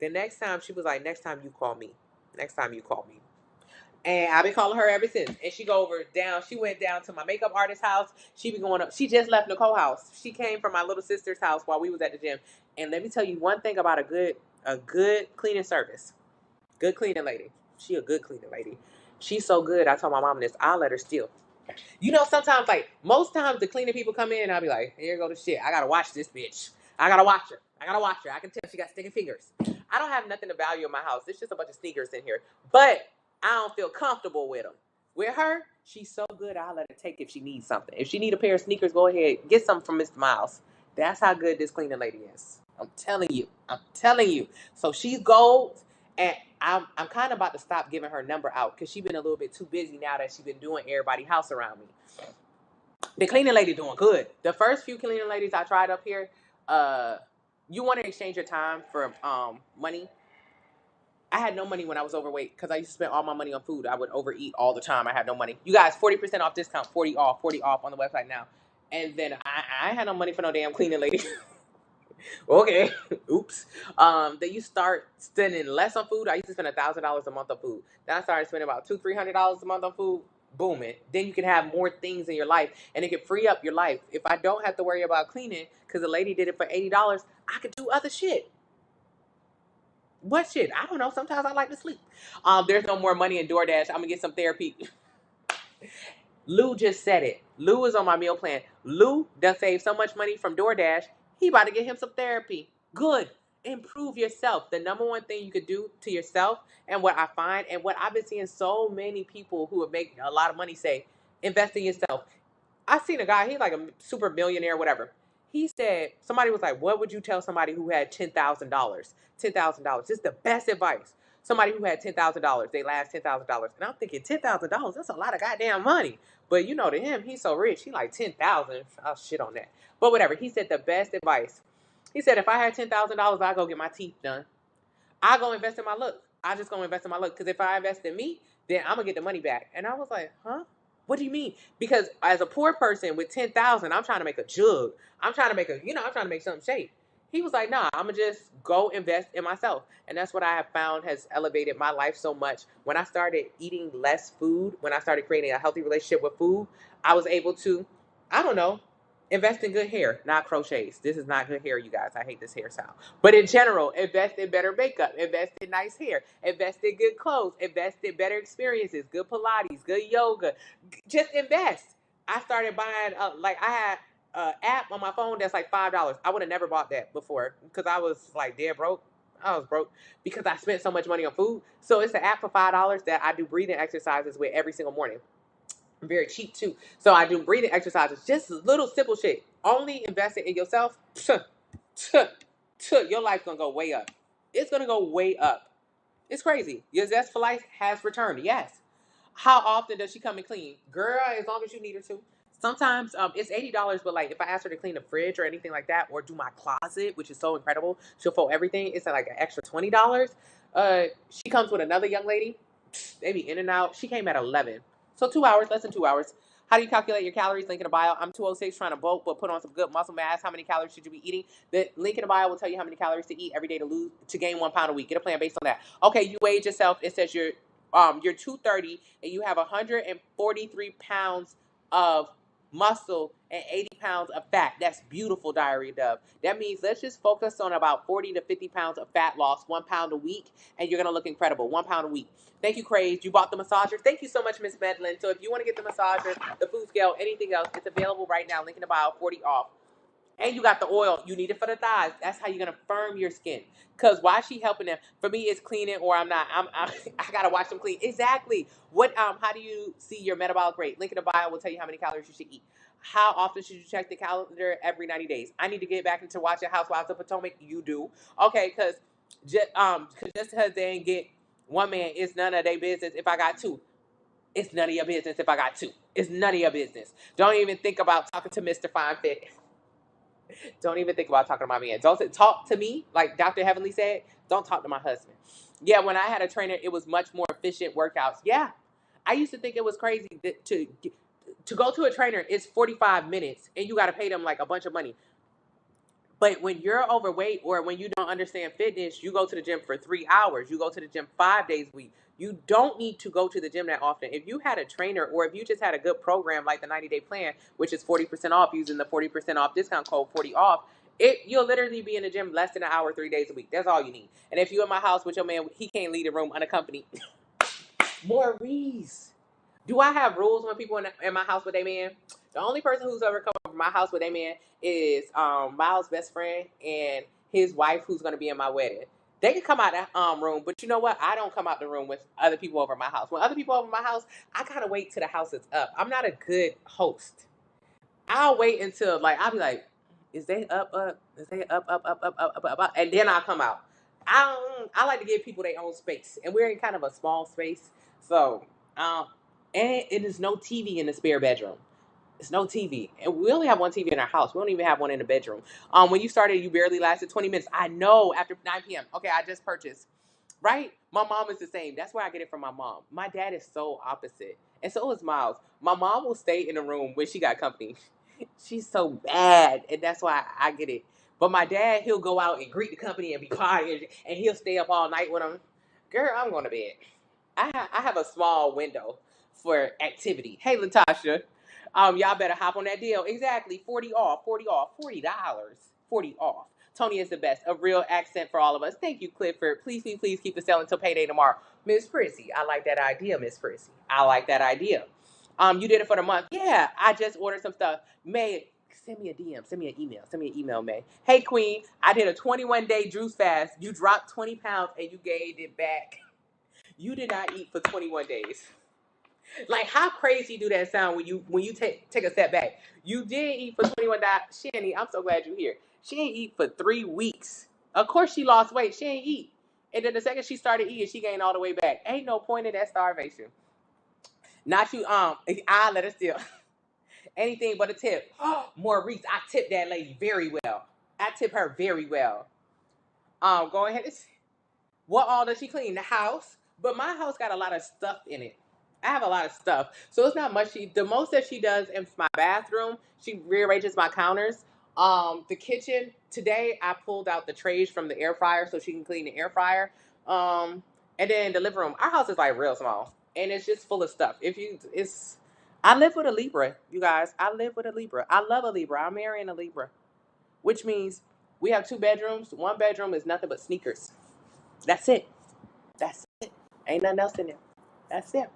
The next time, she was like, next time you call me. Next time you call me. And I've been calling her ever since. And she went down to my makeup artist's house. She been going up. She just left Nicole's house. She came from my little sister's house while we was at the gym. And let me tell you one thing about a good cleaning service. Good cleaning lady. She a good cleaning lady. She's so good. I told my mom this. I'll let her steal. Sometimes, like, most times the cleaning people come in and I'll be like, here go the shit. I got to watch this bitch. I got to watch her. I can tell she got sticky fingers. I don't have nothing to value in my house. It's just a bunch of sneakers in here. But I don't feel comfortable with them. With her, she's so good, I'll let her take if she needs something. If she need a pair of sneakers, go ahead. Get some from Mr. Miles. That's how good this cleaning lady is. I'm telling you. So she's gold. And I'm kind of about to stop giving her number out because she's been a little bit too busy now that she's been doing everybody's house around me. The cleaning lady doing good. The first few cleaning ladies I tried up here, you want to exchange your time for money. I had no money when I was overweight because I used to spend all my money on food. I would overeat all the time. I had no money. You guys, 40% off discount, 40 off on the website now. And then I had no money for no damn cleaning lady. Okay. Oops. Then you start spending less on food. I used to spend $1,000 a month on food. Then I started spending about $200-$300 a month on food. Booming. Then you can have more things in your life, and it can free up your life. If I don't have to worry about cleaning because the lady did it for $80, I could do other shit. What shit? I don't know. Sometimes I like to sleep. There's no more money in DoorDash. I'm gonna get some therapy. Lou just said it. Lou is on my meal plan. Lou done saved so much money from DoorDash. He about to get him some therapy. Good. Improve yourself. The number one thing you could do to yourself, and what I find, and what I've been seeing so many people who are making a lot of money say, invest in yourself. I seen a guy, he's like a super millionaire, whatever. He said, somebody was like, what would you tell somebody who had $10,000? $10,000. This is the best advice. Somebody who had $10,000, they last $10,000. And I'm thinking, $10,000, that's a lot of goddamn money. But you know, to him, he's so rich. He like 10,000. I'll shit on that. But whatever. He said the best advice. He said, if I had $10,000, I'd go get my teeth done. I go invest in my look. I just go invest in my look. Because if I invest in me, then I'm going to get the money back. And I was like, huh? What do you mean? Because as a poor person with 10,000, I'm trying to make a jug. I'm trying to make I'm trying to make something shape. He was like, nah, I'm going to just go invest in myself. And that's what I have found has elevated my life so much. When I started eating less food, when I started creating a healthy relationship with food, I was able to, I don't know, invest in good hair, not crochets. This is not good hair, you guys. I hate this hairstyle. But in general, invest in better makeup, invest in nice hair, invest in good clothes, invest in better experiences, good Pilates, good yoga. Just invest. I started buying, I had an app on my phone that's like $5. I would have never bought that before because I was like dead broke. I was broke because I spent so much money on food. So it's an app for $5 that I do breathing exercises with every single morning. Very cheap too. So I do breathing exercises, just little simple shit. Only investing in yourself, your life's gonna go way up. It's gonna go way up. It's crazy. Your zest for life has returned. Yes. How often does she come and clean? Girl, as long as you need her to. Sometimes it's $80, but like if I ask her to clean the fridge or anything like that, or do my closet, which is so incredible, she'll fold everything. It's like an extra $20. She comes with another young lady. They be in and out. She came at 11. So 2 hours, less than 2 hours. How do you calculate your calories? Link in the bio. I'm 206 trying to bulk, but put on some good muscle mass. How many calories should you be eating? The link in the bio will tell you how many calories to eat every day to gain 1 pound a week. Get a plan based on that. Okay, you weighed yourself. It says you're 230 and you have 143 pounds of muscle and 80 pounds of fat. That's beautiful, Diary Dove. That means let's just focus on about 40 to 50 pounds of fat loss, 1 pound a week, and you're going to look incredible. 1 pound a week. Thank you, Craze. You bought the massager. Thank you so much, Miss Medlin. So if you want to get the massager, the food scale, anything else, it's available right now. Link in the bio, 40 off. And you got the oil. You need it for the thighs. That's how you're going to firm your skin. Because why is she helping them? For me, it's cleaning or I'm not. I got to watch them clean. Exactly. How do you see your metabolic rate? Link in the bio will tell you how many calories you should eat. How often should you check the calendar? Every 90 days. I need to get back into watching Housewives of Potomac. You do. Okay, because just because they ain't get one man, it's none of their business if I got two. It's none of your business if I got two. It's none of your business. Don't even think about talking to Mr. Fine Fit. Don't even think about talking to my man. Don't talk to me, like Dr. Heavenly said. Don't talk to my husband. Yeah, when I had a trainer, it was much more efficient workouts. Yeah, I used to think it was crazy to go to a trainer. It's 45 minutes, and you got to pay them like a bunch of money. But when you're overweight or when you don't understand fitness, you go to the gym for 3 hours. You go to the gym 5 days a week. You don't need to go to the gym that often. If you had a trainer or if you just had a good program like the 90-day plan, which is 40% off using the 40% off discount code 40 off, you'll literally be in the gym less than an hour, 3 days a week. That's all you need. And if you're in my house with your man, he can't leave the room unaccompanied. Maurice. Do I have rules when people in my house with a man? The only person who's ever come over my house with a man is Miles' best friend and his wife who's going to be in my wedding. They can come out that room, but you know what? I don't come out the room with other people over my house. When other people over my house, I gotta wait till the house is up. I'm not a good host. I'll wait until I'll be like, is they up? Is they up? And then I'll come out. I like to give people their own space, and we're in kind of a small space, so and it is no TV in the spare bedroom. It's no TV. And we only have one TV in our house. We don't even have one in the bedroom. When you started, you barely lasted 20 minutes. I know, after 9 p.m. Okay, I just purchased. Right? My mom is the same. That's where I get it from my mom. My dad is so opposite. And so is Miles. My mom will stay in the room when she got company. She's so bad. And that's why I get it. But my dad, he'll go out and greet the company and be quiet. And he'll stay up all night with them. Girl, I'm going to bed. I have a small window for activity. Hey, Latasha. Y'all better hop on that deal. Exactly. 40 off, $40. $40 off. Tony is the best. A real accent for all of us. Thank you, Clifford. Please keep the sale until payday tomorrow. Miss Prissy, I like that idea, Miss Prissy. I like that idea. You did it for the month. Yeah, I just ordered some stuff. May, send me a DM. Send me an email. Send me an email, May. Hey, Queen, I did a 21-day juice fast. You dropped 20 pounds and you gained it back. You did not eat for 21 days. Like, how crazy do that sound when you take a step back? You did eat for 21 days. Shanny, I'm so glad you're here. She ain't eat for 3 weeks. Of course she lost weight. She ain't eat. And then the second she started eating, she gained all the way back. Ain't no point in that starvation. Not you, I let her steal anything but a tip. Maurice, I tip that lady very well. I tip her very well. Go ahead. What all does she clean? The house. But my house got a lot of stuff in it. I have a lot of stuff. So it's not much. The most that she does in my bathroom, she rearranges my counters. The kitchen, today I pulled out the trays from the air fryer so she can clean the air fryer. And then the living room. Our house is like real small. And it's just full of stuff. I live with a Libra, you guys. I live with a Libra. I love a Libra. I'm marrying a Libra. Which means we have 2 bedrooms. 1 bedroom is nothing but sneakers. That's it. That's it. Ain't nothing else in there. That's it.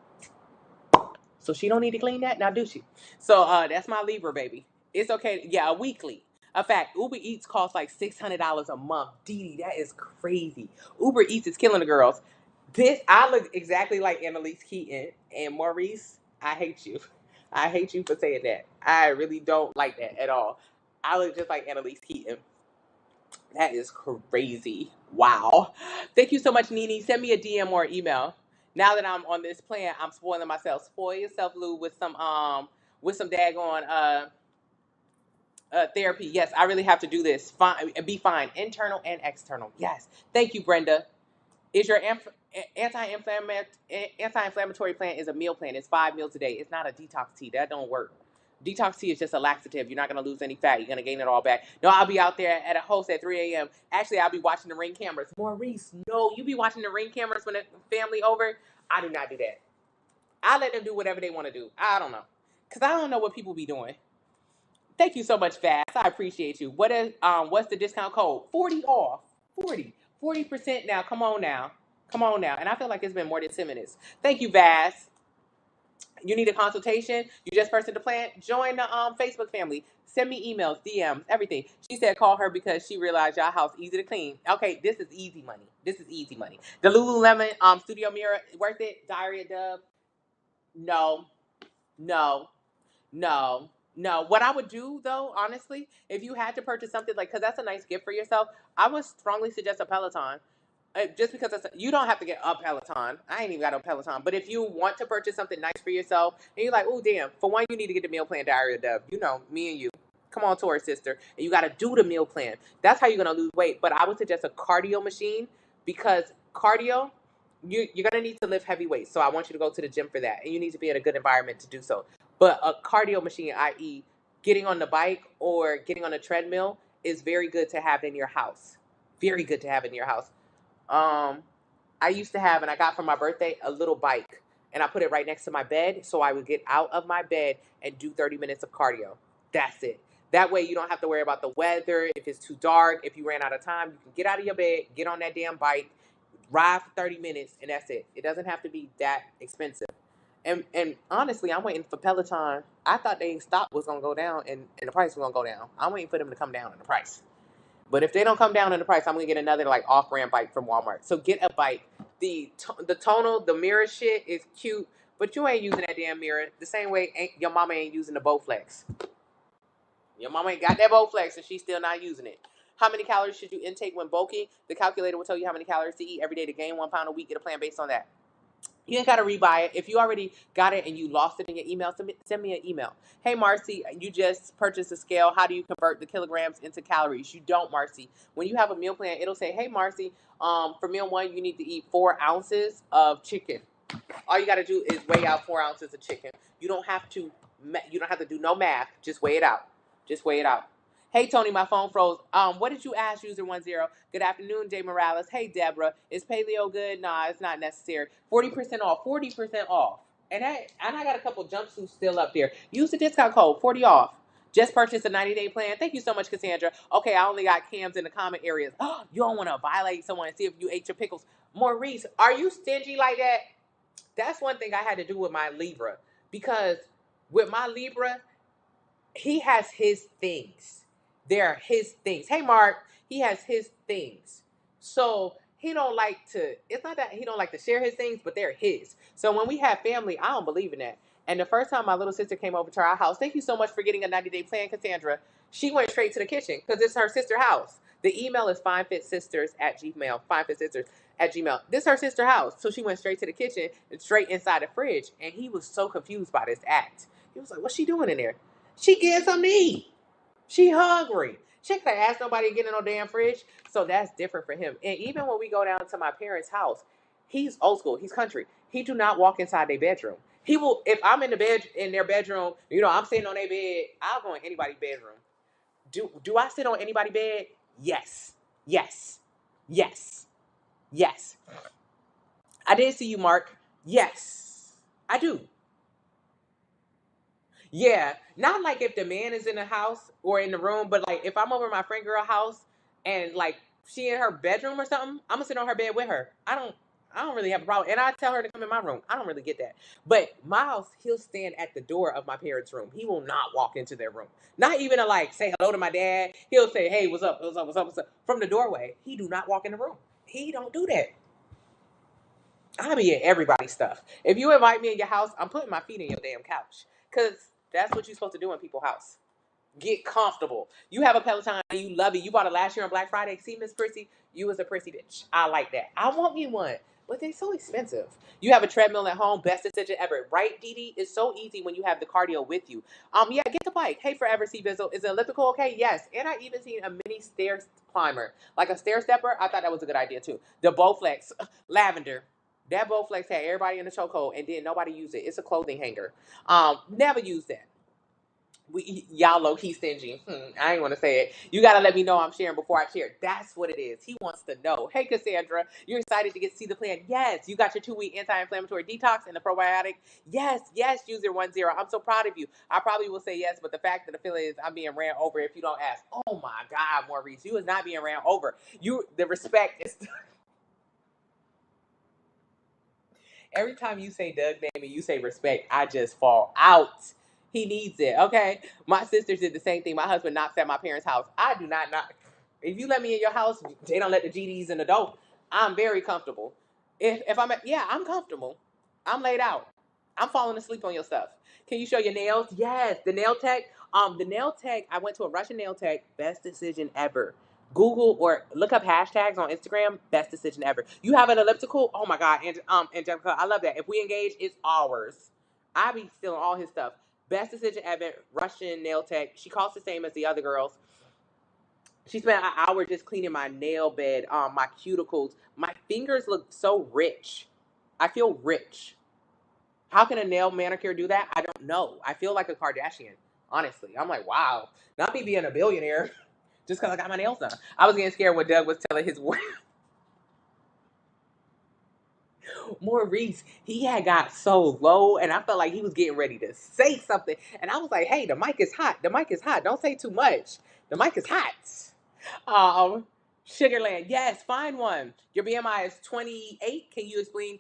So she don't need to clean that now, do she? So that's my Libra, baby. It's okay. Yeah, a weekly. In fact, Uber Eats costs like $600 a month. Dee, that is crazy. Uber Eats is killing the girls. I look exactly like Annalise Keaton. And Maurice, I hate you. I hate you for saying that. I really don't like that at all. I look just like Annalise Keaton. That is crazy. Wow. Thank you so much, Nene. Send me a DM or email. Now that I'm on this plan, I'm spoiling myself. Spoil yourself, Lou, with some daggone therapy. Yes, I really have to do this. Fine, be fine, internal and external. Yes. Thank you, Brenda. Is your anti-inflammatory plan is a meal plan. It's 5 meals a day. It's not a detox tea. That don't work. Detox tea is just a laxative. You're not going to lose any fat. You're going to gain it all back. No, I'll be out there at a host at 3 a.m. Actually, I'll be watching the Ring cameras. Maurice, no, you be watching the Ring cameras when the family over. I do not do that. I let them do whatever they want to do. I don't know. Because I don't know what people be doing. Thank you so much, Fast. I appreciate you. What's the discount code? 40 off. 40% now. Come on now. And I feel like it's been more than 10 minutes. Thank you, Vass. You need a consultation? You just purchased the plan? Join the Facebook family. Send me emails, DMs, everything. She said call her because she realized y'all house easy to clean. Okay, this is easy money. The Lululemon studio mirror, worth it? Diary of Dove? No. What I would do, though, honestly, if you had to purchase something because that's a nice gift for yourself, I would strongly suggest a Peloton. Just because you don't have to get a Peloton. I ain't even got a Peloton. But if you want to purchase something nice for yourself, and you're like, oh, damn, for one, you need to get the meal plan Diary of Dove. You know, me and you. Come on, Taurus sister. And you got to do the meal plan. That's how you're going to lose weight. But I would suggest a cardio machine because cardio, you're going to need to lift heavy weights. So I want you to go to the gym for that. And you need to be in a good environment to do so. But a cardio machine, i.e. getting on the bike or getting on a treadmill, is very good to have in your house. Very good to have in your house. I used to have, and I got for my birthday, a little bike. And I put it right next to my bed so I would get out of my bed and do 30 minutes of cardio. That's it. That way you don't have to worry about the weather, if it's too dark, if you ran out of time. You can get out of your bed, get on that damn bike, ride for 30 minutes, and that's it. It doesn't have to be that expensive. And honestly, I'm waiting for Peloton. I thought they stock was going to go down and the price was going to go down. I'm waiting for them to come down in the price. But if they don't come down in the price, I'm going to get another off-brand bike from Walmart. So get a bike. The tonal, the mirror shit is cute, but you ain't using that damn mirror the same way your mama ain't using the Bowflex. Your mama ain't got that Bowflex and she's still not using it. How many calories should you intake when bulking? The calculator will tell you how many calories to eat every day to gain 1 pound a week. Get a plan based on that. You ain't got to rebuy it. If you already got it and you lost it in your email, send me an email. Hey, Marcy, you just purchased a scale. How do you convert the kilograms into calories? You don't, Marcy. When you have a meal plan, it'll say, hey, Marcy, for meal 1, you need to eat 4 ounces of chicken. All you got to do is weigh out 4 ounces of chicken. You don't have to do no math. Just weigh it out. Hey, Tony, my phone froze. What did you ask, user 10? Good afternoon, Jay Morales. Hey, Deborah. Is paleo good? Nah, it's not necessary. 40% off. 40% off. And I got a couple jumpsuits still up there. Use the discount code, 40 off. Just purchased a 90-day plan. Thank you so much, Cassandra. Okay, I only got cams in the comment areas. Oh, you don't want to violate someone and see if you ate your pickles. Maurice, are you stingy like that? That's one thing I had to do with my Libra. Because with my Libra, he has his things. They're his things. Hey, Mark, he has his things. So he don't like to, it's not that he don't like to share his things, but they're his. So when we have family, I don't believe in that. And the first time my little sister came over to our house, thank you so much for getting a 90-day plan, Cassandra. She went straight to the kitchen because it's her sister's house. The email is finefitsisters@gmail. Finefitsisters@gmail. This is her sister's house. So she went straight to the kitchen and straight inside the fridge. And he was so confused by this act. He was like, what's she doing in there? She gives something to eat. She hungry. She could have asked nobody to get in no damn fridge. So that's different for him. And even when we go down to my parents' house, he's old school. He's country. He do not walk inside their bedroom. He will, if I'm in their bedroom, I'm sitting on their bed, I'll go in anybody's bedroom. Do I sit on anybody's bed? Yes. Yes. Yes. Yes. I did see you, Mark. Yes. I do. Yeah, not like if the man is in the house or in the room, but like if I'm over my friend girl house and like she in her bedroom or something, I'm gonna sit on her bed with her. I don't really have a problem. And I tell her to come in my room. I don't really get that. But Miles, he'll stand at the door of my parents' room. He will not walk into their room. Not even to like say hello to my dad. He'll say, hey, what's up? What's up? What's up? What's up? From the doorway. He do not walk in the room. He don't do that. I'll be in everybody's stuff. If you invite me in your house, I'm putting my feet in your damn couch. Because that's what you're supposed to do in people's house. Get comfortable. You have a Peloton and you love it. You bought it last year on Black Friday. See, Miss Prissy, you was a prissy bitch. I like that. I want me one, but they're so expensive. You have a treadmill at home. Best decision ever. Right, Dee Dee? It's so easy when you have the cardio with you. Yeah, get the bike. Hey, Forever Sea Bizzle. Is it elliptical okay? Yes. And I even seen a mini stair climber. Like a stair stepper. I thought that was a good idea too. The Bowflex. Lavender. That Bowflex had everybody in the chokehold and then nobody used it. It's a clothing hanger. Never use that. Y'all low key stingy. I ain't want to say it. You gotta let me know I'm sharing before I share. That's what it is. He wants to know. Hey, Cassandra, you're excited to see the plan? Yes. You got your 2-week anti-inflammatory detox and the probiotic. Yes, user 10. I'm so proud of you. I probably will say yes, but the fact that the feeling is I'm being ran over if you don't ask. Oh my God, Maurice, you is not being ran over. The respect is. Every time you say Doug name and you say respect, I just fall out. He needs it, okay? My sisters did the same thing. My husband knocks at my parents' house. I do not knock. If you let me in your house, they don't let the GDs in the door. I'm very comfortable. If I'm I'm comfortable. I'm laid out. I'm falling asleep on your stuff. Can you show your nails? Yes, the nail tech. The nail tech. I went to a Russian nail tech. Best decision ever. Google or look up hashtags on Instagram. Best decision ever. You have an elliptical? Oh my God, Angelica, I love that. If we engage, it's ours. I be stealing all his stuff. Best decision ever. Russian nail tech. She costs the same as the other girls. She spent an hour just cleaning my nail bed, my cuticles. My fingers look so rich. I feel rich. How can a nail manicure do that? I don't know. I feel like a Kardashian, honestly. I'm like, wow. Not me being a billionaire just because I got my nails done. I was getting scared when Doug was telling his wife. Maurice, he had got so low, and I felt like he was getting ready to say something. And I was like, hey, the mic is hot. The mic is hot. Don't say too much. The mic is hot. Sugarland, yes, find one. Your BMI is 28. Can you explain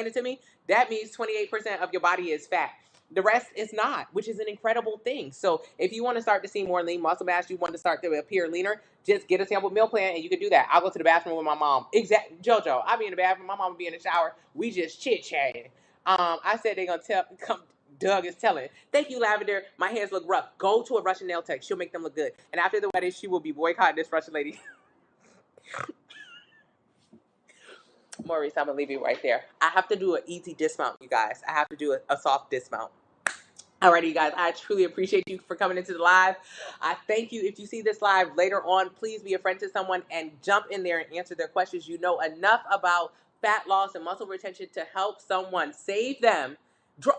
it to me? That means 28% of your body is fat. The rest is not, which is an incredible thing. So if you want to start to see more lean muscle mass, you want to start to appear leaner, just get a sample meal plan and you can do that. I'll go to the bathroom with my mom. JoJo, I'll be in the bathroom. My mom will be in the shower. We just chit-chatting. I said they're going to come. Doug is telling. Thank you, Lavender. My hands look rough. Go to a Russian nail tech. She'll make them look good. And after the wedding, she will be boycotting this Russian lady. Maurice, I'm going to leave you right there. I have to do an easy dismount, you guys. I have to do a soft dismount. Alrighty, you guys, I truly appreciate you for coming into the live. I thank you. If you see this live later on, please be a friend to someone and jump in there and answer their questions. You know enough about fat loss and muscle retention to help someone save them.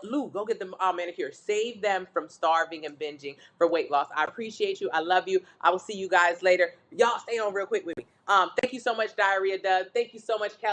Lou, go get the manicure. Save them from starving and binging for weight loss. I appreciate you. I love you. I will see you guys later. Y'all stay on real quick with me. Thank you so much, Diarrhea Doug. Thank you so much, Kelly.